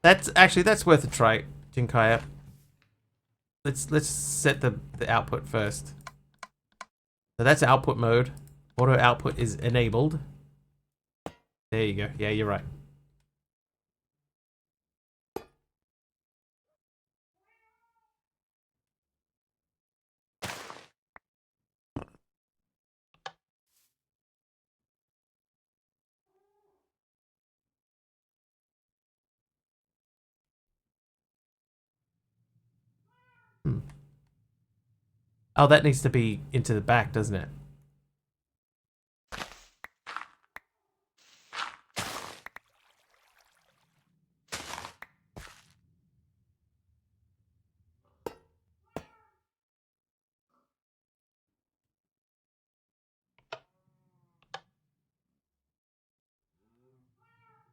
That's worth a try, Jinkaya. Let's set the output first. So that's output mode. Auto output is enabled. There you go. Yeah, you're right. Hmm. Oh, that needs to be into the back, doesn't it?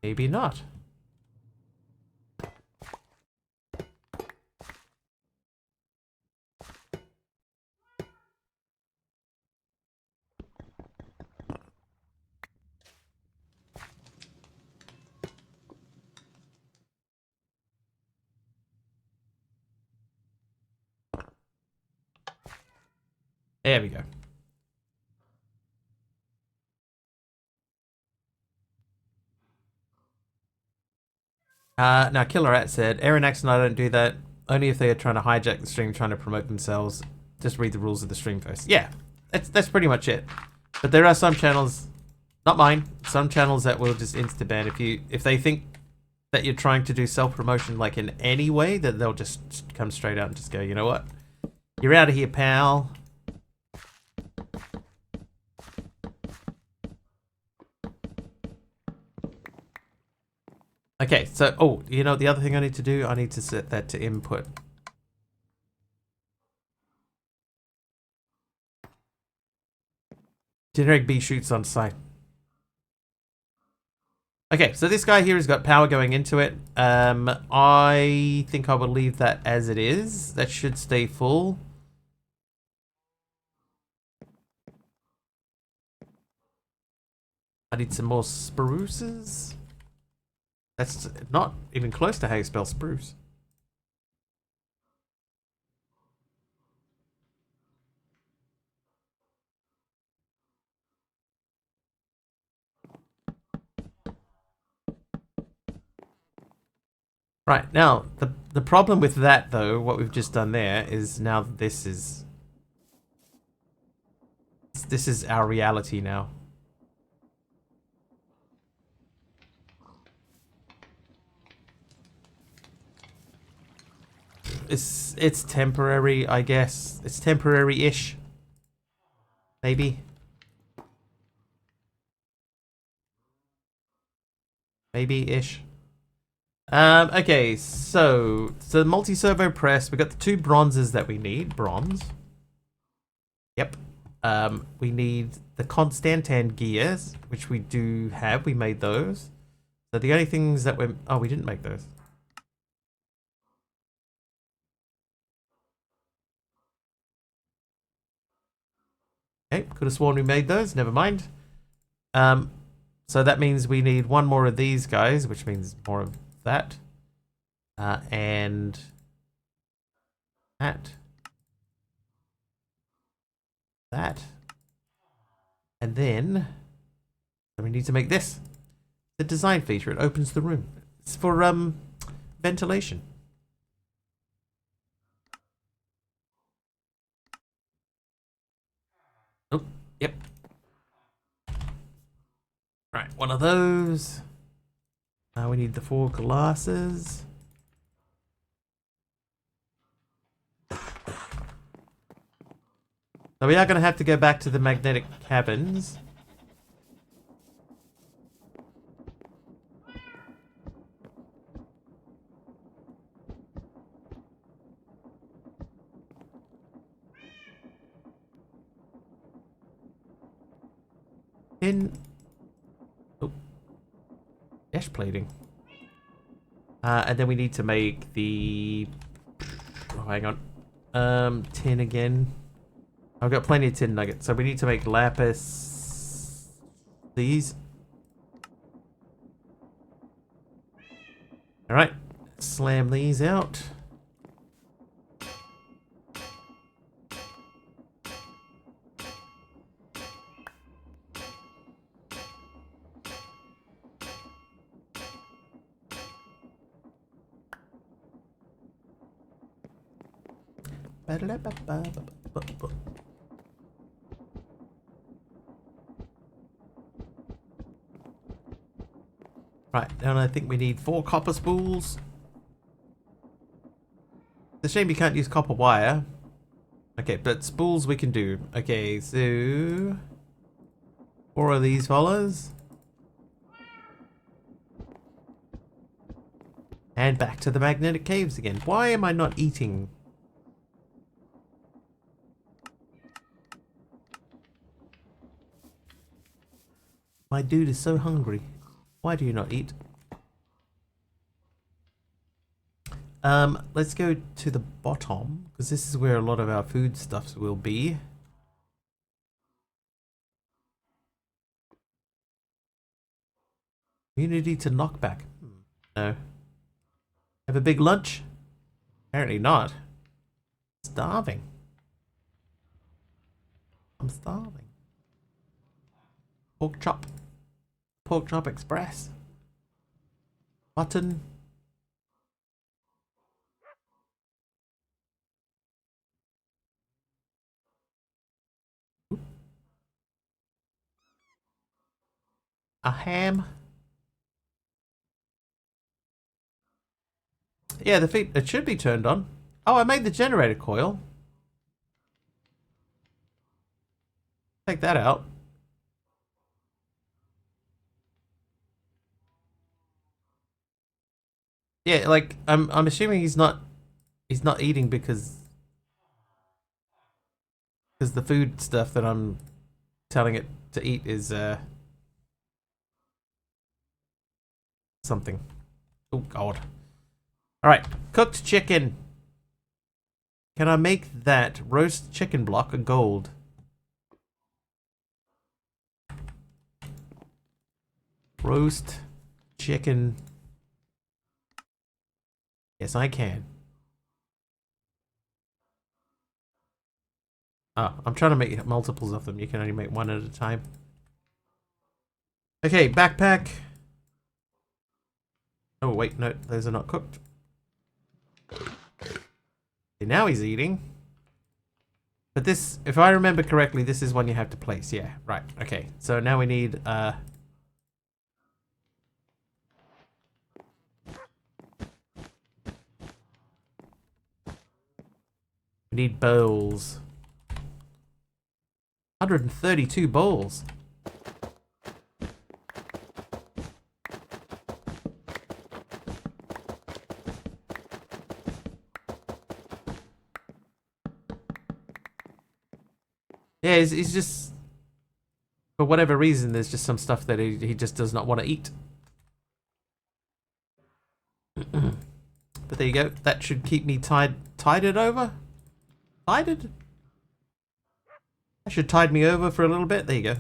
Maybe not. There we go. Now, Killer Rat said, Aaron X and I don't do that. Only if they are trying to hijack the stream, trying to promote themselves. Just read the rules of the stream first. Yeah, that's pretty much it. But there are some channels, not mine, some channels that will just insta-ban if they think that you're trying to do self-promotion like in any way, that they'll just come straight out and just go, you know what? You're out of here, pal. Okay, so, oh, you know, the other thing I need to do, I need to set that to input. Generic B shoots on site. Okay, so this guy here has got power going into it. I think I will leave that as it is. That should stay full. I need some more spruces. That's not even close to how you spell spruce. Right, now, the problem with that, though, what we've just done there, is now this is our reality now. It's temporary, I guess. It's temporary-ish. Maybe. Maybe-ish. Okay, so the multi-servo press, we got the 2 bronzes that we need. Bronze. Yep. We need the Constantan gears, which we do have. We made those. So the only things that we're... Oh, we didn't make those. Okay, could have sworn we made those. Never mind. So that means we need 1 more of these guys, which means more of that. And that. That. And then we need to make this. The design feature. It opens the room. It's for ventilation. Oh, yep. Right, 1 of those. Now we need the 4 glasses. So we are going to have to go back to the magnetic cabins. Oh, dash plating. And then we need to make the... Oh, hang on. Tin again. I've got plenty of tin nuggets, so we need to make lapis. These. Alright. Slam these out. Right, and I think we need 4 copper spools. It's a shame you can't use copper wire. Okay, but spools we can do. Okay, so 4 of these fellas. And back to the magnetic caves again. Why am I not eating? My dude is so hungry. Why do you not eat? Let's go to the bottom, because this is where a lot of our food stuffs will be. Immunity to knockback. No. Have a big lunch? Apparently not. Starving. I'm starving. Pork chop. Pork chop express. Mutton. A ham. Yeah, the feet, it should be turned on. Oh, I made the generator coil. Take that out. Yeah, like I'm assuming he's not eating because the food stuff that I'm telling it to eat is something. Oh god. All right, cooked chicken. Can I make that roast chicken block a gold? Roast chicken. Yes, I can. Oh, I'm trying to make multiples of them. You can only make one at a time. Okay, backpack. Oh, wait, no, those are not cooked. Okay, now he's eating. But this, if I remember correctly, this is one you have to place. Yeah, right. Okay, so now we need, we need bowls. 132 bowls. Yeah, he's just, for whatever reason, there's just some stuff that he just does not want to eat. But there you go. That should keep me tided over. Tided? That should tide me over for a little bit. There you go.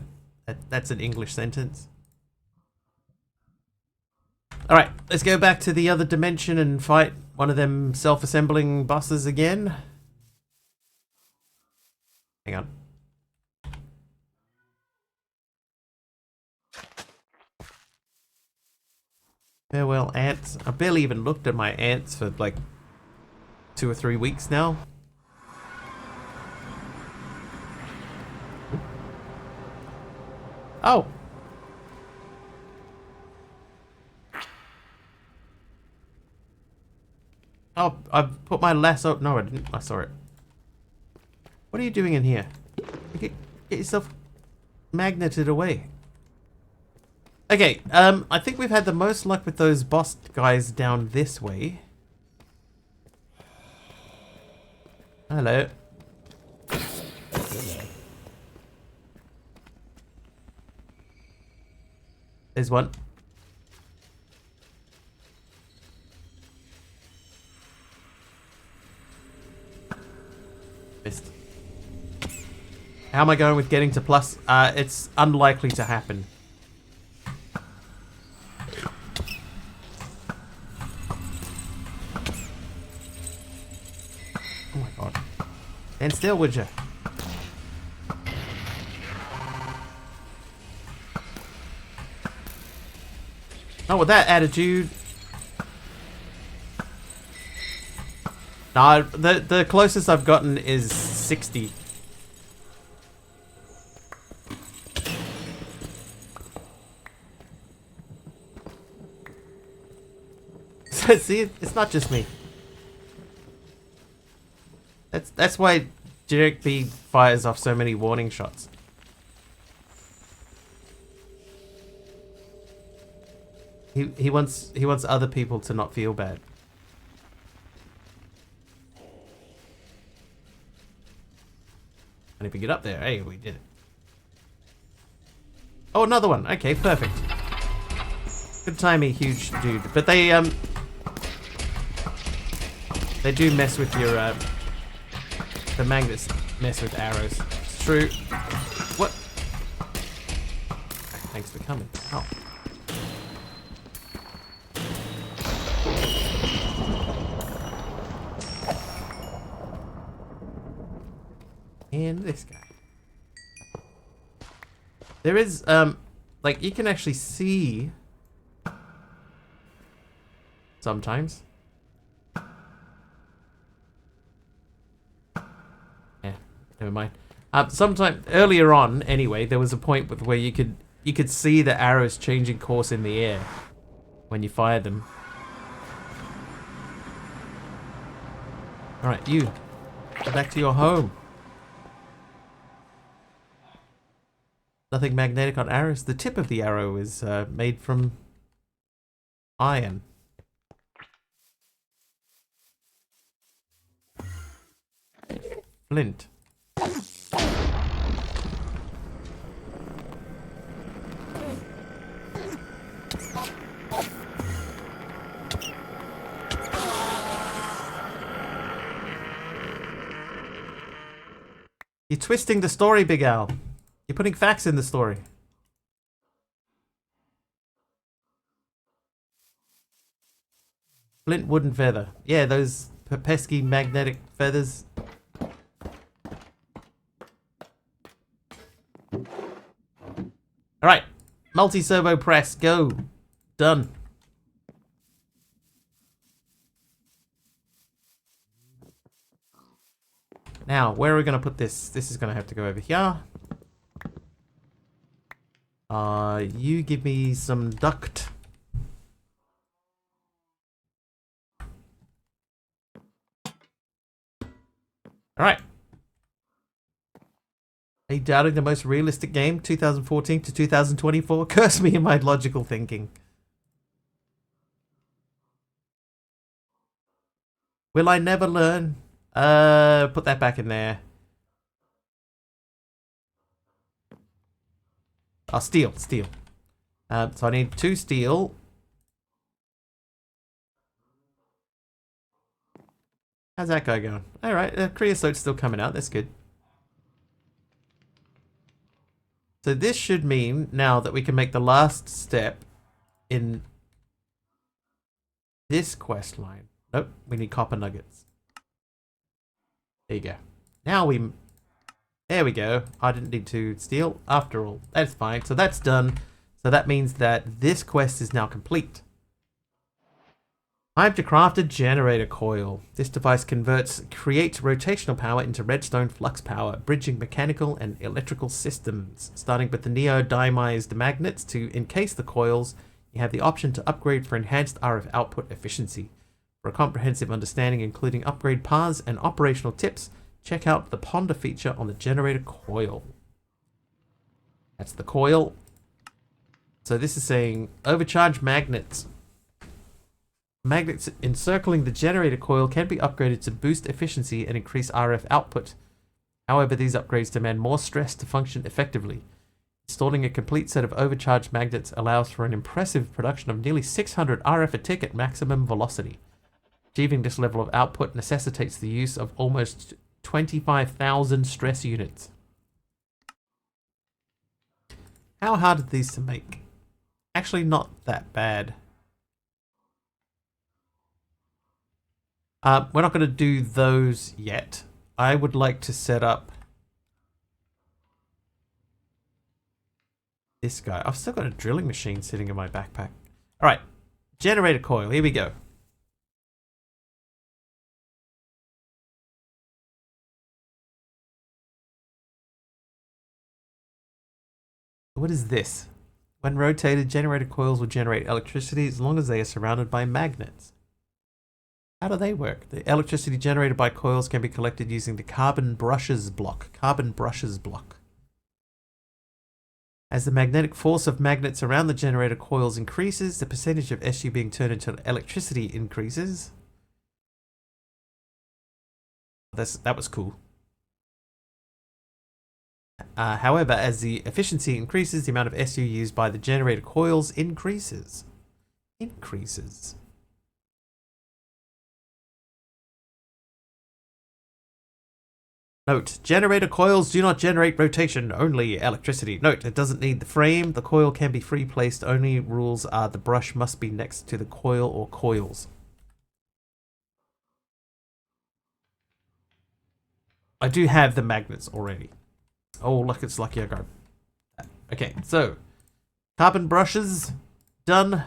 That's an English sentence. Alright, let's go back to the other dimension and fight one of them self-assembling bosses again. Hang on. Farewell, ants. I barely even looked at my ants for like 2 or 3 weeks now. Oh. Oh, I've put my lasso. No, I didn't. I saw it. What are you doing in here? Get yourself magneted away. Okay, I think we've had the most luck with those boss guys down this way. Hello. There's one. Missed. How am I going with getting to plus? It's unlikely to happen. Oh my god. Stand still, would you? Not with that attitude. No, the closest I've gotten is 60. See, it's not just me. That's why Jerick B fires off so many warning shots. He wants other people to not feel bad. And if we get up there, hey, we did it. Oh, another one. Okay, perfect. Good timey, huge dude. But they do mess with your the magnets mess with arrows. It's true. What? Thanks for coming. Oh. And this guy. There is, like, you can actually see sometimes. Yeah, never mind. Sometime earlier on, anyway, there was a point where you could see the arrows changing course in the air when you fired them. All right, you go back to your home. Nothing magnetic on arrows. The tip of the arrow is made from iron. Flint. You're twisting the story, Big Al. You're putting facts in the story. Flint wooden feather. Yeah, those pesky magnetic feathers. Alright. Multi-servo press. Go. Done. Now, where are we going to put this? This is going to have to go over here. You give me some duct. Alright. Are you doubting the most realistic game, 2014 to 2024? Curse me in my logical thinking. Will I never learn? Put that back in there. Oh, steel. So I need 2 steel. How's that guy going? Alright, creosote's still coming out. That's good. So this should mean now that we can make the last step in this quest line. Nope, we need copper nuggets. There you go. Now there we go. I didn't need to steal after all. That's fine. So that's done. So that means that this quest is now complete. Time to craft a generator coil. This device creates rotational power into redstone flux power, bridging mechanical and electrical systems. Starting with the neodymiumized magnets to encase the coils, you have the option to upgrade for enhanced RF output efficiency. For a comprehensive understanding, including upgrade paths and operational tips, check out the ponder feature on the generator coil. That's the coil. So this is saying overcharged magnets. Magnets encircling the generator coil can be upgraded to boost efficiency and increase RF output. However, these upgrades demand more stress to function effectively. Installing a complete set of overcharged magnets allows for an impressive production of nearly 600 RF a tick at maximum velocity. Achieving this level of output necessitates the use of almost 25,000 stress units. How hard are these to make? Actually, not that bad. We're not going to do those yet. I would like to set up this guy. I've still got a drilling machine sitting in my backpack. All right, generator coil. Here we go. What is this? When rotated, generator coils will generate electricity as long as they are surrounded by magnets. How do they work? The electricity generated by coils can be collected using the carbon brushes block. As the magnetic force of magnets around the generator coils increases, the percentage of SU being turned into electricity increases. That was cool. However, as the efficiency increases, the amount of SU used by the generator coils increases. Note, generator coils do not generate rotation, only electricity. Note, it doesn't need the frame. The coil can be free placed. Only rules are the brush must be next to the coil or coils. I do have the magnets already. Oh, look, it's lucky I got that. Okay, so carbon brushes done.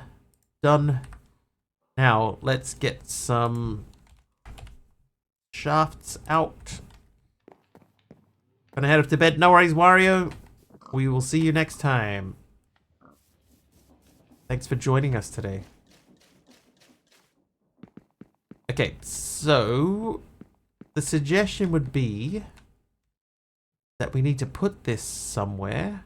Done. Now let's get some shafts out. Gonna head up to bed. No worries, Wario. We will see you next time. Thanks for joining us today. Okay, so the suggestion would be that we need to put this somewhere.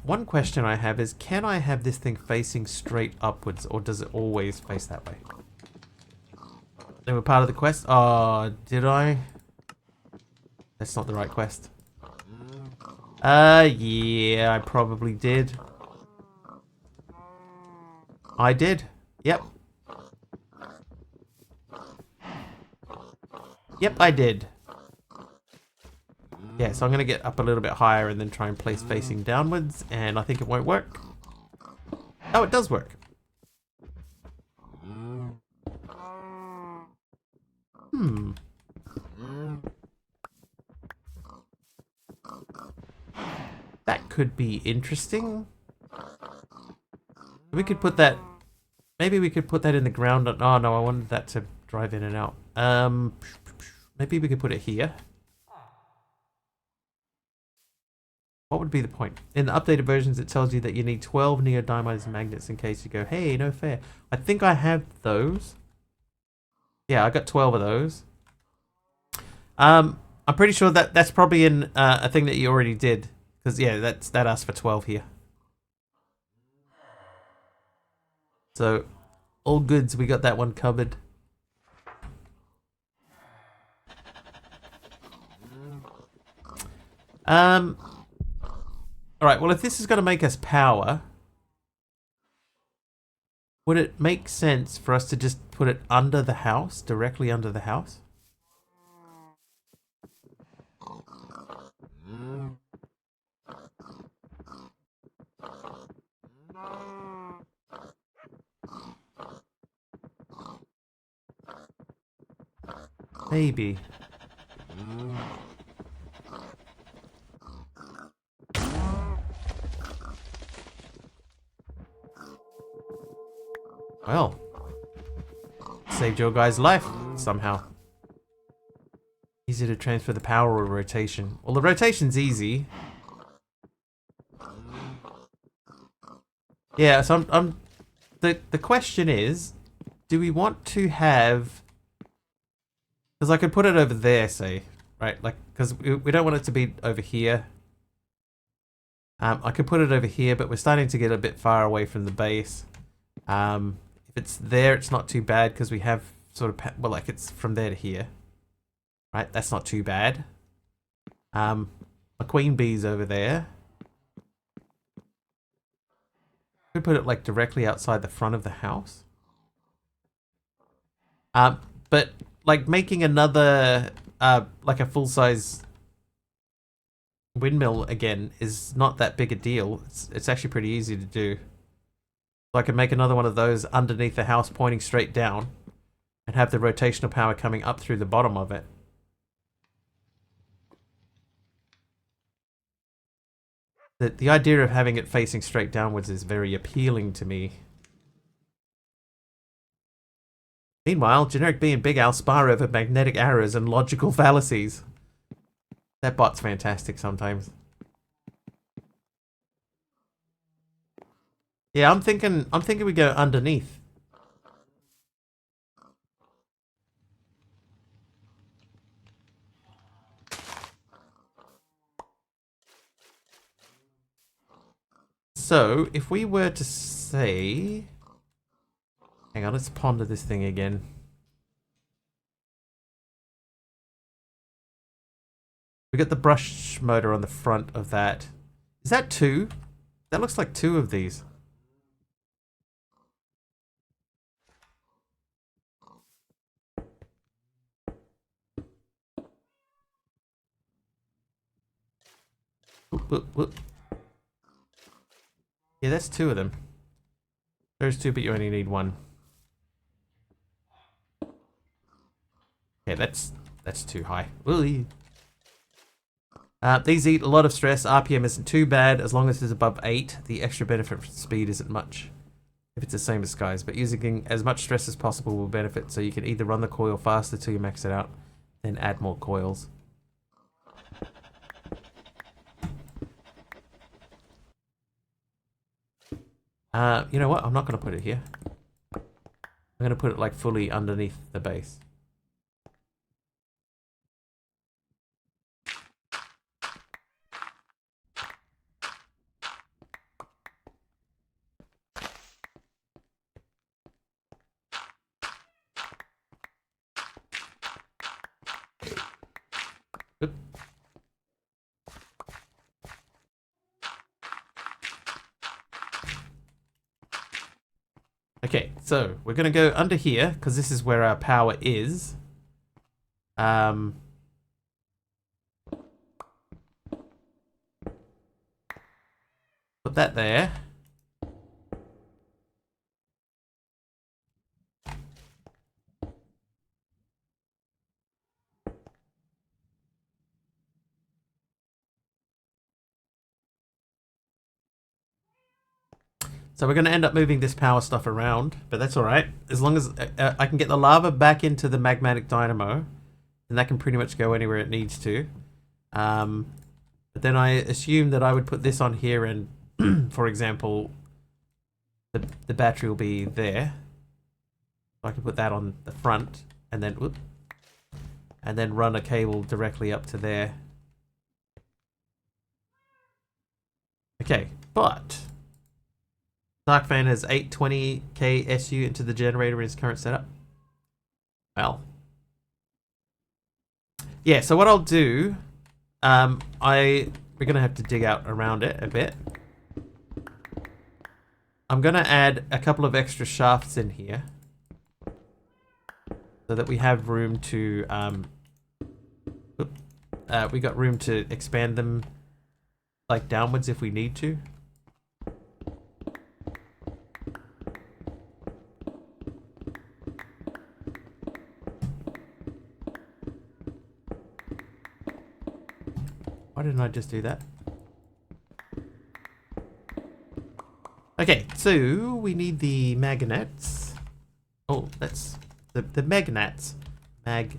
One question I have is, can I have this thing facing straight upwards, or does it always face that way? They were part of the quest? Oh, did I? That's not the right quest. Yeah, I probably did. I did. Yep. Yep, I did. Yeah, so I'm going to get up a little bit higher and then try and place facing downwards, and I think it won't work. Oh, it does work. That could be interesting. We could put that... Maybe we could put that in the ground. Oh, no, I wanted that to drive in and out. Maybe we could put it here. What would be the point? In the updated versions, it tells you that you need 12 neodymium magnets in case you go, hey, no fair. I think I have those. Yeah, I got 12 of those. I'm pretty sure that that's probably in a thing that you already did. Because, yeah, that asks for 12 here. So, all goods, we got that one covered. Alright, well, if this is going to make us power, would it make sense for us to just put it under the house, directly under the house? Maybe. Well, saved your guy's life somehow. Easy to transfer the power or rotation. Well, the rotation's easy. Yeah, so the question is, do we want to have... Because I could put it over there, say, right? Like, because we don't want it to be over here. I could put it over here, but we're starting to get a bit far away from the base. If it's there, it's not too bad because we have sort of, well, like it's from there to here. Right, that's not too bad. My queen bee's over there. Could put it like directly outside the front of the house. But like making another, like a full-size windmill again is not that big a deal. It's actually pretty easy to do. So I can make another one of those underneath the house pointing straight down and have the rotational power coming up through the bottom of it. The idea of having it facing straight downwards is very appealing to me. Meanwhile, Generic B and Big Al spar over magnetic errors and logical fallacies. That bot's fantastic sometimes. Yeah, I'm thinking we go underneath. So, if we were to say... Hang on, let's ponder this thing again. We got the brush motor on the front of that. Is that two? That looks like two of these. Whoop, whoop. Yeah, that's two of them. There's two, but you only need one. Okay, that's that's too high. Ooh. These eat a lot of stress. RPM isn't too bad as long as it's above 8. The extra benefit from speed isn't much if it's the same as Skies, but using as much stress as possible will benefit, so you can either run the coil faster till you max it out, then add more coils. You know what? I'm not going to put it here. I'm going to put it like fully underneath the base. Good. Okay, so we're going to go under here because this is where our power is. Put that there. So we're going to end up moving this power stuff around, but that's all right. As long as I can get the lava back into the magmatic dynamo, then that can pretty much go anywhere it needs to. But then I assume that I would put this on here and, for example, the battery will be there. So I can put that on the front and then, whoop, and then run a cable directly up to there. Okay, but Darkfan has 820k SU into the generator in its current setup. Well, yeah. So what I'll do, we're gonna have to dig out around it a bit. I'm gonna add a couple of extra shafts in here, so that we have room to, we got room to expand them, like downwards if we need to. Why didn't I just do that? Okay, so we need the magnets. Oh, that's the magnets. Magnet.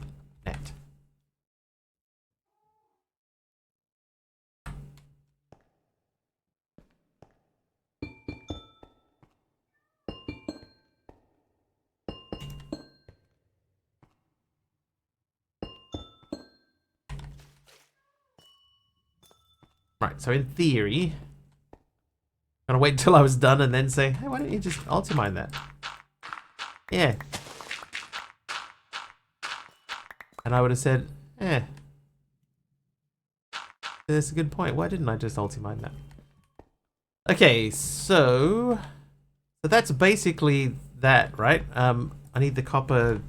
Right, so in theory, I'm gonna wait until I was done and then say, hey, why don't you just ultimine that? Yeah. And I would have said, that's a good point. Why didn't I just ultimine that? Okay, so that's basically that, right? I need the copper,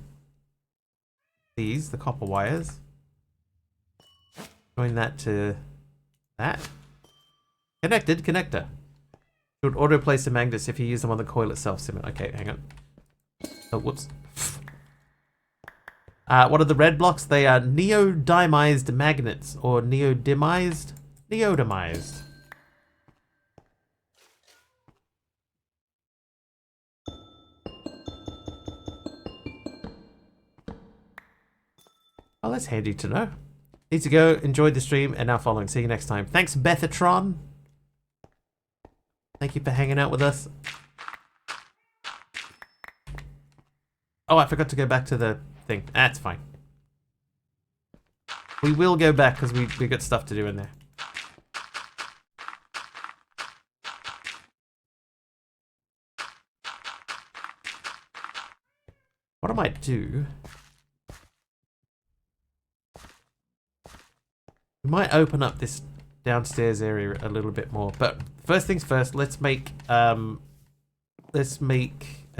the copper wires. Join that to that. Connected connector. Should auto place the magnets if you use them on the coil itself. Similar. Okay, hang on. Oh, whoops. What are the red blocks? They are neodymized magnets, or neodymized? Neodymized. Oh, that's handy to know. Need to go. Enjoyed the stream and now following. See you next time. Thanks, Bethatron. Thank you for hanging out with us. Oh, I forgot to go back to the thing. That's fine. We will go back because we got stuff to do in there. What I might do... we might open up this downstairs area a little bit more. But first things first, let's make a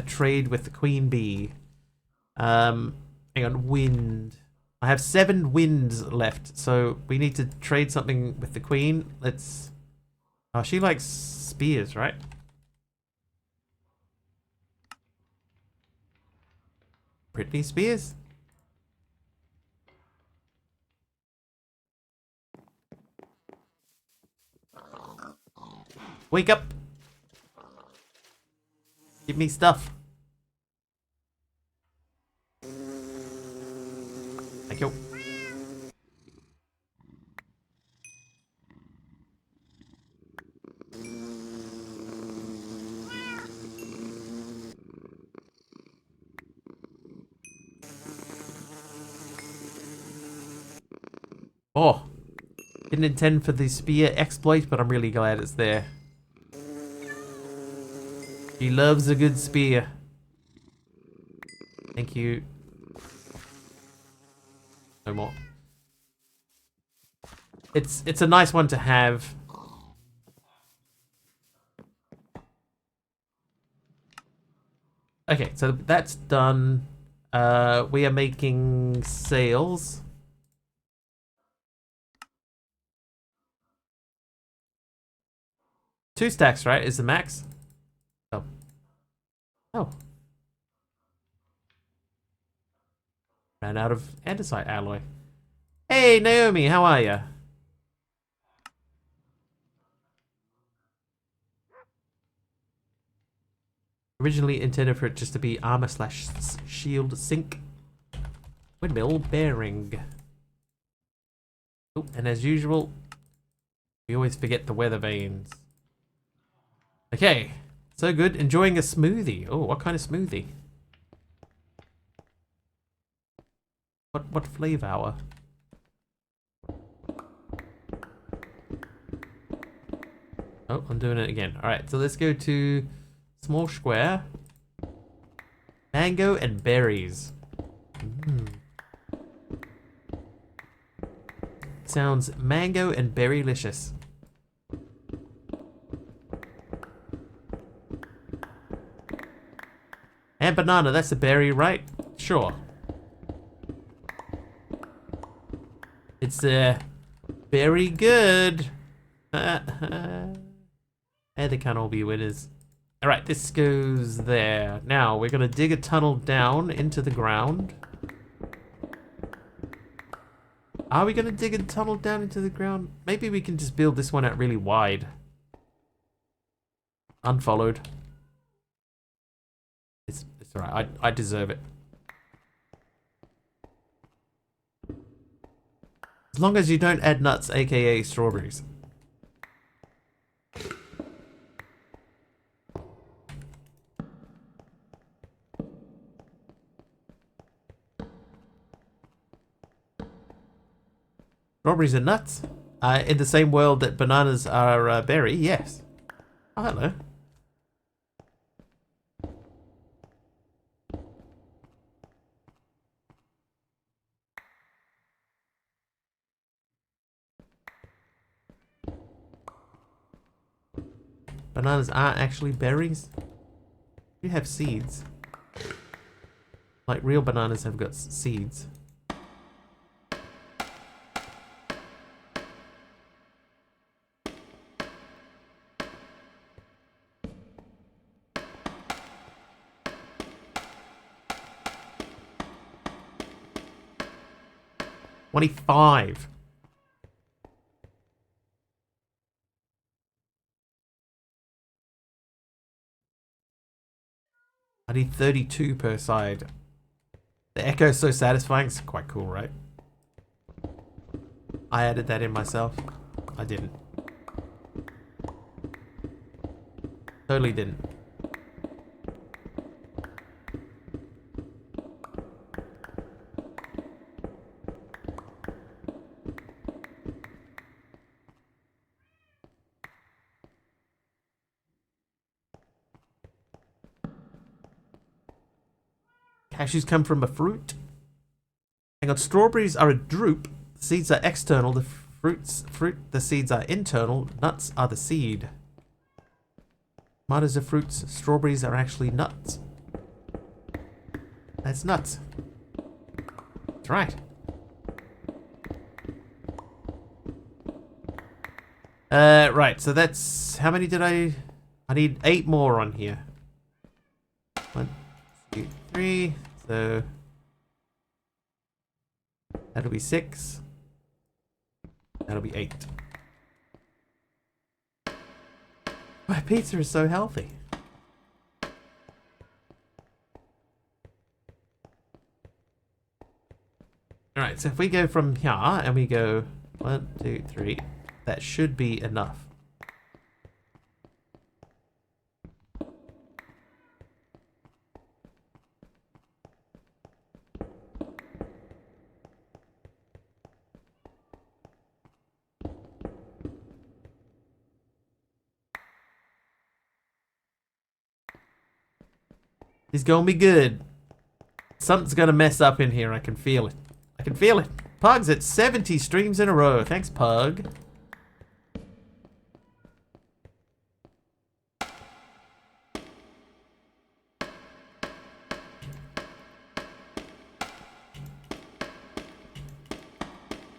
trade with the Queen Bee. Hang on, wind. I have 7 winds left, so we need to trade something with the Queen. Let's... oh, she likes spears, right? Britney Spears? Wake up! Give me stuff. Thank you. Oh, didn't intend for the spear exploit, but I'm really glad it's there. He loves a good spear. Thank you. No more. It's a nice one to have. Okay, so that's done. We are making sails. 2 stacks, right? Is the max? Oh. Oh. Ran out of andesite alloy. Hey, Naomi, how are you? Originally intended for it just to be armor slash shield sink. Windmill bearing. Oh, and as usual, we always forget the weather vanes. Okay, so good. Enjoying a smoothie. Oh, what kind of smoothie? What flavor? Oh, I'm doing it again. All right, so let's go to small square. Mango and berries. Sounds mango and berry-licious. And banana, that's a berry, right? Sure. It's very good. And they can't all be winners. Alright, this goes there. Now, we're going to dig a tunnel down into the ground. Are we going to dig a tunnel down into the ground? Maybe we can just build this one out really wide. Unfollowed. It's alright, I deserve it. As long as you don't add nuts, aka strawberries. Strawberries are nuts? In the same world that bananas are berry, yes. Oh, hello. Bananas aren't actually berries. You have seeds. Like real bananas have got seeds. $25. I need 32 per side. The echo is so satisfying. It's quite cool, right? I added that in myself. I didn't. Totally didn't. Cashews come from a fruit. Hang on, strawberries are a drupe. The seeds are external. The the seeds are internal. Nuts are the seed. Tomatoes are fruits. Strawberries are actually nuts. That's nuts. That's right. Right, so that's... How many did I need 8 more on here. 1, 2, 3. So... That'll be 6. That'll be 8. My pizza is so healthy. Alright, so if we go from here and we go 1, 2, 3, that should be enough. He's gonna be good. Something's gonna mess up in here, I can feel it. I can feel it. Pug's at 70 streams in a row. Thanks, Pug.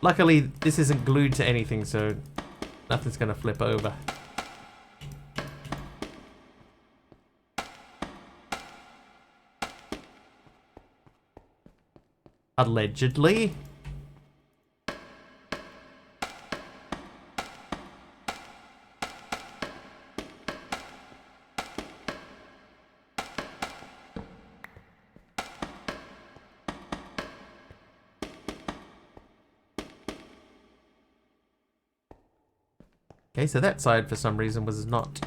Luckily, this isn't glued to anything, so nothing's gonna flip over. Allegedly. Okay, so that side for some reason was not.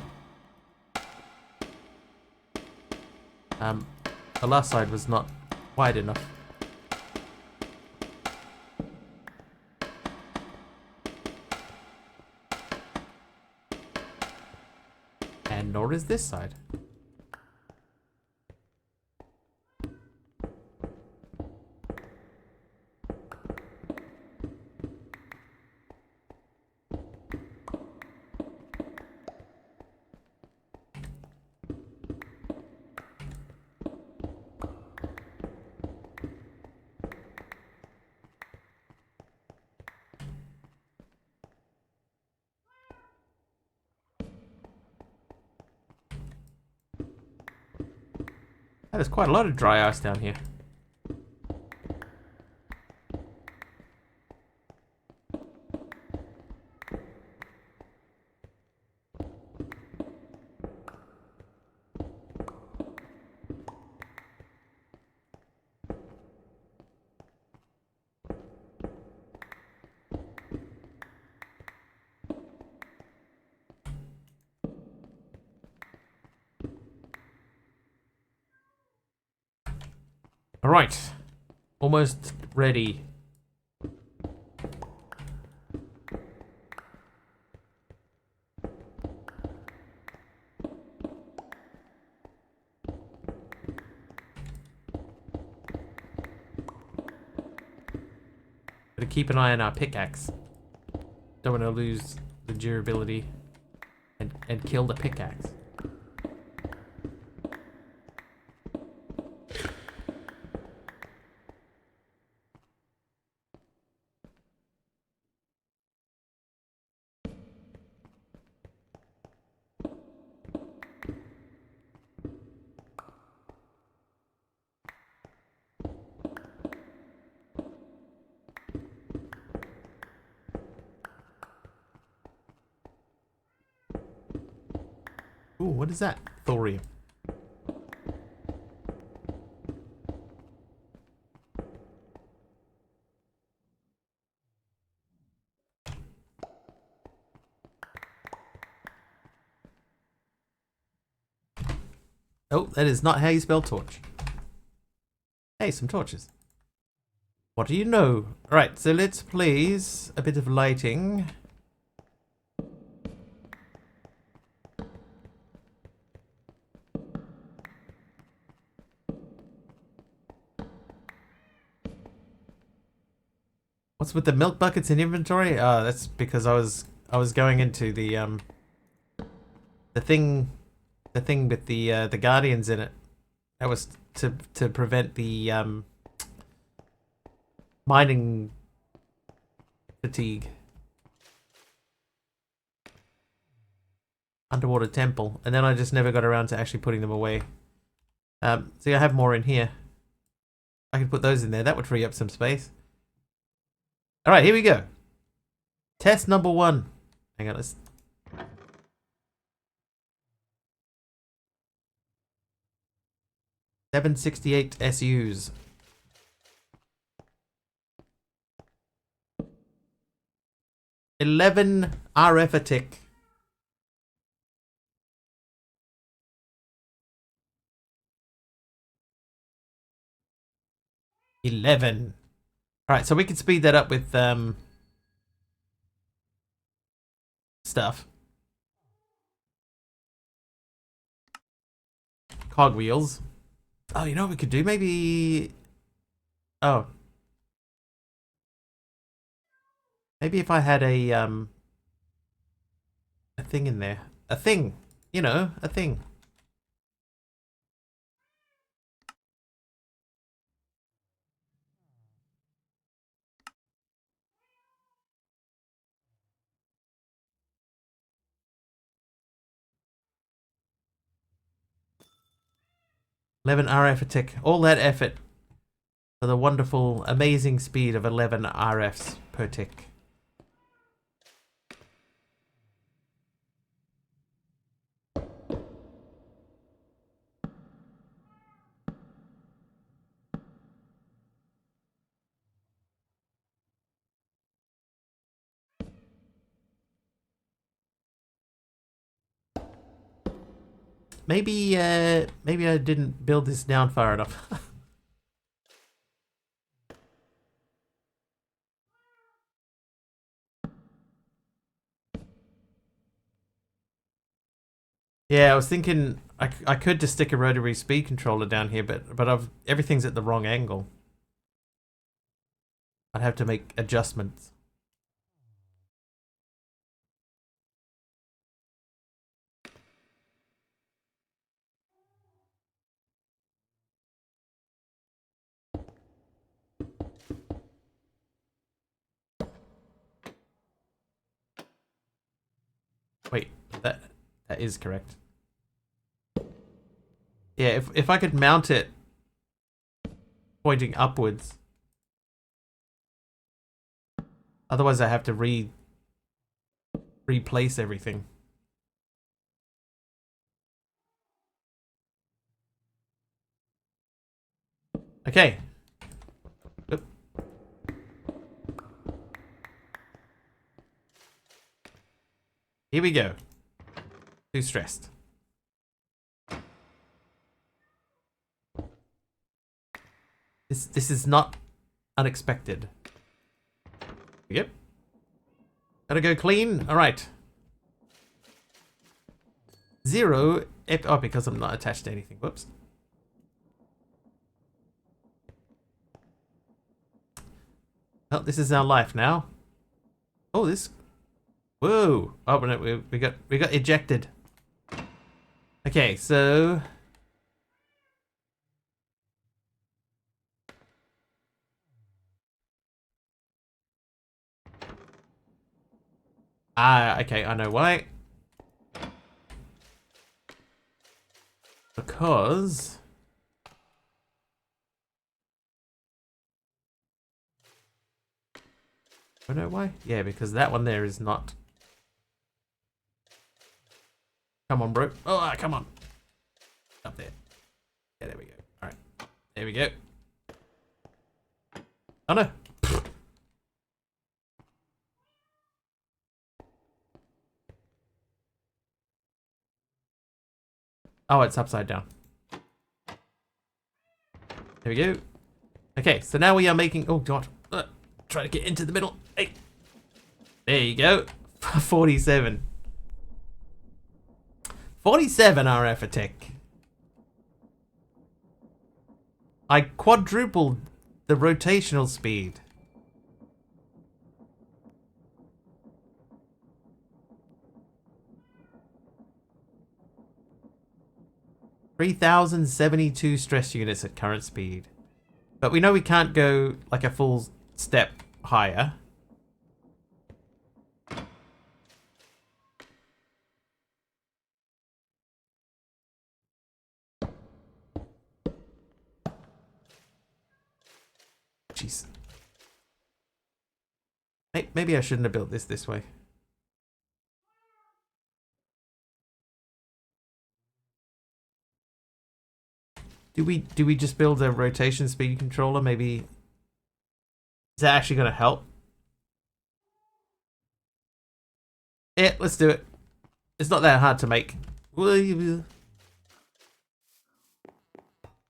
The last side was not wide enough. And nor is this side. There's quite a lot of dry ice down here. All right, almost ready. Gotta keep an eye on our pickaxe. Don't want to lose the durability and kill the pickaxe. Ooh, what is that? Thorium. Oh, that is not how you spell torch. Hey, some torches. What do you know? Alright, so let's please a bit of lighting. What's with the milk buckets in inventory? That's because I was going into the thing with the guardians in it. That was to prevent the mining fatigue. Underwater temple, and then I just never got around to actually putting them away. See, I have more in here. I could put those in there. That would free up some space. All right, here we go. Test number 1. Hang on, let's. 768 SUs. $11 RF a tick. 11. Alright, so we can speed that up with stuff. Cogwheels. Oh, you know what we could do? Maybe... Oh. Maybe if I had a thing in there. A thing. You know, a thing. $11 RF a tick. All that effort for the wonderful, amazing speed of 11 RFs per tick. Maybe I didn't build this down far enough. Yeah, I was thinking I could just stick a rotary speed controller down here, but everything's at the wrong angle. I'd have to make adjustments. Wait, that is correct. Yeah, if I could mount it pointing upwards. Otherwise I have to replace everything. Okay. Oop. Here we go. Too stressed. This is not unexpected. Yep. Gotta go clean. All right. 0. Oh, because I'm not attached to anything. Whoops. Well, this is our life now. Oh, this. Whoa. Oh, no, we got ejected. Okay, so. Ah, okay, I know why. Because... I know why? Yeah, because that one there is not... Come on, bro. Oh, come on. Up there. Yeah, there we go. Alright. There we go. Oh, no. Oh, it's upside down. There we go. Okay, so now we are making... Oh, God. Try to get into the middle. Hey. There you go. 47. 47 RF attack. I quadrupled the rotational speed. $3,072 stress units at current speed. But we know we can't go like a full step higher. Jeez. Maybe I shouldn't have built this way. Do we just build a rotation speed controller? Maybe. Is that actually going to help? Yeah, let's do it. It's not that hard to make.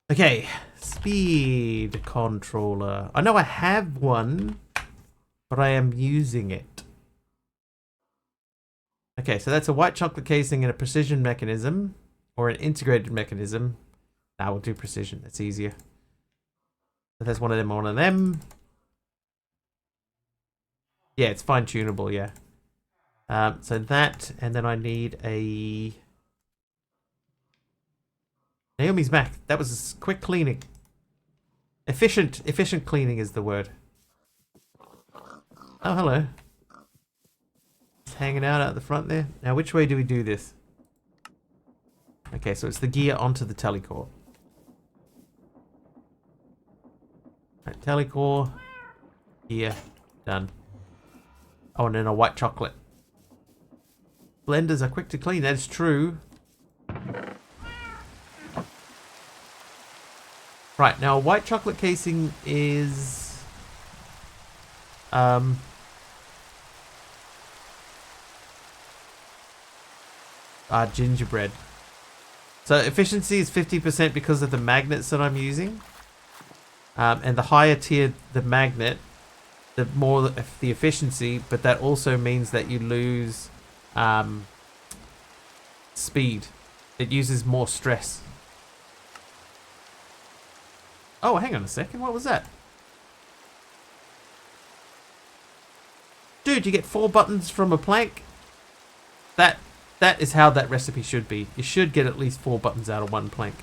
Okay, speed controller. I know I have one, but I am using it. Okay, so that's a white chocolate casing and a precision mechanism, or an integrated mechanism. Now we'll do precision. That's easier. So there's one of them, one of them. Yeah, it's fine tunable. Yeah. So that, and then I need a. Naomi's back. That was quick cleaning. Efficient cleaning is the word. Oh, hello. Just hanging out the front there. Now, which way do we do this? Okay, so it's the gear onto the telecore. Right, telecore. Gear. Done. Oh, and then a white chocolate. Blenders are quick to clean. That's true. Right, now a white chocolate casing is gingerbread. So efficiency is 50% because of the magnets that I'm using. And the higher tier the magnet, the more the efficiency, but that also means that you lose speed. It uses more stress. Oh, hang on a second. What was that? Dude, you get 4 buttons from a plank? That is how that recipe should be. You should get at least 4 buttons out of one plank.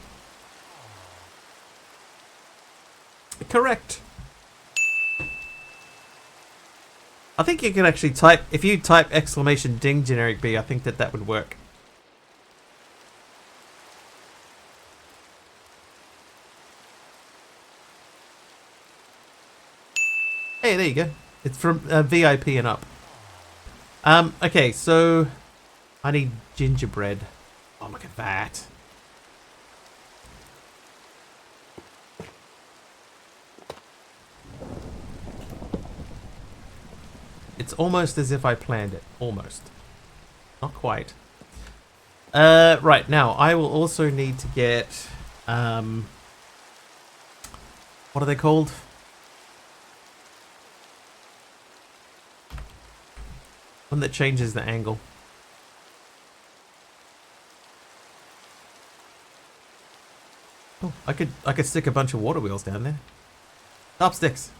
Correct. I think you can actually type, if you type exclamation ding generic B, I think that would work. Hey, there you go. It's from VIP and up. Okay, so I need gingerbread. Oh, look at that. It's almost as if I planned it. Almost. Not quite. Right, now I will also need to get what are they called? One that changes the angle. Oh, I could stick a bunch of water wheels down there. Top sticks.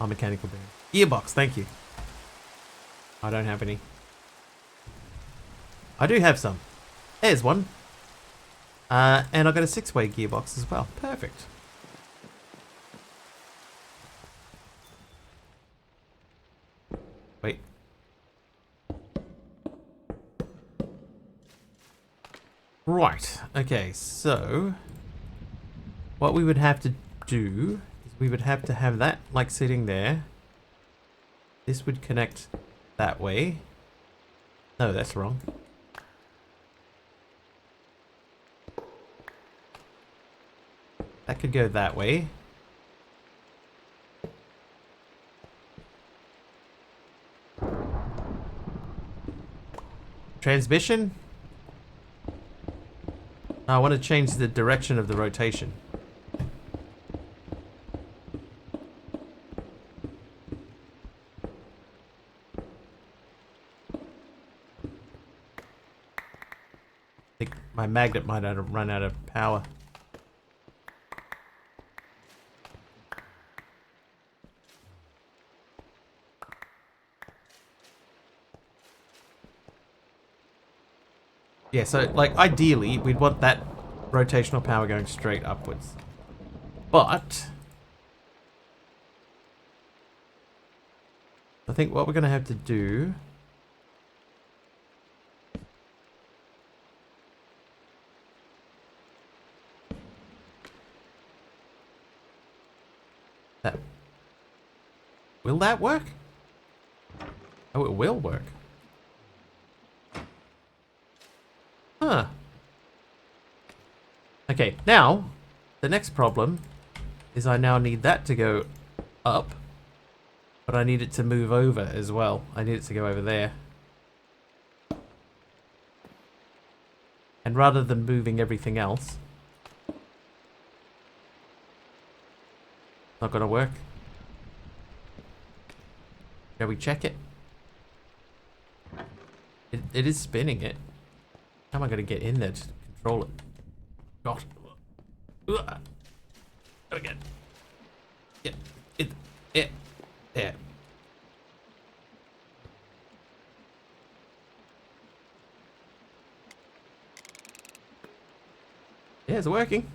Oh, mechanical bearing. Gearbox, thank you. I don't have any. I do have some. There's one. And I got a 6-way gearbox as well. Perfect. Wait. Right. Okay, so what we would have to do is we would have to have that like sitting there. This would connect that way. No, that's wrong. That could go that way. Transmission? I want to change the direction of the rotation. I think my magnet might have run out of power. Yeah, so, like, ideally, we'd want that rotational power going straight upwards. But I think what we're going to have to do... Will that work? Oh, it will work. Huh. Okay, Okay, now, the next problem is I now need that to go up. But I need it to move over as well. I need it to go over there. And rather than moving everything else... Not gonna work. Shall we check it? It is spinning it. How am I gonna get in there to control it? God. Again. Yeah. There. Yeah, it's working.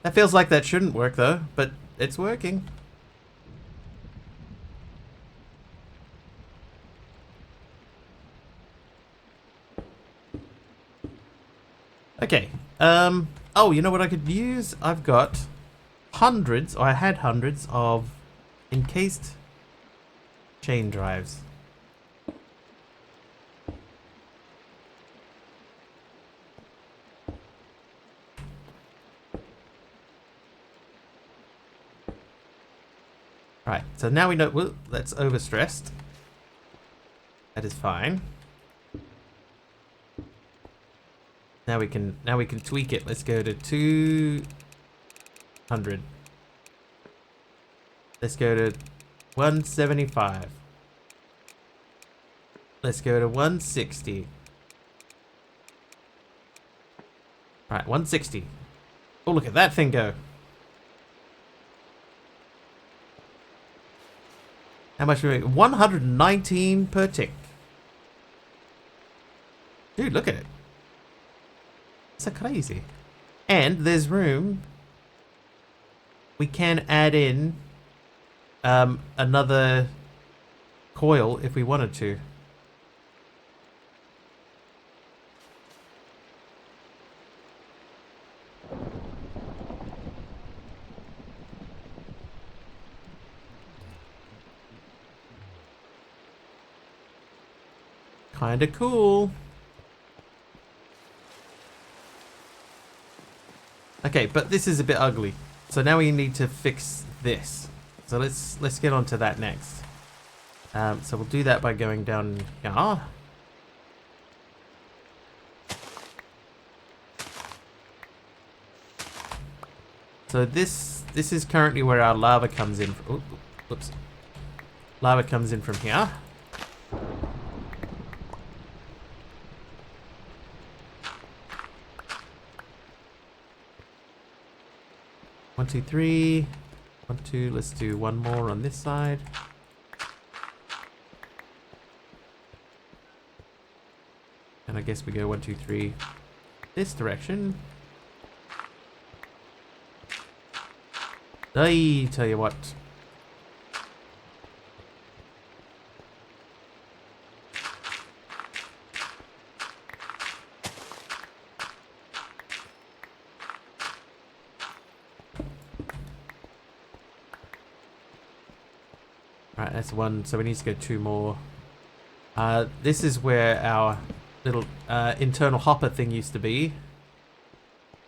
That feels like that shouldn't work though, but it's working. Okay. Oh, you know what I could use? I've got hundreds, or I had hundreds of encased chain drives. Right, so now we know. Well, that's overstressed. That is fine. Now we can tweak it. Let's go to 200. Let's go to 175. Let's go to 160. Right, 160. Oh, look at that thing go. How much do we make? 119 per tick. Dude, look at it. It's so crazy. And there's room. We can add in another coil if we wanted to. Kinda cool. Okay, but this is a bit ugly. So now we need to fix this. So let's get on to that next. So we'll do that by going down here. So this is currently where our lava comes in. Oh, whoops. Lava comes in from here. One, two, three. 1, 2. Let's do one more on this side. And I guess we go 1, 2, 3 this direction. I tell you what. Right, that's one. So we need to go 2 more. This is where our little internal hopper thing used to be.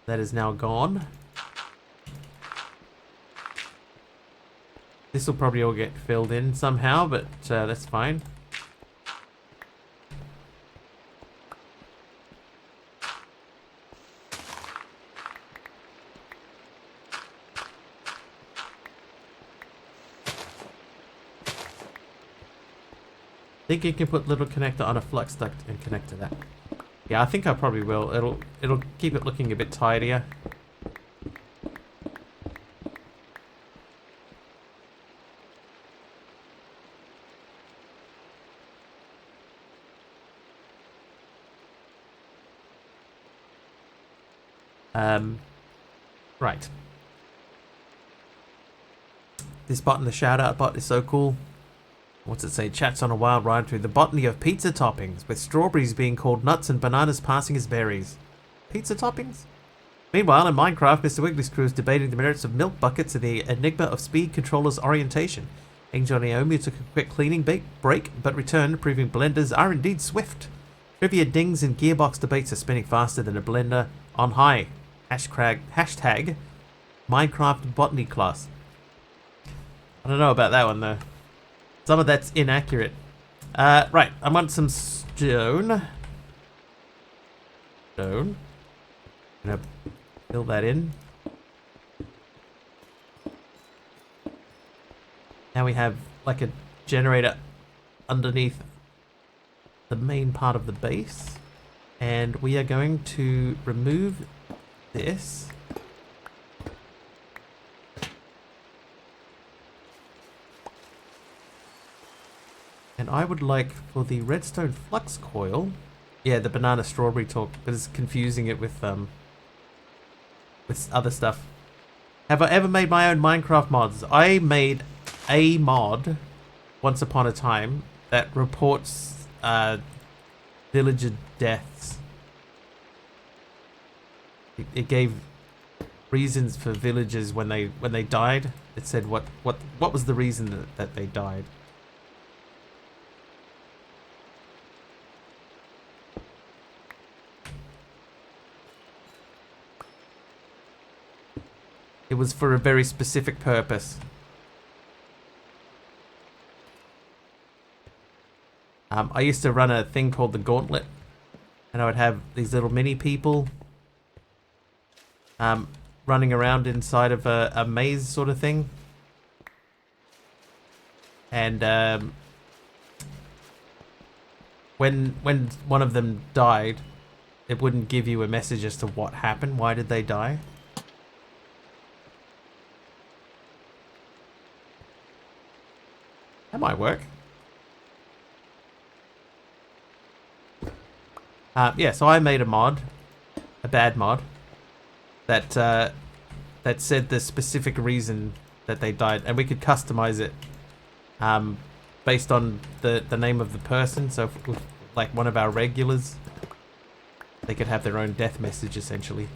That is now gone. This will probably all get filled in somehow, but that's fine. I think you can put little connector on a flux duct and connect to that. Yeah, I think I probably will. It'll keep it looking a bit tidier. Right. This button, the shout out bot, is so cool. What's it say? Chats on a wild ride through the botany of pizza toppings, with strawberries being called nuts and bananas passing as berries. Pizza toppings? Meanwhile, in Minecraft, Mr. Wiggly's crew is debating the merits of milk buckets and the enigma of speed controller's orientation. Angel and Naomi took a quick cleaning break, but returned, proving blenders are indeed swift. Trivia dings and gearbox debates are spinning faster than a blender on high. Hashtag Minecraft botany class. I don't know about that one though. Some of that's inaccurate. Right, I want some stone. Stone. Gonna fill that in. Now we have like a generator underneath the main part of the base. And we are going to remove this. And I would like for the redstone flux coil, yeah, the banana strawberry talk, but it's confusing it with other stuff. Have I ever made my own Minecraft mods? I made a mod once upon a time that reports villager deaths. It gave reasons for villagers when they died. It said what was the reason that they died. It was for a very specific purpose. I used to run a thing called the Gauntlet, and I would have these little mini people running around inside of a maze sort of thing. And when one of them died, it wouldn't give you a message as to what happened. Why did they die? That might work. Yeah, so I made a mod, a bad mod, that that said the specific reason that they died, and we could customize it based on the name of the person. So, if, like one of our regulars, they could have their own death message essentially.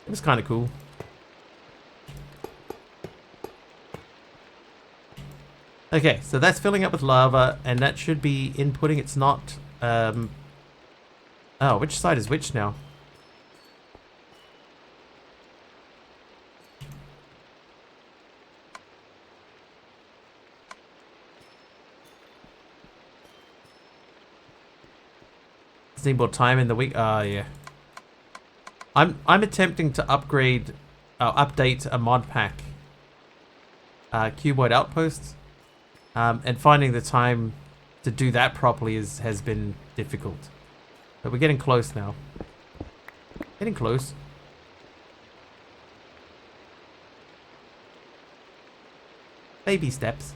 It was kind of cool. Okay, so that's filling up with lava, and that should be inputting. It's not. Oh, which side is which now? Need more time in the week. Oh yeah. I'm attempting to upgrade, update a mod pack. Cuboid Outposts. And finding the time to do that properly has been difficult. But we're getting close now. Getting close. Baby steps.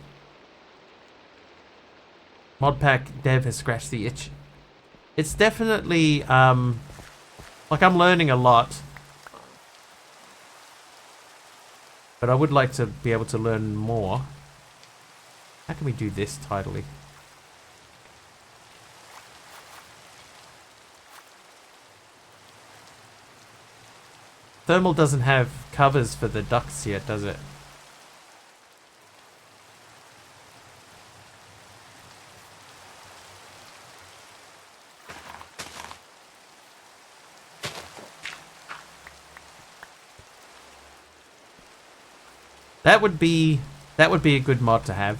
Mod pack dev has scratched the itch. It's definitely, like I'm learning a lot. But I would like to be able to learn more. How can we do this tidily? Thermal doesn't have covers for the ducts yet, does it? That would be a good mod to have.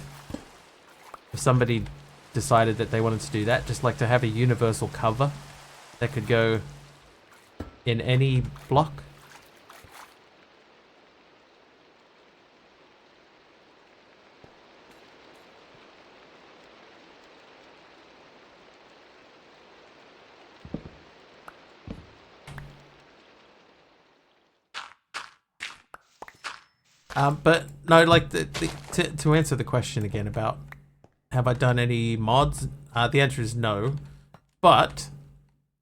If somebody decided that they wanted to do that, just like to have a universal cover that could go in any block. But no, like to answer the question again about have I done any mods? The answer is no. But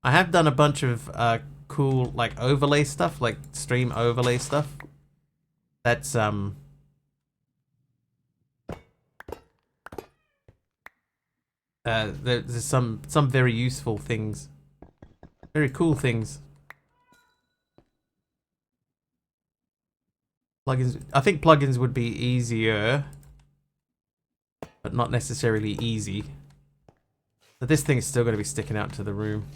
I have done a bunch of cool like overlay stuff, like stream overlay stuff. That's there's some very useful things, very cool things. Plugins. I think plugins would be easier, but not necessarily easy. But this thing is still going to be sticking out to the room.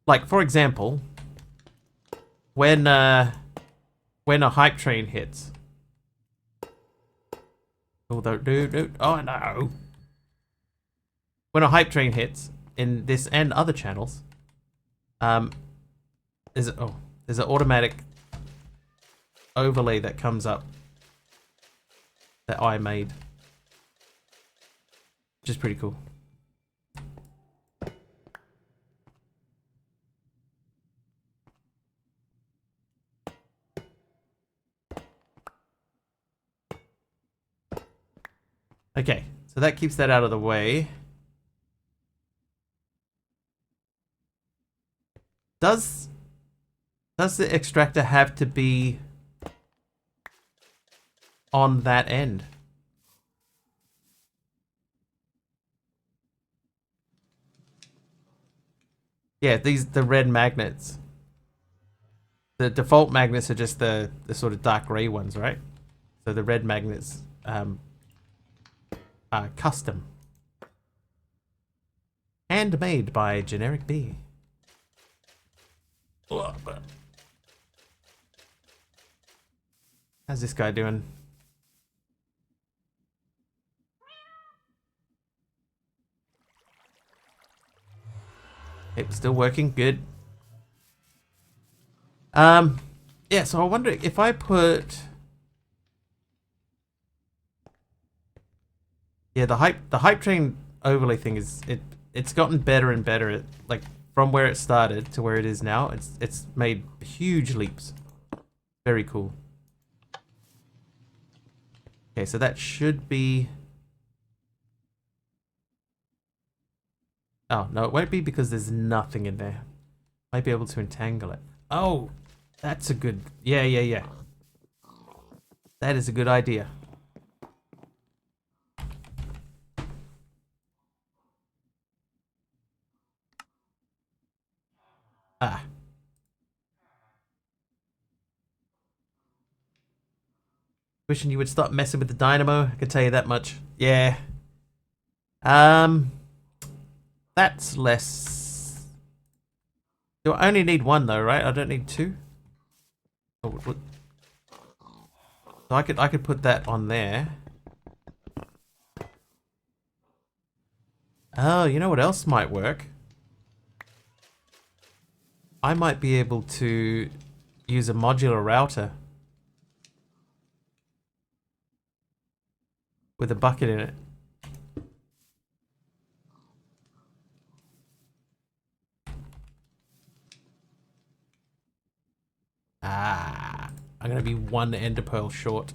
Like, for example, when a hype train hits. Although, dude, oh no. When a hype train hits in this and other channels, there's an automatic overlay that comes up that I made, which is pretty cool. Okay, so that keeps that out of the way. Does the extractor have to be on that end? Yeah, the red magnets. The default magnets are just the sort of dark gray ones, right? So the red magnets are custom. Handmade by Generic B. How's this guy doing? It's still working. Good. Yeah, so I wonder if I put... Yeah, the hype train overlay thing is it's gotten better and better. Like from where it started to where it is now, it's made huge leaps. Very cool. Okay, so that should be... Oh, no, it won't be because there's nothing in there. Might be able to entangle it. Oh, that's a good... Yeah. That is a good idea. Ah. Wishing you would stop messing with the dynamo. I can tell you that much. Yeah. That's less... Do I only need one though, right? I don't need two? Oh, so I could put that on there. Oh, you know what else might work? I might be able to use a modular router with a bucket in it. Ah, I'm gonna be one ender pearl short.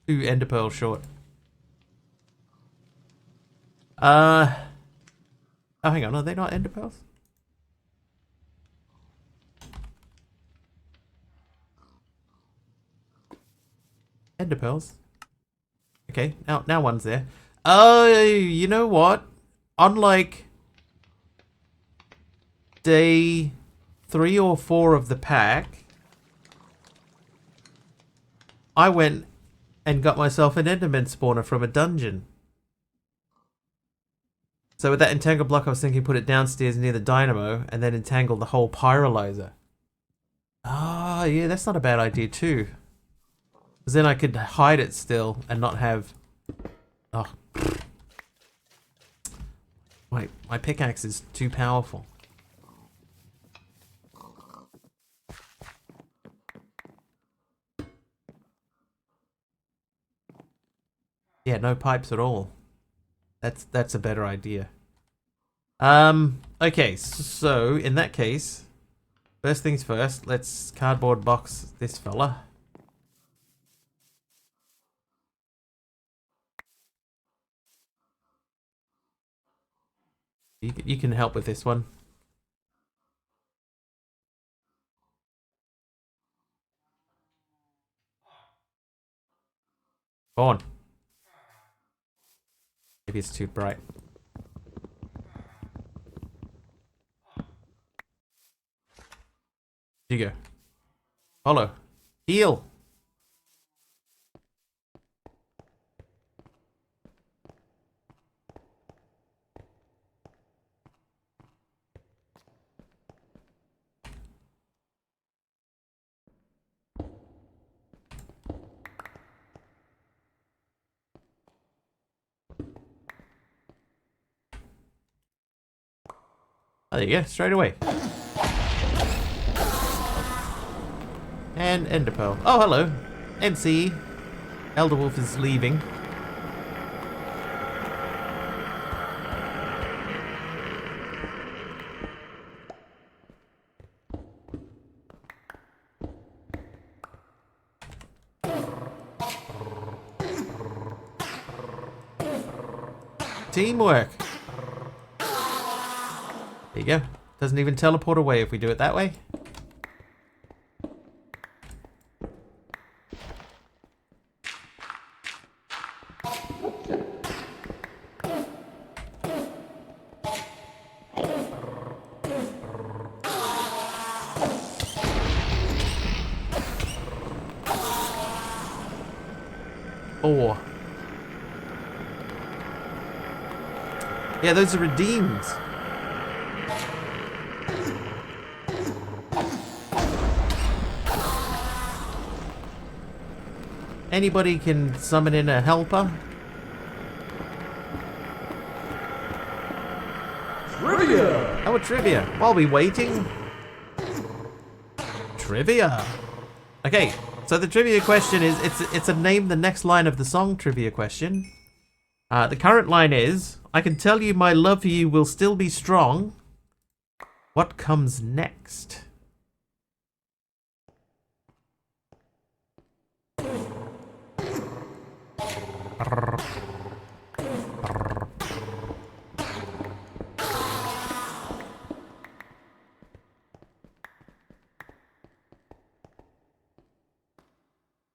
2 ender pearls short. Oh, hang on, are they not ender pearls? Ender pearls. Okay, now one's there. Oh, you know what? Unlike day 3 or 4 of the pack, I went and got myself an enderman spawner from a dungeon. So with that entangle block, I was thinking put it downstairs near the dynamo and then entangle the whole pyrolyzer. Ah, yeah, that's not a bad idea too. Because then I could hide it still and not have... Oh. My pickaxe is too powerful. Yeah, no pipes at all. That's a better idea. Okay, so in that case, first things first, let's cardboard box this fella. You can help with this one. Go on. Maybe it's too bright. Here you go. Follow. Heal. Oh, there you go. Straight away. And Ender Pearl. Oh, hello. NC. Elder Wolf is leaving. Teamwork. There you go. Doesn't even teleport away if we do it that way. Four. Yeah, those are redeemed. Anybody can summon in a helper. Trivia! Oh, a trivia. While we waiting. Trivia. Okay, so the trivia question is, it's a name the next line of the song trivia question. The current line is, I can tell you my love for you will still be strong. What comes next?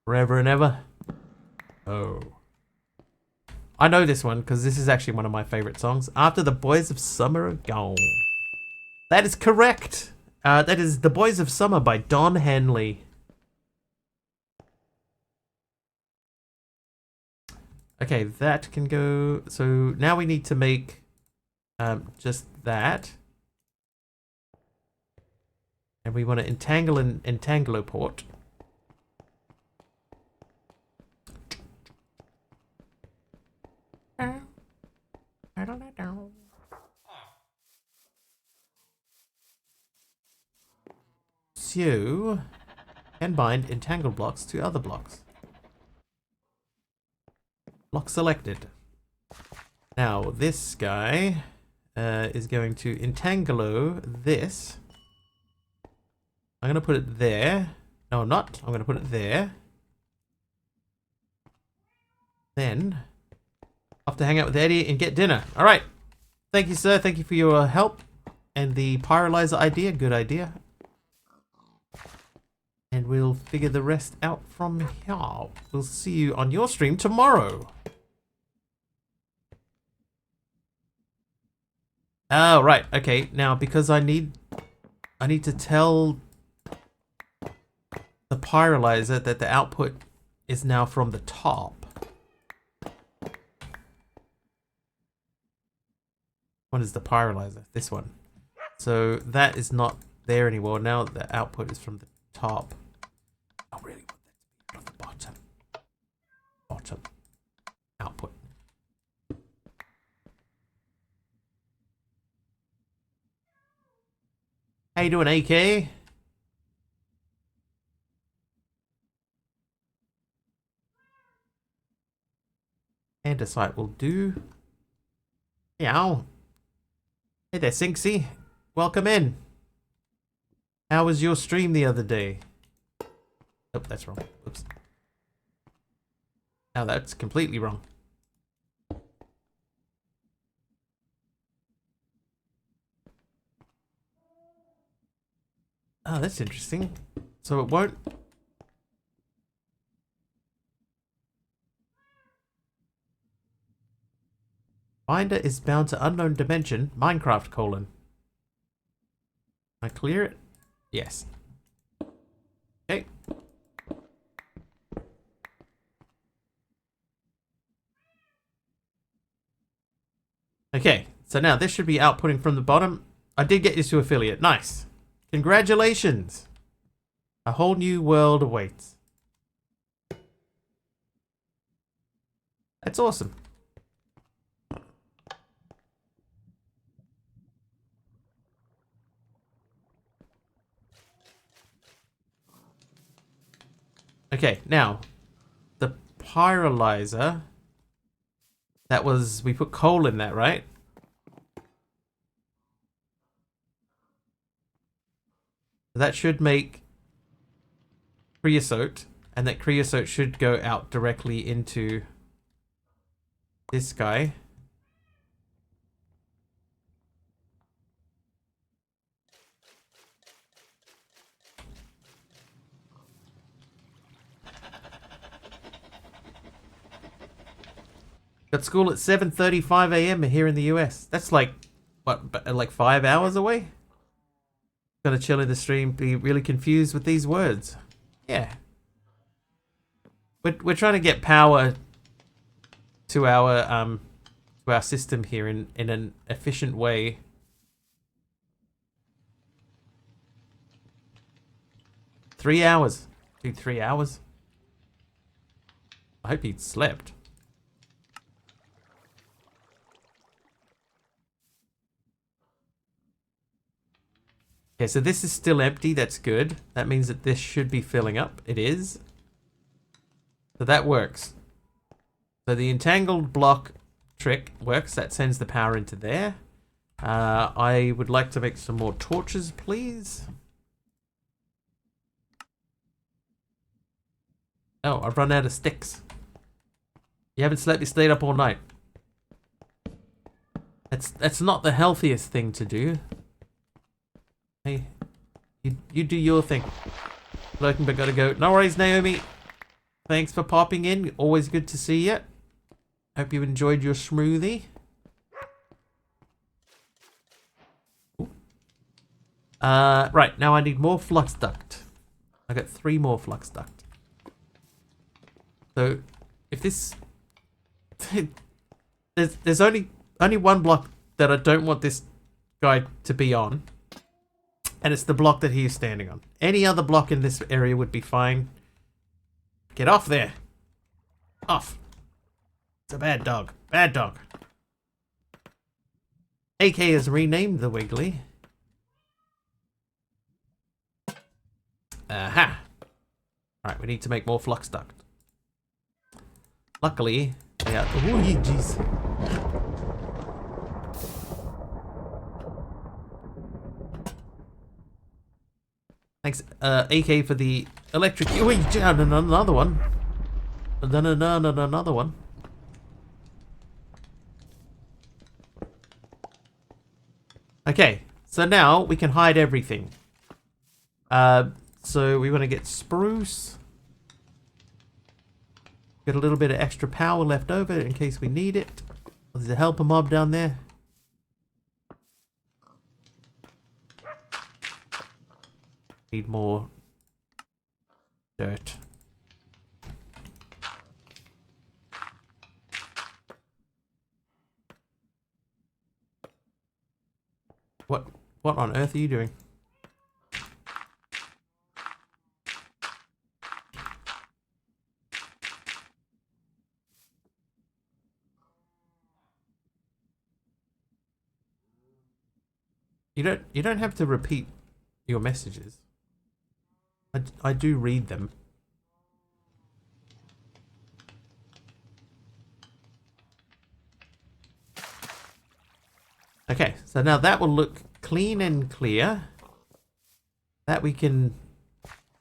Forever and ever. Oh. I know this one because this is actually one of my favorite songs. After the Boys of Summer are gone. That is correct. That is The Boys of Summer by Don Henley. Okay, that can go. So now we need to make just that. And we want to entangle an entangleport. So, and bind entangle blocks to other blocks. Block selected. Now this guy is going to entanglo this. I'm going to put it there. No, I'm not. I'm going to put it there. Then, off to hang out with Eddie and get dinner. All right. Thank you, sir. Thank you for your help. And the pyrolyzer idea. Good idea. And we'll figure the rest out from here. We'll see you on your stream tomorrow. Oh, right. Okay. Now, because I need to tell the pyrolyzer that the output is now from the top. What is the pyrolyzer? This one. So that is not there anymore. Now the output is from the top. I really want that to be from the bottom. Bottom. Output. How you doing, AK? Andesite will do. Yeah. Hey there, Sinksy. Welcome in. How was your stream the other day? Oh, that's wrong. Oops. Now that's completely wrong. Oh, that's interesting. So it won't... Binder is bound to unknown dimension. Minecraft colon. Can I clear it? Yes. Okay. Okay, so now this should be outputting from the bottom. I did get you to affiliate. Nice. Congratulations. A whole new world awaits. That's awesome. Okay, now the pyrolyzer. That was, we put coal in that, right? That should make creosote, and that creosote should go out directly into this guy. Got school at 7:35 a.m. here in the US. That's like, what, like 5 hours away? Gonna chill in the stream, be really confused with these words. Yeah. We're trying to get power to our system here in an efficient way. Three hours. Dude, 3 hours? I hope he'd slept. Okay, so this is still empty. That's good. That means that this should be filling up. It is. So that works. So the entangled block trick works. That sends the power into there. I would like to make some more torches, please. Oh, I've run out of sticks. You haven't slept, you stayed up all night. That's not the healthiest thing to do. Hey, you do your thing. Lurking but gotta go. No worries, Naomi. Thanks for popping in. Always good to see you. Hope you enjoyed your smoothie. Right, now I need more flux duct. I got 3 more flux duct. So, if this... there's only one block that I don't want this guy to be on. And it's the block that he is standing on. Any other block in this area would be fine. Get off there. Off. It's a bad dog. Bad dog. AK has renamed the Wiggly. Aha. Alright, we need to make more flux duct. Luckily, yeah. Oh, jeez. Thanks, AK, for the electric. Wait, another one. Another one. Okay, so now we can hide everything. So we want to get spruce. Get a little bit of extra power left over in case we need it. There's a helper mob down there. Need more dirt. What on earth are you doing? You don't have to repeat your messages. I do read them. Okay, so now that will look clean and clear. That we can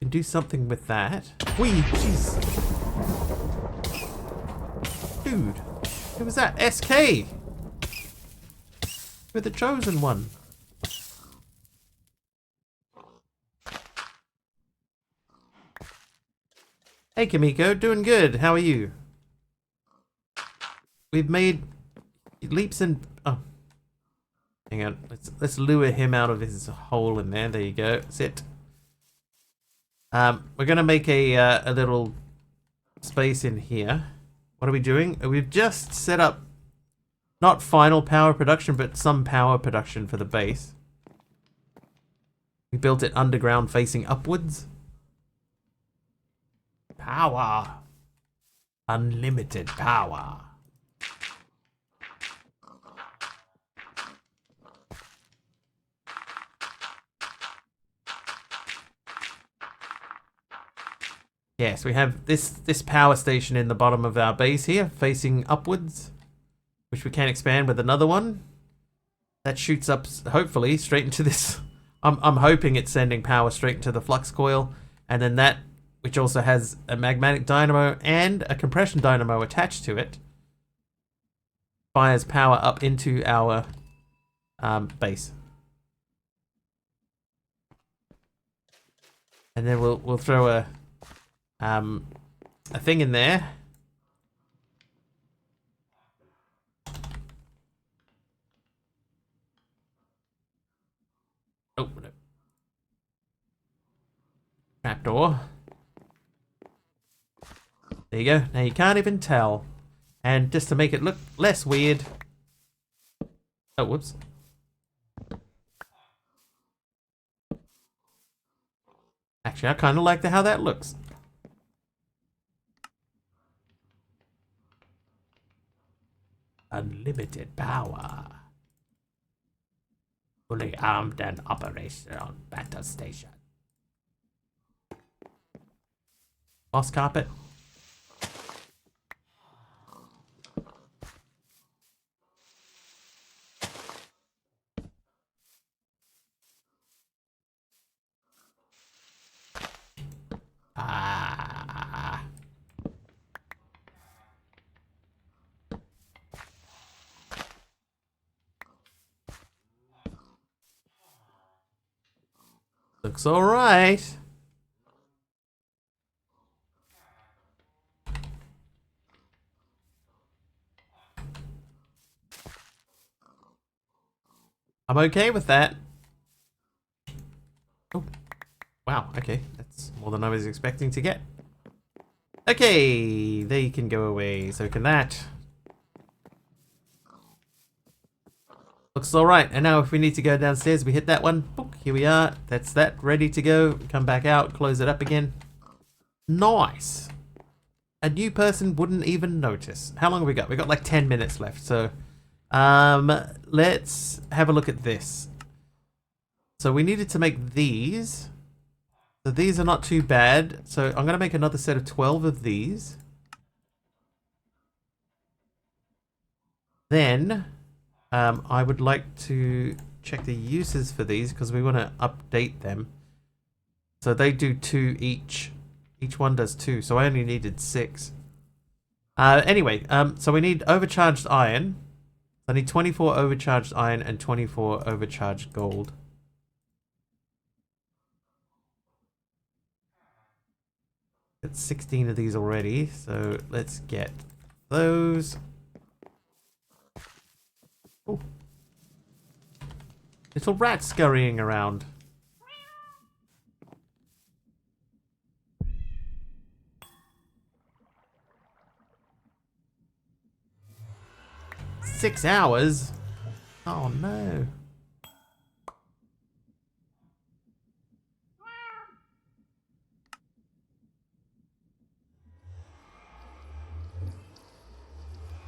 do something with that. Whee, jeez. Dude, who was that? SK! We're the chosen one. Hey Kimiko, doing good. How are you? We've made He leaps in. Oh, hang on. Let's lure him out of his hole in there. There you go. Sit. We're gonna make a little space in here. What are we doing? We've just set up not final power production, but some power production for the base. We built it underground facing upwards. Power. Unlimited power. Yes, we have this power station in the bottom of our base here, facing upwards, which we can expand with another one. That shoots up, hopefully, straight into this. I'm hoping it's sending power straight into the flux coil, and then that, which also has a magnetic dynamo and a compression dynamo attached to it, fires power up into our base. And then we'll throw a thing in there. Oh, no. Trapdoor. There you go. Now you can't even tell. And just to make it look less weird. Oh, whoops. Actually, I kind of like how that looks. Unlimited power. Fully armed and operational battle station. Moss carpet. Ah. Looks all right. I'm okay with that. Oh, wow. Okay, that's more than I was expecting to get. Okay, they can go away. So can that. Looks all right. And now if we need to go downstairs, we hit that one. Book, here we are. That's that. Ready to go. Come back out. Close it up again. Nice. A new person wouldn't even notice. How long have we got? We got like 10 minutes left. So let's have a look at this. So we needed to make these. So these are not too bad. So I'm going to make another set of 12 of these. Then I would like to check the uses for these because we want to update them. So they do 2 each. Each one does 2. So I only needed 6. Anyway, so we need overcharged iron. I need 24 overcharged iron and 24 overcharged gold. Got 16 of these already, so let's get those. Oh. Little rats scurrying around. Six hours? Oh no.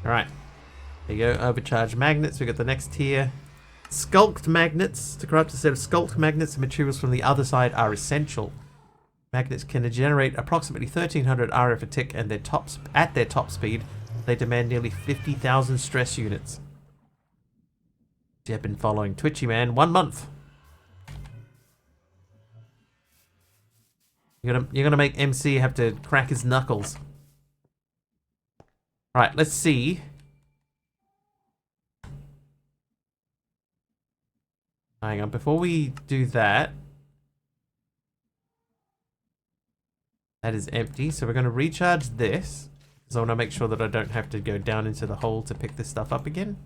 Alright. There you go. Overcharged magnets. We got the next tier. Sculked magnets. To corrupt a set of sculked magnets, and materials from the other side are essential. Magnets can generate approximately 1300 RF a tick, and at their top speed, they demand nearly 50,000 stress units. I've been following Twitchy Man 1 month. You're gonna make MC have to crack his knuckles. Right, let's see. Hang on, before we do that. That is empty, so we're gonna recharge this. So I want to make sure that I don't have to go down into the hole to pick this stuff up again.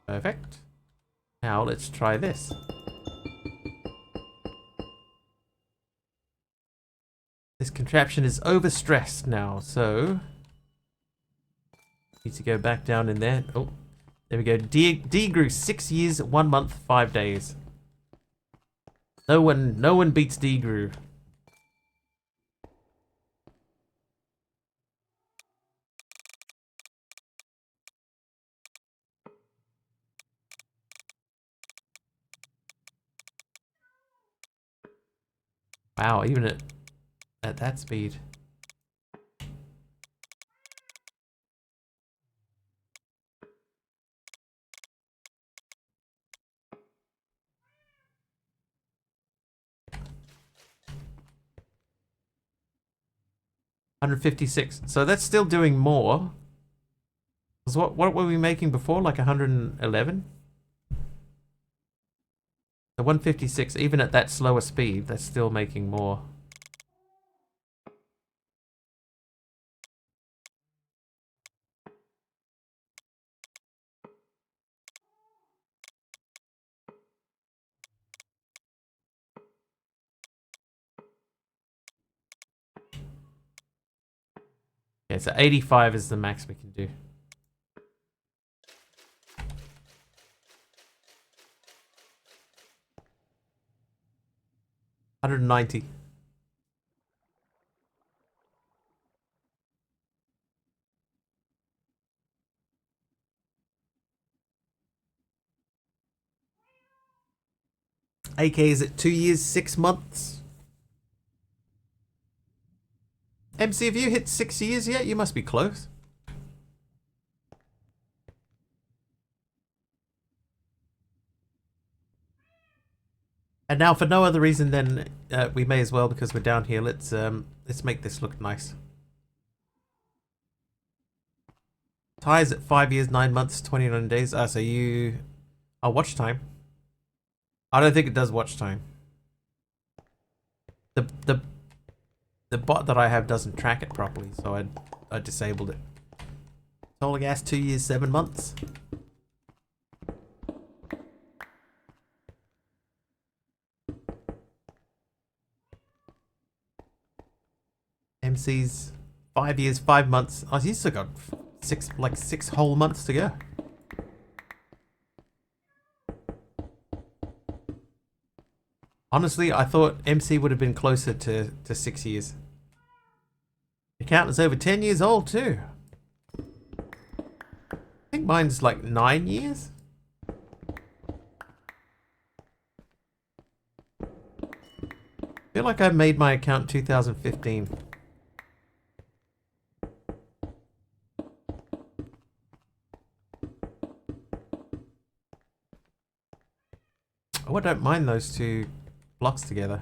Perfect. Now let's try this. This contraption is overstressed now, so need to go back down in there. Oh, there we go. D grew 6 years, 1 month, 5 days. No one beats D grew. Wow, even at that speed. $156. So that's still doing more. What were we making before? Like 111? The 156, even at that slower speed, that's still making more. Yeah, so 85 is the max we can do. 190. AK is at 2 years, 6 months. MC, have you hit 6 years yet? You must be close. And now, for no other reason than we may as well, because we're down here. Let's make this look nice. Ties at 5 years, 9 months, 29 days. So you, watch time. I don't think it does watch time. The bot that I have doesn't track it properly, so I disabled it. Solar gas 2 years, 7 months. MC's 5 years, 5 months. Oh, he's still got six whole months to go. Honestly, I thought MC would have been closer to 6 years. The account is over 10 years old too. I think mine's like 9 years. I feel like I made my account 2015. Oh, I don't mind those two blocks together.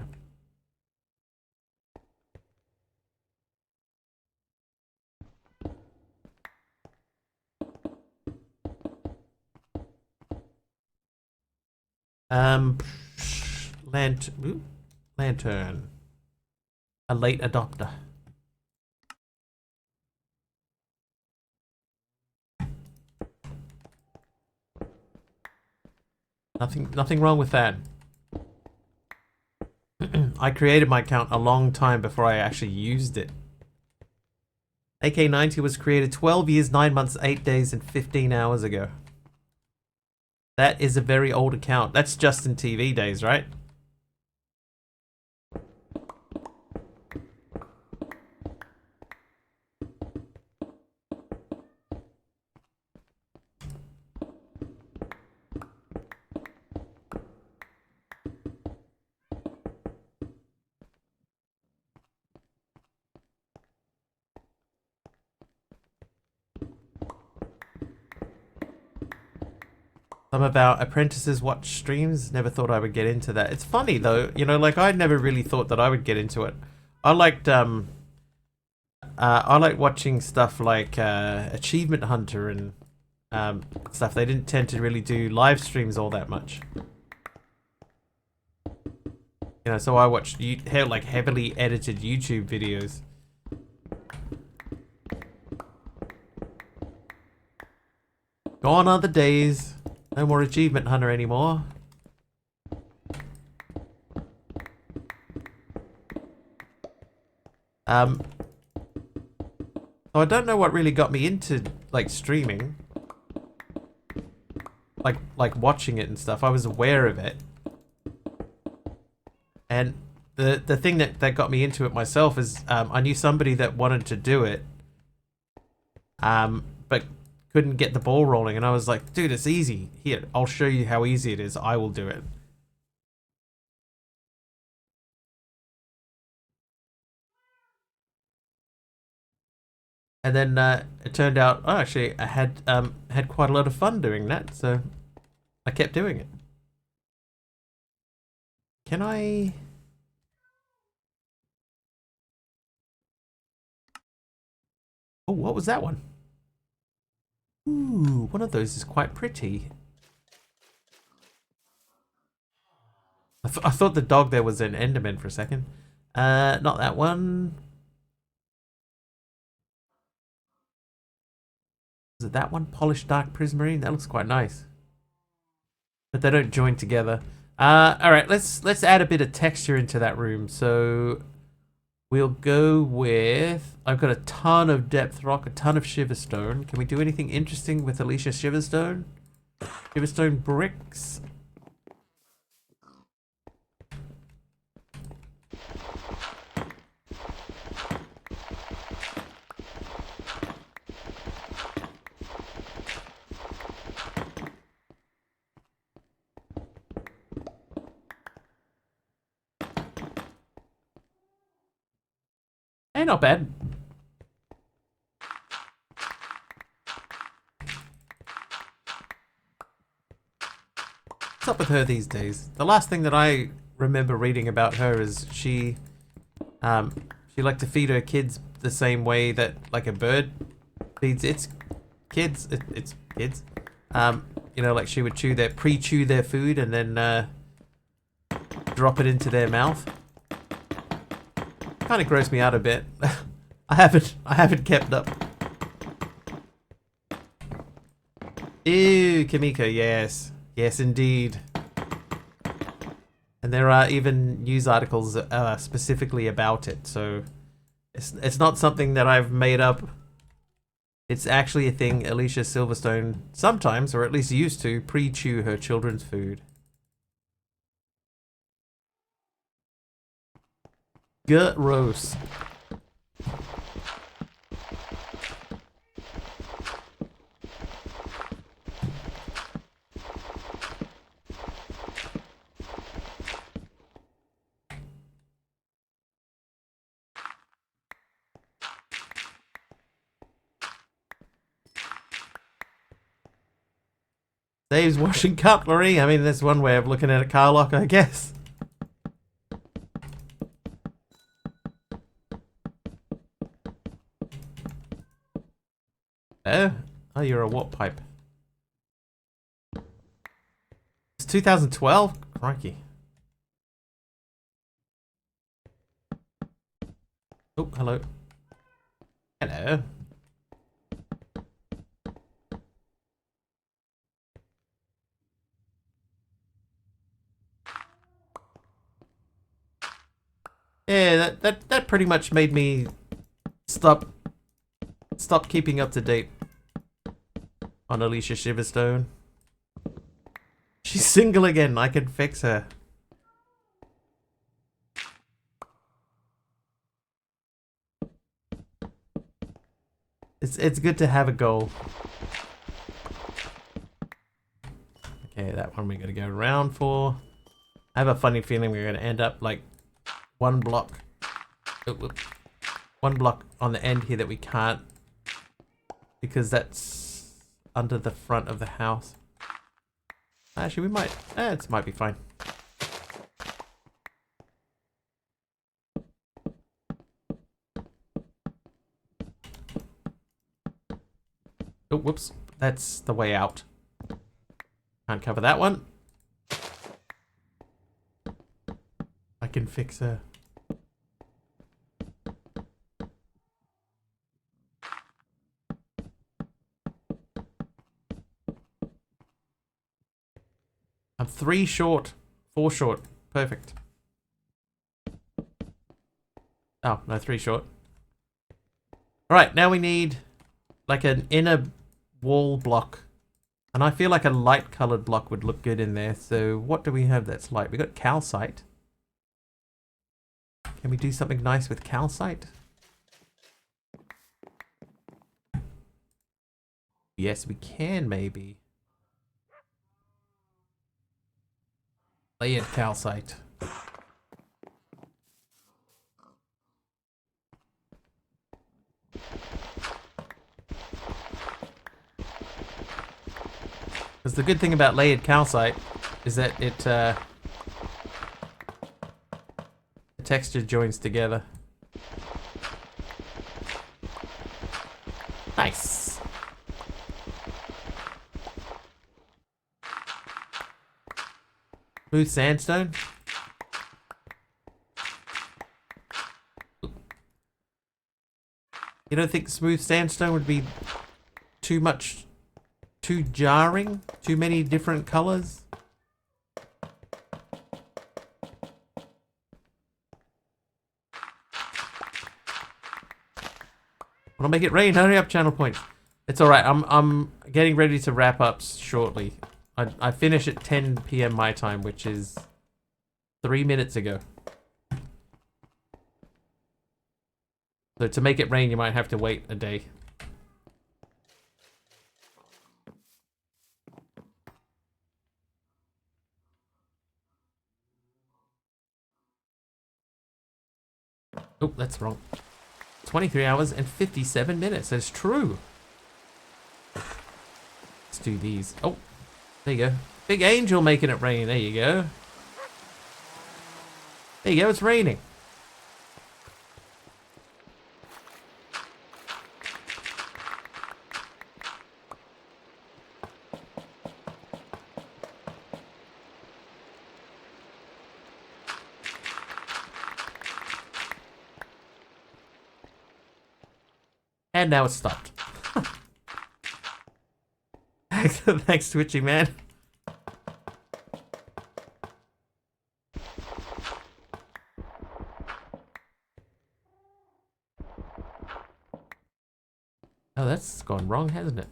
Lantern. A late adopter. Nothing wrong with that. I created my account a long time before I actually used it. AK90 was created 12 years, 9 months, 8 days, and 15 hours ago. That is a very old account. That's Justin TV days, right? Some of our apprentices watch streams. Never thought I would get into that. It's funny though, you know, like I never really thought that I would get into it. I liked watching stuff like Achievement Hunter and stuff. They didn't tend to really do live streams all that much. You know, so I watched like heavily edited YouTube videos. Gone are the days No more achievement hunter anymore. So I don't know what really got me into like streaming. Like watching it and stuff. I was aware of it. And the thing that got me into it myself is I knew somebody that wanted to do it. But couldn't get the ball rolling, and I was like, dude, it's easy. Here, I'll show you how easy it is. I will do it. And then it turned out, oh, actually, I had quite a lot of fun doing that, so I kept doing it. Can I? Oh, what was that one? Ooh, one of those is quite pretty. I thought the dog there was an Enderman for a second. Not that one. Is it that one? Polished dark prismarine? That looks quite nice. But they don't join together. Alright, let's add a bit of texture into that room. So we'll go with, I've got a ton of depth rock, a ton of shiverstone. Can we do anything interesting with Alicia shiverstone? Shiverstone bricks. Hey, not bad. What's up with her these days? The last thing that I remember reading about her is she liked to feed her kids the same way that like a bird feeds its kids. Its kids. You know, like she would pre-chew their food and then drop it into their mouth. Kind of grossed me out a bit. I haven't kept up. Ew, Kamiko, yes. Yes, indeed. And there are even news articles specifically about it, so it's not something that I've made up. It's actually a thing Alicia Silverstone sometimes, or at least used to, pre-chew her children's food. Gut roast. Dave's washing cutlery. I mean, that's one way of looking at a car lock, I guess. Oh, you're a what pipe? It's 2012? Crikey. Oh, hello. Hello. Yeah, that pretty much made me stop keeping up to date on Alicia Shiverstone. She's single again. I can fix her. It's good to have a goal. Okay, that one we gotta go around for. I have a funny feeling we're gonna end up like one block on the end here that we can't, because that's under the front of the house. Actually, we might. It might be fine. Oh, whoops. That's the way out. Can't cover that one. I can fix her. 3 short. 4 short. Perfect. Oh, no, 3 short. Alright, now we need like an inner wall block. And I feel like a light colored block would look good in there. So what do we have that's light? We got calcite. Can we do something nice with calcite? Yes, we can maybe. Layered calcite. Because the good thing about layered calcite is that it the texture joins together. Nice. Smooth sandstone. You don't think smooth sandstone would be too much, too jarring? Too many different colors? Wanna make it rain? Hurry up, channel points. It's alright, I'm getting ready to wrap up shortly. I finish at 10 PM my time, which is 3 minutes ago. So to make it rain, you might have to wait a day. Oh, that's wrong. 23 hours and 57 minutes. That's true. Let's do these. Oh, there you go. Big angel making it rain. There you go. There you go. It's raining. And now it's stopped. Thanks, Twitchy man. Oh, that's gone wrong, hasn't it?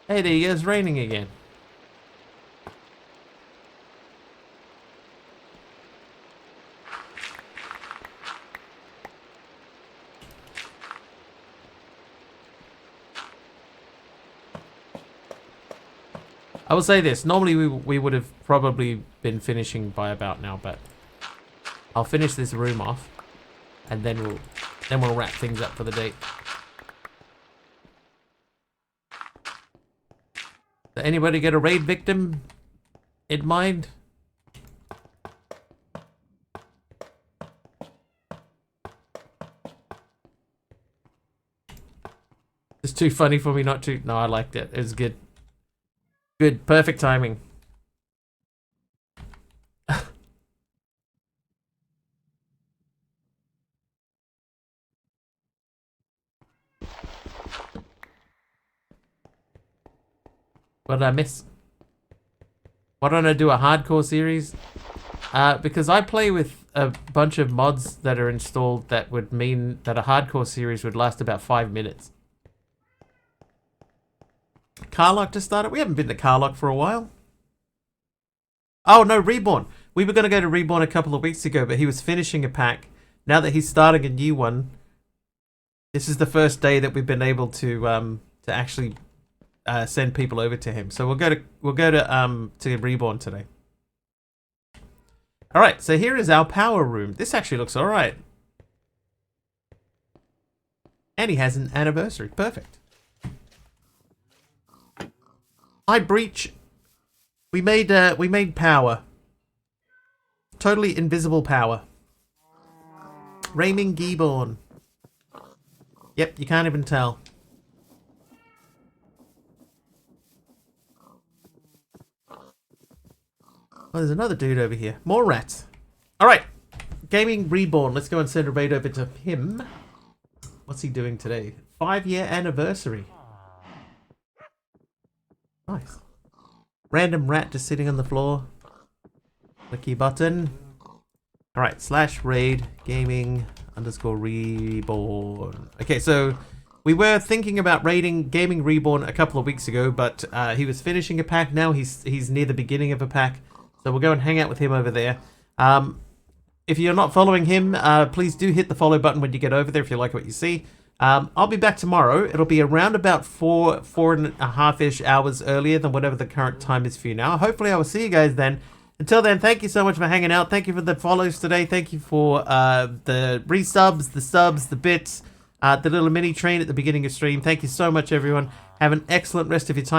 Hey, there you go, it's raining again. I will say this, normally we would have probably been finishing by about now, but I'll finish this room off and then we'll wrap things up for the day. Did anybody get a raid victim in mind? It's too funny for me not to. No, I liked it. It was good. Good, perfect timing. What did I miss? Why don't I do a hardcore series? Because I play with a bunch of mods that are installed that would mean that a hardcore series would last about 5 minutes. Carlock just started? We haven't been to Carlock for a while. Oh no, Reborn. We were going to go to Reborn a couple of weeks ago, but he was finishing a pack. Now that he's starting a new one, this is the first day that we've been able to actually send people over to him. So we'll go to Reborn today. All right, so here is our power room. This actually looks all right. And he has an anniversary. Perfect. Hi, Breach. We made power. Totally invisible power. Rayming Geeborn. Yep, you can't even tell. Oh, there's another dude over here. More rats. All right. Gaming Reborn. Let's go and send a raid over to him. What's he doing today? 5-year anniversary. Nice. Random rat just sitting on the floor. Clicky button. All right. /raid gaming _reborn. Okay, so we were thinking about raiding Gaming Reborn a couple of weeks ago, but he was finishing a pack. Now he's near the beginning of a pack, so we'll go and hang out with him over there. If you're not following him, please do hit the follow button when you get over there if you like what you see. I'll be back tomorrow. It'll be around about 4.5-ish hours earlier than whatever the current time is for you now. Hopefully I will see you guys then. Until then, thank you so much for hanging out. Thank you for the follows today. Thank you for the resubs, the subs, the bits, the little mini train at the beginning of stream. Thank you so much, everyone. Have an excellent rest of your time.